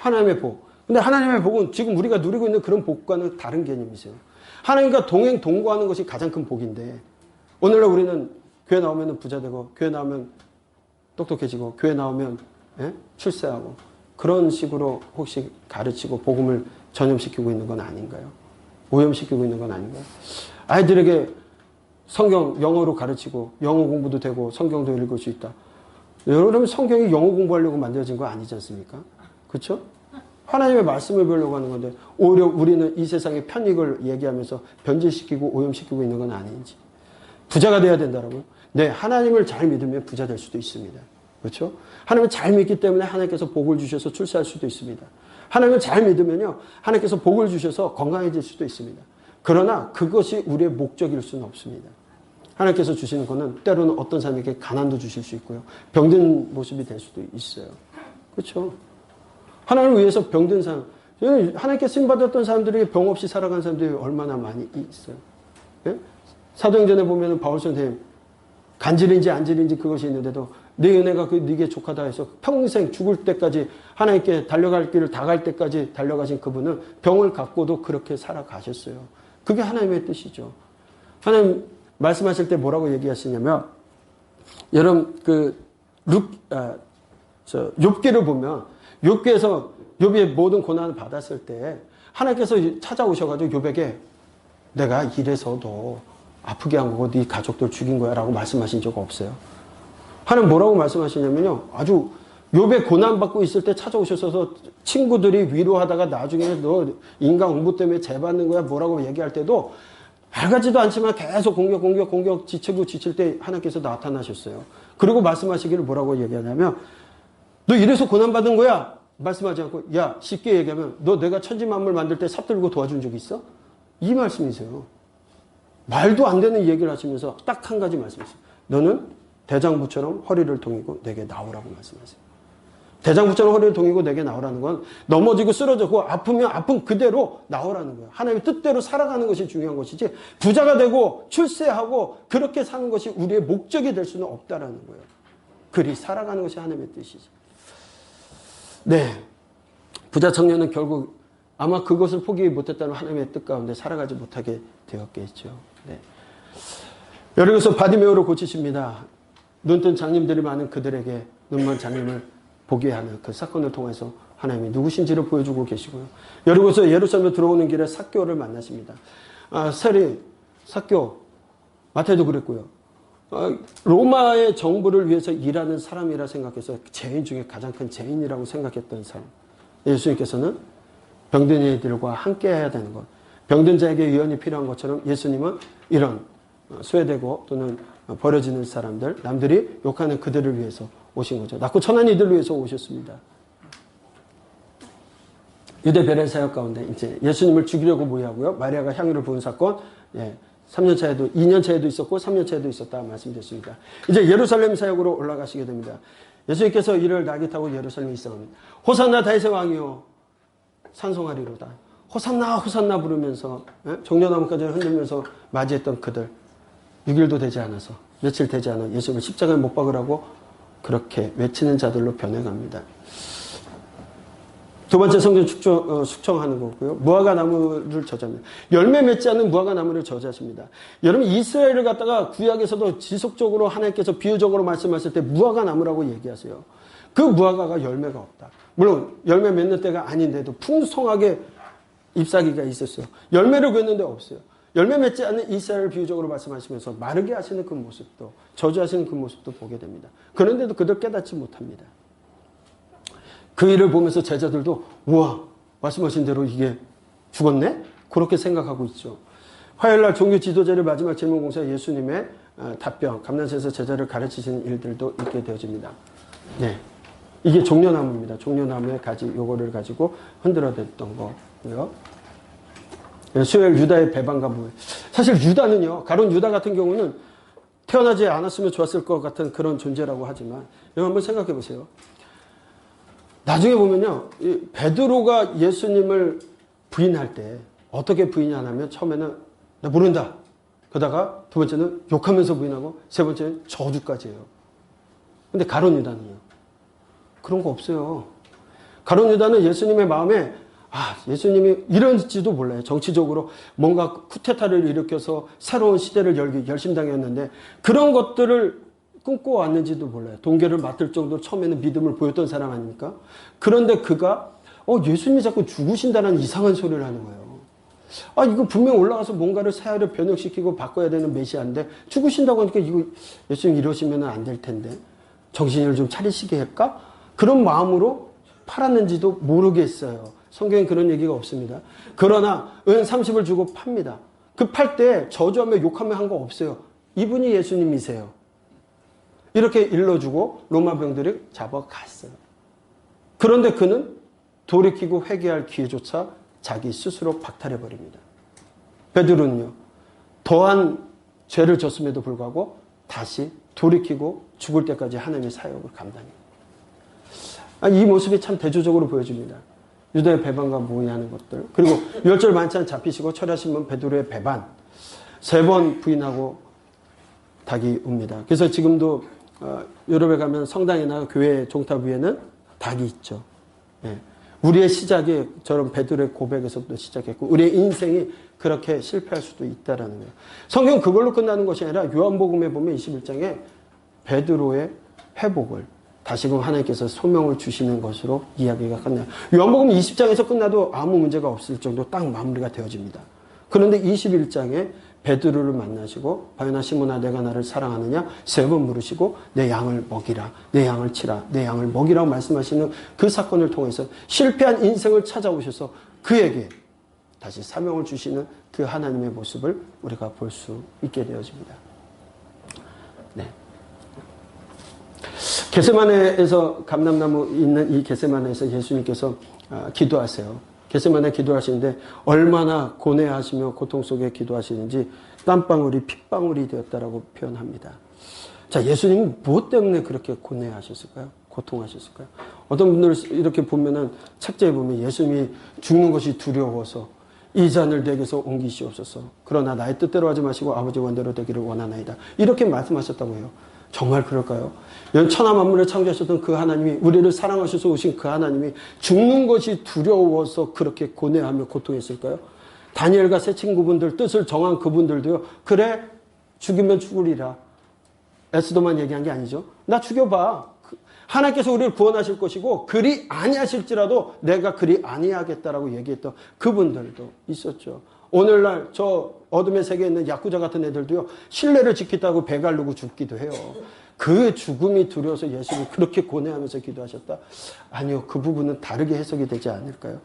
하나님의 복. 근데 하나님의 복은 지금 우리가 누리고 있는 그런 복과는 다른 개념이세요. 하나님과 동행 동거하는 것이 가장 큰 복인데, 오늘날 우리는 교회 나오면 부자 되고 교회 나오면 똑똑해지고 교회 나오면 출세하고 그런 식으로 혹시 가르치고 복음을 전염시키고 있는 건 아닌가요? 오염시키고 있는 건 아닌가요? 아이들에게 성경 영어로 가르치고 영어 공부도 되고 성경도 읽을 수 있다. 여러분, 성경이 영어 공부하려고 만들어진 거 아니지 않습니까? 그렇죠? 하나님의 말씀을 배우려고 하는 건데 오히려 우리는 이 세상의 편익을 얘기하면서 변질시키고 오염시키고 있는 건 아닌지. 부자가 돼야 된다라고요? 네, 하나님을 잘 믿으면 부자 될 수도 있습니다. 그렇죠? 하나님을 잘 믿기 때문에 하나님께서 복을 주셔서 출세할 수도 있습니다. 하나님을 잘 믿으면요, 하나님께서 복을 주셔서 건강해질 수도 있습니다. 그러나 그것이 우리의 목적일 수는 없습니다. 하나님께서 주시는 것은 때로는 어떤 사람에게 가난도 주실 수 있고요, 병든 모습이 될 수도 있어요. 그렇죠? 하나님을 위해서 병든 사람, 하나님께 쓰임받았던 사람들이 병 없이 살아간 사람들이 얼마나 많이 있어요. 예? 사도행전에 보면 바울 선생님, 간질인지 안질인지 그것이 있는데도 내 은혜가 네게 족하다 해서 평생 죽을 때까지 하나님께 달려갈 길을 다 갈 때까지 달려가신 그분은 병을 갖고도 그렇게 살아가셨어요. 그게 하나님의 뜻이죠. 하나님 말씀하실 때 뭐라고 얘기하시냐면, 여러분 욥기를 보면 욥기에서 욥이 모든 고난을 받았을 때 하나님께서 찾아오셔가지고 욥에게 내가 이래서도 아프게 한 거고 네 가족들 죽인 거야 라고 말씀하신 적 없어요. 하나님 뭐라고 말씀하시냐면요, 아주 욥의 고난받고 있을 때 찾아오셔서 친구들이 위로하다가 나중에 너 인간 공부 때문에 재받는 거야 뭐라고 얘기할 때도 알가지도 않지만 계속 공격 지칠 때 하나님께서 나타나셨어요. 그리고 말씀하시기를 뭐라고 얘기하냐면, 너 이래서 고난받은 거야 말씀하지 않고, 야 쉽게 얘기하면 너 내가 천지만물 만들 때 삽 들고 도와준 적 있어? 이 말씀이세요. 말도 안 되는 얘기를 하시면서 딱 한 가지 말씀이세요. 너는 대장부처럼 허리를 동이고 내게 나오라고 말씀하세요. 대장부처럼 허리를 동이고 내게 나오라는 건 넘어지고 쓰러졌고 아프면 아픈 그대로 나오라는 거예요. 하나님의 뜻대로 살아가는 것이 중요한 것이지, 부자가 되고 출세하고 그렇게 사는 것이 우리의 목적이 될 수는 없다라는 거예요. 그리 살아가는 것이 하나님의 뜻이지. 네, 부자 청년은 결국 아마 그것을 포기 못했다는 하나님의 뜻 가운데 살아가지 못하게 되었겠죠. 네. 여리고서 바디메오를 고치십니다. 눈뜬 장님들이 많은 그들에게 눈먼 장님을 보게 하는 그 사건을 통해서 하나님이 누구신지를 보여주고 계시고요. 여리고서 예루살렘에 들어오는 길에 삭개오를 만나십니다. 세리, 삭개오, 마태도 그랬고요. 로마의 정부를 위해서 일하는 사람이라 생각해서 죄인 중에 가장 큰 죄인이라고 생각했던 사람. 예수님께서는 병든 이들과 함께 해야 되는 것, 병든 자에게 유언이 필요한 것처럼 예수님은 이런 소외되고 또는 버려지는 사람들, 남들이 욕하는 그들을 위해서 오신 거죠. 낳고 천한 이들을 위해서 오셨습니다. 유대 베레 사역 가운데 이제 예수님을 죽이려고 모의하고요, 마리아가 향유를 부은 사건, 3년 차에도 2년 차에도 있었고 3년 차에도 있었다 말씀드렸습니다. 이제 예루살렘 사역으로 올라가시게 됩니다. 예수님께서 이를 낙이 타고 예루살렘에 입성합니다. 호산나 다윗의 왕이요 찬송하리로다. 호산나 호산나 부르면서 종려나무까지 흔들면서 맞이했던 그들, 6일도 되지 않아서, 며칠 되지 않아 예수님을 십자가에 못 박으라고 그렇게 외치는 자들로 변해갑니다. 두 번째 성전 숙청하는 거고요. 무화과 나무를 저자합니다. 열매 맺지 않는 무화과 나무를 저자하십니다. 여러분 이스라엘을 갖다가 구약에서도 지속적으로 하나님께서 비유적으로 말씀하실 때 무화과 나무라고 얘기하세요. 그 무화과가 열매가 없다. 물론 열매 맺는 때가 아닌데도 풍성하게 잎사귀가 있었어요. 열매를 맺는데 없어요. 열매 맺지 않는 이스라엘을 비유적으로 말씀하시면서 마르게 하시는 그 모습도, 저주하시는 그 모습도 보게 됩니다. 그런데도 그들 깨닫지 못합니다. 그 일을 보면서 제자들도 우와, 말씀하신 대로 이게 죽었네? 그렇게 생각하고 있죠. 화요일날 종교 지도자를 마지막 질문 공사 예수님의 답변, 감난산에서 제자를 가르치시는 일들도 있게 되어집니다. 네, 이게 종려나무입니다. 종려나무의 가지, 요거를 가지고 흔들어댔던 거고요. 수요일 유다의 배반과 무회. 사실 유다는요, 가론 유다 같은 경우는 태어나지 않았으면 좋았을 것 같은 그런 존재라고 하지만, 여러분 한번 생각해 보세요. 나중에 보면요, 베드로가 예수님을 부인할 때 어떻게 부인하냐면 처음에는 나 모른다. 그러다가 두 번째는 욕하면서 부인하고 세 번째는 저주까지 해요. 근데 가론 유다는요, 그런 거 없어요. 가론 유다는 예수님의 마음에 예수님이 이런지도 몰라요. 정치적으로 뭔가 쿠데타를 일으켜서 새로운 시대를 열기 열심당했는데 그런 것들을 꿈꿔왔는지도 몰라요. 동결을 맡을 정도로 처음에는 믿음을 보였던 사람 아닙니까? 그런데 그가 예수님이 자꾸 죽으신다는 이상한 소리를 하는 거예요. 이거 분명 올라가서 뭔가를 새하를 변혁시키고 바꿔야 되는 메시아인데 죽으신다고 하니까 이거 예수님 이러시면 안 될 텐데 정신을 좀 차리시게 할까? 그런 마음으로 팔았는지도 모르겠어요. 성경엔 그런 얘기가 없습니다. 그러나 은 30을 주고 팝니다. 그 팔 때 저주하며 욕하며 한 거 없어요. 이분이 예수님이세요. 이렇게 일러주고 로마 병들이 잡아갔어요. 그런데 그는 돌이키고 회개할 기회조차 자기 스스로 박탈해버립니다. 베드로는요, 더한 죄를 졌음에도 불구하고 다시 돌이키고 죽을 때까지 하나님의 사역을 감당해요. 이 모습이 참 대조적으로 보여집니다. 유다의 배반과 모의하는 것들. 그리고 유월절 만찬 잡히시고 철야신 분 베드로의 배반. 3번 부인하고 닭이 옵니다. 그래서 지금도 유럽에 가면 성당이나 교회 종탑 위에는 닭이 있죠. 네. 우리의 시작이 저런 베드로의 고백에서부터 시작했고 우리의 인생이 그렇게 실패할 수도 있다라는 거예요. 성경은 그걸로 끝나는 것이 아니라 요한복음에 보면 21장에 베드로의 회복을 다시금 하나님께서 소명을 주시는 것으로 이야기가 끝나요. 요한복음 20장에서 끝나도 아무 문제가 없을 정도로 딱 마무리가 되어집니다. 그런데 21장에 베드로를 만나시고 바요나 시몬아 내가 나를 사랑하느냐 3번 물으시고 내 양을 먹이라 내 양을 치라 내 양을 먹이라고 말씀하시는 그 사건을 통해서 실패한 인생을 찾아오셔서 그에게 다시 사명을 주시는 그 하나님의 모습을 우리가 볼 수 있게 되어집니다. 네. 겟세마네에서 감람나무 있는 이 겟세마네에서 예수님께서 기도하세요. 겟세마네 기도하시는데 얼마나 고뇌하시며 고통 속에 기도하시는지 땀방울이 핏방울이 되었다라고 표현합니다. 자, 예수님은 무엇 때문에 그렇게 고뇌하셨을까요? 고통하셨을까요? 어떤 분들 이렇게 보면은 책자에 보면 예수님이 죽는 것이 두려워서 이 잔을 내게서 옮기시옵소서. 그러나 나의 뜻대로 하지 마시고 아버지 원대로 되기를 원하나이다. 이렇게 말씀하셨다고 해요. 정말 그럴까요? 천하 만물을 창조하셨던 그 하나님이 우리를 사랑하셔서 오신 그 하나님이 죽는 것이 두려워서 그렇게 고뇌하며 고통했을까요? 다니엘과 세 친구분들 뜻을 정한 그분들도요. 그래 죽이면 죽으리라. 에스더만 얘기한 게 아니죠. 나 죽여봐. 하나님께서 우리를 구원하실 것이고 그리 아니하실지라도 내가 그리 아니하겠다라고 얘기했던 그분들도 있었죠. 오늘날 저 어둠의 세계에 있는 야쿠자 같은 애들도요. 신뢰를 지키다고 배 가르고 죽기도 해요. 그 죽음이 두려워서 예수님이 그렇게 고뇌하면서 기도하셨다? 아니요. 그 부분은 다르게 해석이 되지 않을까요?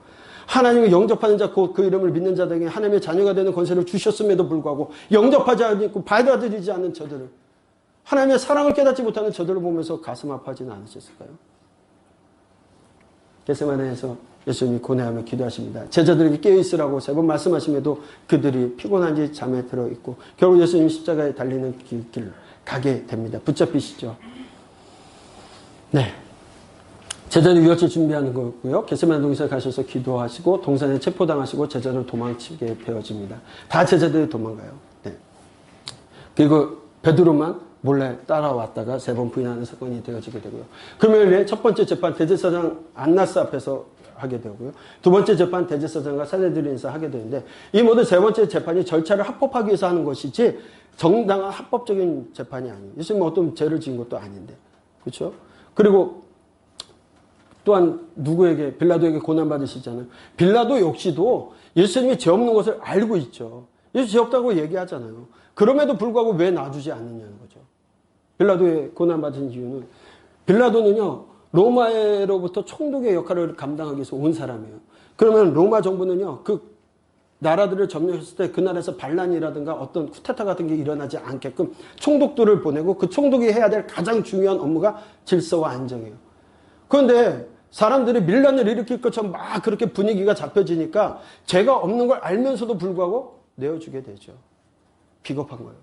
하나님을 영접하는 자, 그 이름을 믿는 자들에게 하나님의 자녀가 되는 권세를 주셨음에도 불구하고 영접하지 않고 받아들이지 않는 저들을 하나님의 사랑을 깨닫지 못하는 저들을 보면서 가슴 아파하지는 않으셨을까요? 겟세마네에서 예수님이 고뇌하며 기도하십니다. 제자들에게 깨어있으라고 3번 말씀하심에도 그들이 피곤한지 잠에 들어있고 결국 예수님이 십자가에 달리는 길 가게 됩니다. 붙잡히시죠. 네. 제자들이 유월절 준비하는 거고요. 겟세마네 동산에 가셔서 기도하시고 동산에 체포당하시고 제자들 도망치게 되어집니다. 다 제자들이 도망가요. 네. 그리고 베드로만 몰래 따라왔다가 3번 부인하는 사건이 되어지게 되고요. 금요일에 첫 번째 재판 대제사장 안나스 앞에서 하게 되고요. 두 번째 재판 대제사장과 산헤드린에서 하게 되는데 이 모든 세 번째 재판이 절차를 합법하기 위해서 하는 것이지 정당한 합법적인 재판이 아니에요. 예수님은 어떤 죄를 지은 것도 아닌데. 그렇죠? 그리고 또한 누구에게 빌라도에게 고난받으시잖아요. 빌라도 역시도 예수님이 죄 없는 것을 알고 있죠. 예수 죄 없다고 얘기하잖아요. 그럼에도 불구하고 왜 놔주지 않느냐는 거죠. 빌라도의 고난받은 이유는 빌라도는요. 로마로부터 총독의 역할을 감당하기 위해서 온 사람이에요. 그러면 로마 정부는요. 그 나라들을 점령했을 때 그 나라에서 반란이라든가 어떤 쿠데타 같은 게 일어나지 않게끔 총독들을 보내고 그 총독이 해야 될 가장 중요한 업무가 질서와 안정이에요. 그런데 사람들이 밀란을 일으킬 것처럼 막 그렇게 분위기가 잡혀지니까 죄가 없는 걸 알면서도 불구하고 내어주게 되죠. 비겁한 거예요.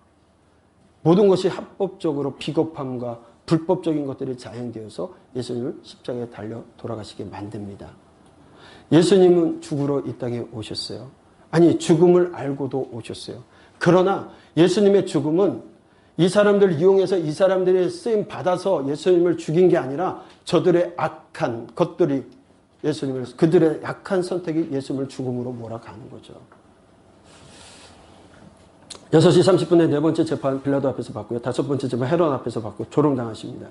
모든 것이 합법적으로 비겁함과 불법적인 것들이 자행되어서 예수님을 십자가에 달려 돌아가시게 만듭니다. 예수님은 죽으러 이 땅에 오셨어요. 아니, 죽음을 알고도 오셨어요. 그러나 예수님의 죽음은 이 사람들을 이용해서 이 사람들의 쓰임 받아서 예수님을 죽인 게 아니라 저들의 악한 것들이 예수님을, 그들의 약한 선택이 예수님을 죽음으로 몰아가는 거죠. 6시 30분에 네 번째 재판 빌라도 앞에서 받고요. 다섯 번째 재판 헤롯 앞에서 받고 조롱당하십니다.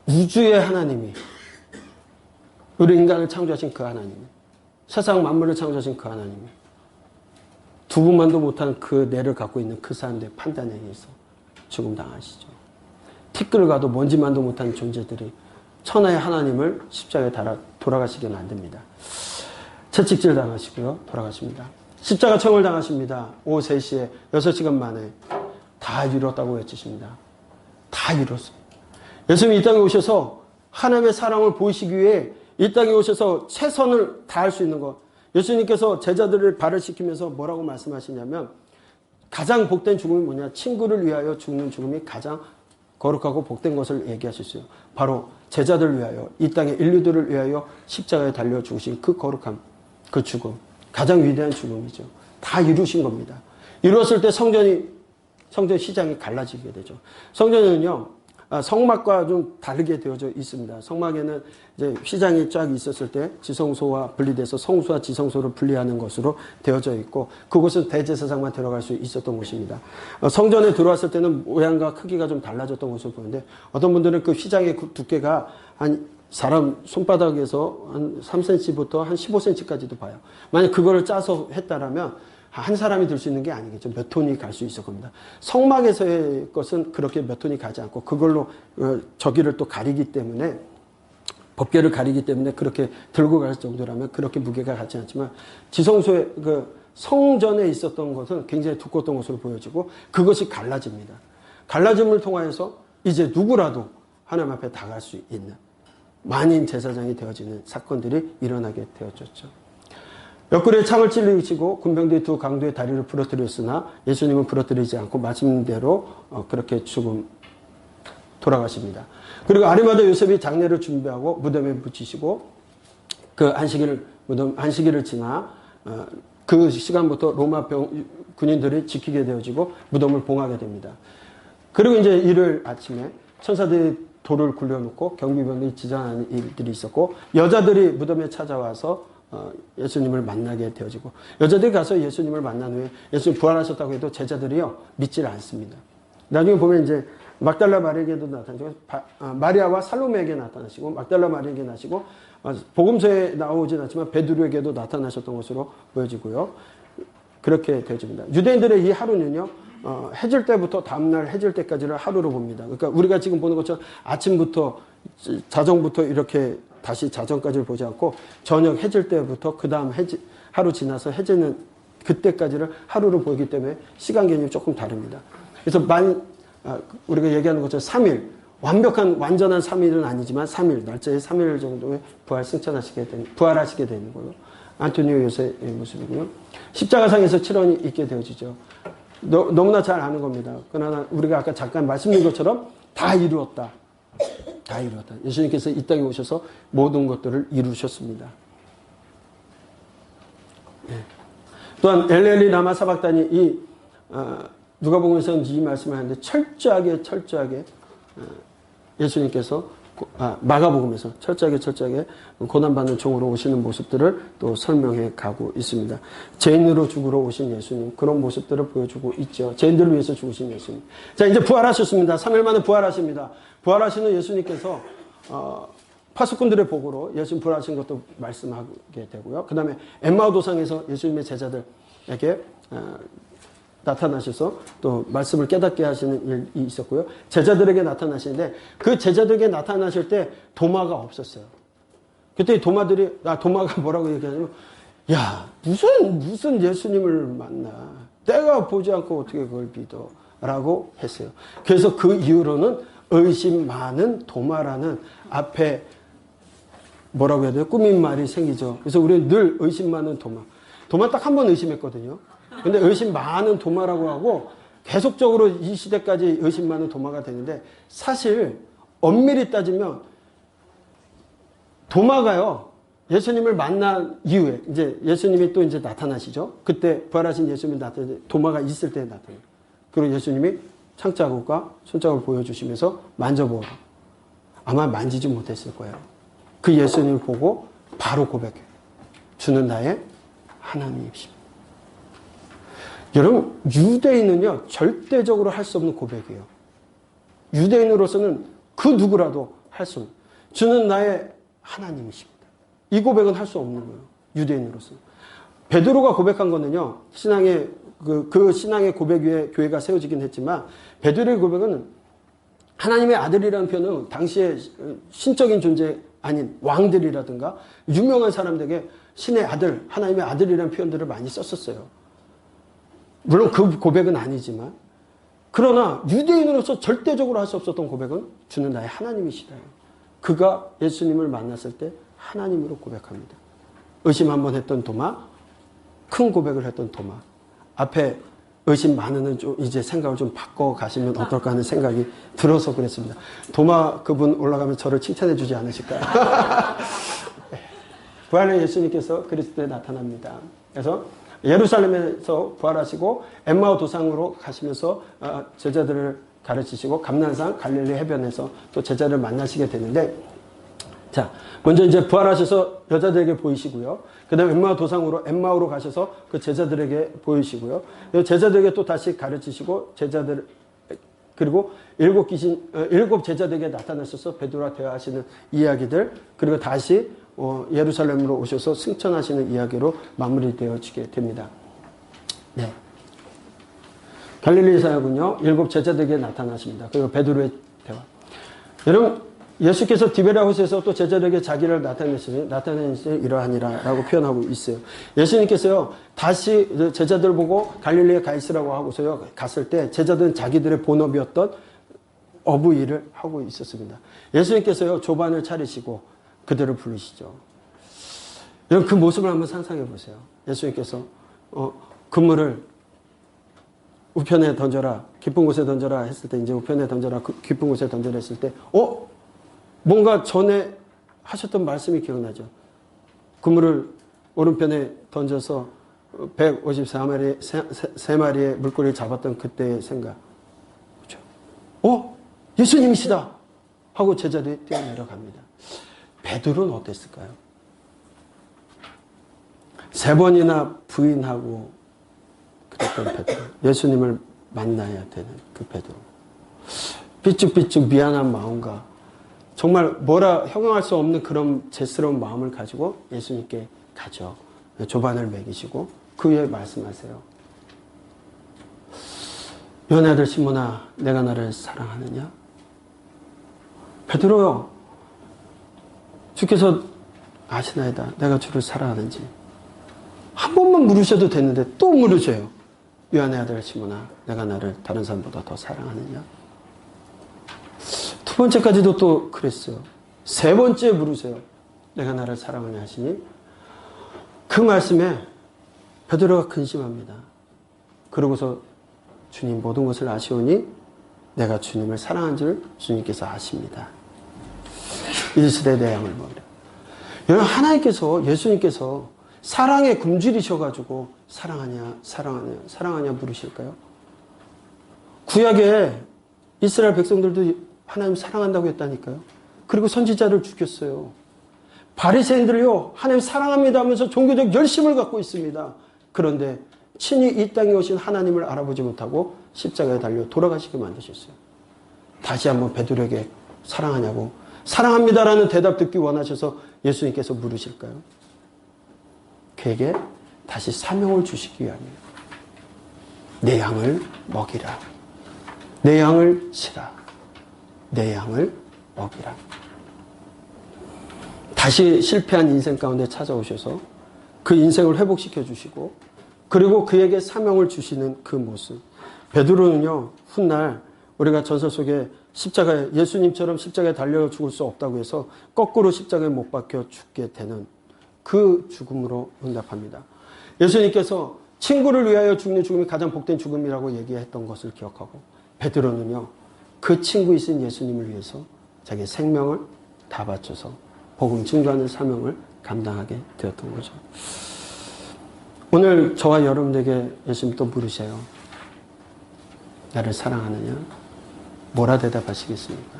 우주의 하나님이, 우리 인간을 창조하신 그 하나님이, 세상 만물을 창조하신 그 하나님이 두부만도 못한 그 뇌를 갖고 있는 그 사람들의 판단에 의해서 죽음당하시죠. 티끌을 가도 먼지만도 못한 존재들이 천하의 하나님을 십자가에 달아 돌아가시게 만듭니다. 채찍질 당하시고요. 돌아가십니다. 십자가 청을 당하십니다. 오후 3시에 6시간 만에 다 이뤘다고 외치십니다. 다 이뤘습니다. 예수님이 이 땅에 오셔서 하나님의 사랑을 보이시기 위해 이 땅에 오셔서 최선을 다할 수 있는 것. 예수님께서 제자들을 발을 시키면서 뭐라고 말씀하시냐면 가장 복된 죽음이 뭐냐? 친구를 위하여 죽는 죽음이 가장 거룩하고 복된 것을 얘기하셨어요. 바로 제자들을 위하여, 이 땅의 인류들을 위하여 십자가에 달려 죽으신 그 거룩함, 그 죽음. 가장 위대한 죽음이죠. 다 이루신 겁니다. 이루었을 때 성전 시장이 갈라지게 되죠. 성전은요, 성막과 좀 다르게 되어져 있습니다. 성막에는 이제 휘장이 쫙 있었을 때 지성소와 분리돼서 성소와 지성소를 분리하는 것으로 되어져 있고 그곳은 대제사장만 들어갈 수 있었던 곳입니다. 성전에 들어왔을 때는 모양과 크기가 좀 달라졌던 것으로 보는데 어떤 분들은 그 휘장의 두께가 한 사람 손바닥에서 한 3cm부터 한 15cm까지도 봐요. 만약 그거를 짜서 했다라면 한 사람이 들 수 있는 게 아니겠죠. 몇 톤이 갈 수 있을 겁니다. 성막에서의 것은 그렇게 몇 톤이 가지 않고 그걸로 저기를 또 가리기 때문에 법궤를 가리기 때문에 그렇게 들고 갈 정도라면 그렇게 무게가 가지 않지만 지성소의 그 성전에 있었던 것은 굉장히 두꺼웠던 것으로 보여지고 그것이 갈라집니다. 갈라짐을 통하여서 이제 누구라도 하나님 앞에 다갈 수 있는 만인 제사장이 되어지는 사건들이 일어나게 되어졌죠. 옆구리에 창을 찔리시고 군병들이 두 강도의 다리를 부러뜨렸으나 예수님은 부러뜨리지 않고 말씀대로 그렇게 돌아가십니다. 그리고 아리마다 요셉이 장례를 준비하고 무덤에 묻히시고 그 안식일을 지나 그 시간부터 로마 군인들이 지키게 되어지고 무덤을 봉하게 됩니다. 그리고 이제 일요일 아침에 천사들이 돌을 굴려놓고 경비병들이 지장하는 일들이 있었고 여자들이 무덤에 찾아와서 예수님을 만나게 되어지고 여자들이 가서 예수님을 만난 후에 예수님 부활하셨다고 해도 제자들이요 믿질 않습니다. 나중에 보면 이제 막달라 마리아에게도 나타나시고 마리아와 살로메에게 나타나시고 막달라 마리아에게 나시고 복음서에 나오진 않지만 베드로에게도 나타나셨던 것으로 보여지고요. 그렇게 되어집니다. 유대인들의 이 하루는요. 해질 때부터 다음날 해질 때까지를 하루로 봅니다. 그러니까 우리가 지금 보는 것처럼 아침부터 자정부터 이렇게 다시 자정까지를 보지 않고 저녁 해질 때부터 그 다음 하루 지나서 해지는 그때까지를 하루로 보이기 때문에 시간 개념이 조금 다릅니다. 그래서 우리가 얘기하는 것처럼 3일 완전한 3일은 아니지만 3일 날짜에 3일 정도에 부활하시게 되는 걸로 안토니오 요새의 모습이고요. 십자가상에서 7원이 있게 되어지죠. 너무나 잘 아는 겁니다. 그러나 우리가 아까 잠깐 말씀드린 것처럼 다 이루었다. 다 이루었다. 예수님께서 이 땅에 오셔서 모든 것들을 이루셨습니다. 네. 또한 엘레리 라마 사박단이 이 누가복음에서는 이 말씀을 하는데 철저하게 예수님께서 마가복음에서 철저하게 고난받는 종으로 오시는 모습들을 또 설명해 가고 있습니다. 죄인으로 죽으러 오신 예수님, 그런 모습들을 보여주고 있죠. 죄인들을 위해서 죽으신 예수님. 자, 이제 부활하셨습니다. 3일 만에 부활하십니다. 부활하시는 예수님께서 파수꾼들의 복으로 예수님 부활하신 것도 말씀하게 되고요. 그 다음에 엠마오 도상에서 예수님의 제자들에게 나타나셔서 또 말씀을 깨닫게 하시는 일이 있었고요. 제자들에게 나타나시는데 그 제자들에게 나타나실 때 도마가 없었어요. 그때 도마가 뭐라고 얘기하냐면, 야, 무슨 예수님을 만나. 내가 보지 않고 어떻게 그걸 믿어. 라고 했어요. 그래서 그 이후로는 의심 많은 도마라는 앞에 뭐라고 해야 돼요? 꾸민 말이 생기죠. 그래서 우리는 늘 의심 많은 도마. 도마 딱 한 번 의심했거든요. 근데 의심 많은 도마라고 하고 계속적으로 이 시대까지 의심 많은 도마가 되는데, 사실 엄밀히 따지면 도마가요, 예수님을 만난 이후에 이제 예수님이 또 이제 나타나시죠. 그때 부활하신 예수님이 나타나는데 도마가 있을 때 나타나요. 그리고 예수님이 창자국과 손자국을 보여주시면서 만져보라. 아마 만지지 못했을 거예요. 그 예수님을 보고 바로 고백해요. 주는 나의 하나님이십니다. 여러분, 유대인은요, 절대적으로 할 수 없는 고백이에요. 유대인으로서는 그 누구라도 할 수 없는. 주는 나의 하나님이십니다. 이 고백은 할 수 없는 거예요. 유대인으로서. 베드로가 고백한 거는요, 신앙의, 그 신앙의 고백 위에 교회가 세워지긴 했지만, 베드로의 고백은 하나님의 아들이라는 표현은 당시에 신적인 존재 아닌 왕들이라든가 유명한 사람들에게 신의 아들, 하나님의 아들이라는 표현들을 많이 썼었어요. 물론 그 고백은 아니지만, 그러나 유대인으로서 절대적으로 할 수 없었던 고백은 주는 나의 하나님이시다. 그가 예수님을 만났을 때 하나님으로 고백합니다. 의심 한번 했던 도마, 큰 고백을 했던 도마. 앞에 의심 많으면 좀 이제 생각을 좀 바꿔 가시면 어떨까 하는 생각이 들어서 그랬습니다. 도마 그분 올라가면 저를 칭찬해 주지 않으실까요? 부활의 예수님께서 그리스도에 나타납니다. 그래서 예루살렘에서 부활하시고 엠마오 도상으로 가시면서 제자들을 가르치시고 감난산 갈릴리 해변에서 또 제자를 만나시게 되는데, 자, 먼저 이제 부활하셔서 여자들에게 보이시고요. 그 다음에 엠마오로 가셔서 그 제자들에게 보이시고요. 제자들에게 또 다시 가르치시고 그리고 일곱 제자들에게 나타나셔서 베드로와 대화하시는 이야기들, 그리고 다시 예루살렘으로 오셔서 승천하시는 이야기로 마무리되어지게 됩니다. 네. 갈릴리 사역은요, 7 제자들에게 나타나십니다. 그리고 베드로의 대화. 여러분, 예수께서 디베랴 호수에서 또 제자들에게 자기를 나타내시니 이러하니라 라고 표현하고 있어요. 예수님께서요, 다시 제자들 보고 갈릴리에 가 있으라고 하고서요, 갔을 때 제자들은 자기들의 본업이었던 어부 일을 하고 있었습니다. 예수님께서요, 조반을 차리시고 그들을 부르시죠. 여러분, 그 모습을 한번 상상해 보세요. 예수님께서 그물을 우편에 던져라, 깊은 곳에 던져라 했을 때, 이제 우편에 던져라, 깊은 곳에 던져라 했을 때, 뭔가 전에 하셨던 말씀이 기억나죠. 그물을 오른편에 던져서 153마리의 물고기를 잡았던 그때의 생각. 그렇죠? 예수님이시다! 하고 제자들이 뛰어내려갑니다. 베드로는 어땠을까요? 3번이나 부인하고 그랬던 베드로. 예수님을 만나야 되는 그 베드로. 삐죽삐죽 미안한 마음과 정말 뭐라 형용할 수 없는 그런 죄스러운 마음을 가지고 예수님께 가죠. 조반을 먹이시고 그 후에 말씀하세요. 요한의 아들 시몬아, 내가 나를 사랑하느냐? 베드로요, 주께서 아시나이다. 내가 주를 사랑하는지. 한 번만 물으셔도 됐는데 또 물으셔요. 요한의 아들 시몬아, 내가 나를 다른 사람보다 더 사랑하느냐? 2번째까지도 또 그랬어요. 3번째 물으세요. 내가 나를 사랑하냐 하시니, 그 말씀에 베드로가 근심합니다. 그러고서 주님, 모든 것을 아시오니 내가 주님을 사랑한 줄 주님께서 아십니다. 이르시되 내 양을 먹으라. 여러분, 하나님께서, 예수님께서 사랑의 굶주리셔가지고 사랑하냐 물으실까요? 구약에 이스라엘 백성들도 하나님 사랑한다고 했다니까요. 그리고 선지자를 죽였어요. 바리새인들요, 하나님 사랑합니다 하면서 종교적 열심을 갖고 있습니다. 그런데 친히 이 땅에 오신 하나님을 알아보지 못하고 십자가에 달려 돌아가시게 만드셨어요. 다시 한번 베드로에게 사랑하냐고, 사랑합니다라는 대답 듣기 원하셔서 예수님께서 물으실까요? 그에게 다시 사명을 주시기 위함이에요. 내 양을 먹이라. 내 양을 치라. 내 양을 먹이라. 다시 실패한 인생 가운데 찾아오셔서 그 인생을 회복시켜 주시고, 그리고 그에게 사명을 주시는 그 모습. 베드로는요, 훗날 우리가 전설 속에 십자가에, 예수님처럼 십자가에 달려 죽을 수 없다고 해서 거꾸로 십자가에 못 박혀 죽게 되는 그 죽음으로 응답합니다. 예수님께서 친구를 위하여 죽는 죽음이 가장 복된 죽음이라고 얘기했던 것을 기억하고, 베드로는요, 그 친구이신 예수님을 위해서 자기의 생명을 다 바쳐서 복음 증거하는 사명을 감당하게 되었던 거죠. 오늘 저와 여러분에게 예수님 또 물으세요. 나를 사랑하느냐? 뭐라 대답하시겠습니까?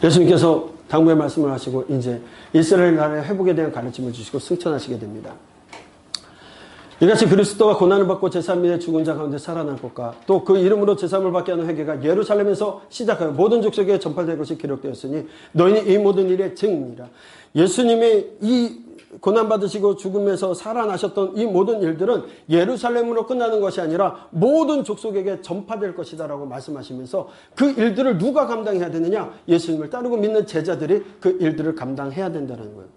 예수님께서 당부의 말씀을 하시고 이제 이스라엘 나라의 회복에 대한 가르침을 주시고 승천하시게 됩니다. 이같이 그리스도가 고난을 받고 제3일에 죽은 자 가운데 살아날 것과 또 그 이름으로 제3을 받게 하는 회개가 예루살렘에서 시작하여 모든 족속에 전파될 것이 기록되었으니 너희는 이 모든 일의 증인이라. 예수님이 이 고난받으시고 죽음에서 살아나셨던 이 모든 일들은 예루살렘으로 끝나는 것이 아니라 모든 족속에게 전파될 것이다라고 말씀하시면서 그 일들을 누가 감당해야 되느냐? 예수님을 따르고 믿는 제자들이 그 일들을 감당해야 된다는 거예요.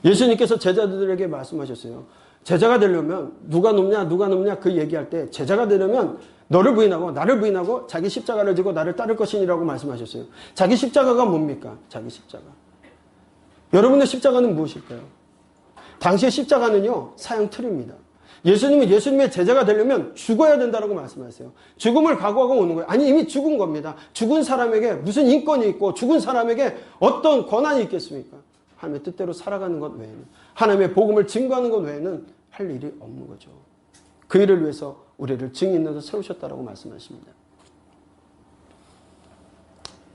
예수님께서 제자들에게 말씀하셨어요. 제자가 되려면 누가 높냐 그 얘기할 때 제자가 되려면 너를 부인하고 나를 부인하고 자기 십자가를 지고 나를 따를 것이니라고 말씀하셨어요. 자기 십자가가 뭡니까? 자기 십자가. 여러분의 십자가는 무엇일까요? 당시의 십자가는요, 사형 틀입니다. 예수님은 예수님의 제자가 되려면 죽어야 된다고 말씀하세요. 죽음을 각오하고 오는 거예요. 아니, 이미 죽은 겁니다. 죽은 사람에게 무슨 인권이 있고 죽은 사람에게 어떤 권한이 있겠습니까? 하나님의 뜻대로 살아가는 것 외에는, 하나님의 복음을 증거하는 것 외에는 할 일이 없는 거죠. 그 일을 위해서 우리를 증인으로 세우셨다고 말씀하십니다.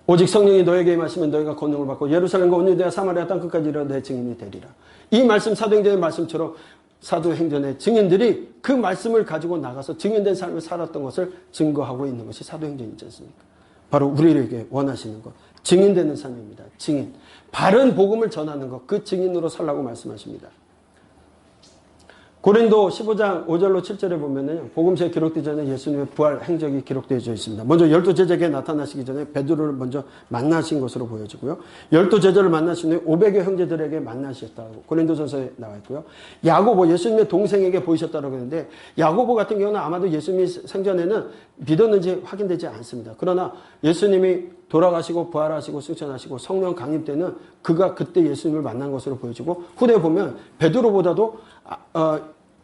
오직 성령이 너에게 임하시면 너희가 권능을 받고 예루살렘과 온 유대와 사마리아 땅끝까지 이르러 내 증인이 되리라. 이 말씀, 사도행전의 말씀처럼 사도행전의 증인들이 그 말씀을 가지고 나가서 증인된 삶을 살았던 것을 증거하고 있는 것이 사도행전이지 않습니까? 바로 우리에게 원하시는 것, 증인되는 삶입니다. 증인. 바른 복음을 전하는 것, 그 증인으로 살라고 말씀하십니다. 고린도 15장 5절로 7절에 보면은 복음서에 기록되기 전에 예수님의 부활 행적이 기록되어져 있습니다. 먼저 12제자에게 나타나시기 전에 베드로를 먼저 만나신 것으로 보여지고요. 12제자를 만나신 후에 500여 형제들에게 만나셨다고 고린도전서에 나와 있고요. 야고보, 예수님의 동생에게 보이셨다고 하는데, 야고보 같은 경우는 아마도 예수님이 생전에는 믿었는지 확인되지 않습니다. 그러나 예수님이 돌아가시고 부활하시고 승천하시고 성령 강림 때는 그가 그때 예수님을 만난 것으로 보여지고, 후대에 보면 베드로보다도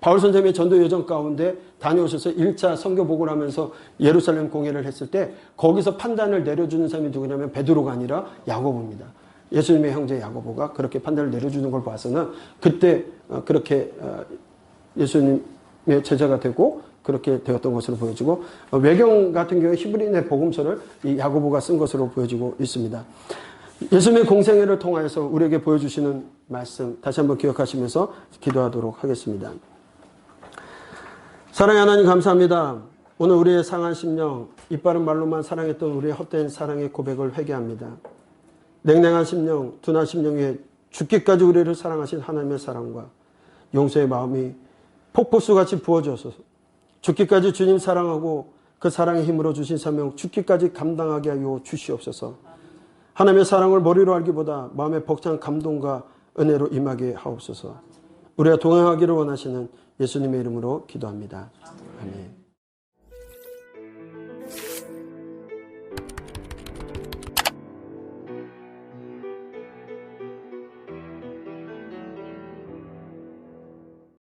바울 선생님의 전도 여정 가운데 다녀오셔서 1차 선교 복을 하면서 예루살렘 공회를 했을 때 거기서 판단을 내려주는 사람이 누구냐면 베드로가 아니라 야고보입니다. 예수님의 형제 야고보가 그렇게 판단을 내려주는 걸 봐서는 그때 그렇게 예수님의 제자가 되고 그렇게 되었던 것으로 보여지고, 외경 같은 경우에 히브리인의 복음서를 이 야고보가 쓴 것으로 보여지고 있습니다. 예수님의 공생애를 통하여서 우리에게 보여주시는 말씀 다시 한번 기억하시면서 기도하도록 하겠습니다. 사랑의 하나님 감사합니다. 오늘 우리의 상한 심령, 이빠른 말로만 사랑했던 우리의 헛된 사랑의 고백을 회개합니다. 냉랭한 심령, 둔한 심령 위에 죽기까지 우리를 사랑하신 하나님의 사랑과 용서의 마음이 폭포수같이 부어져서 죽기까지 주님 사랑하고 그 사랑의 힘으로 주신 사명 죽기까지 감당하게 하여 주시옵소서. 하나님의 사랑을 머리로 알기보다 마음의 벅찬 감동과 은혜로 임하게 하옵소서. 우리가 동행하기를 원하시는 예수님의 이름으로 기도합니다. 아멘.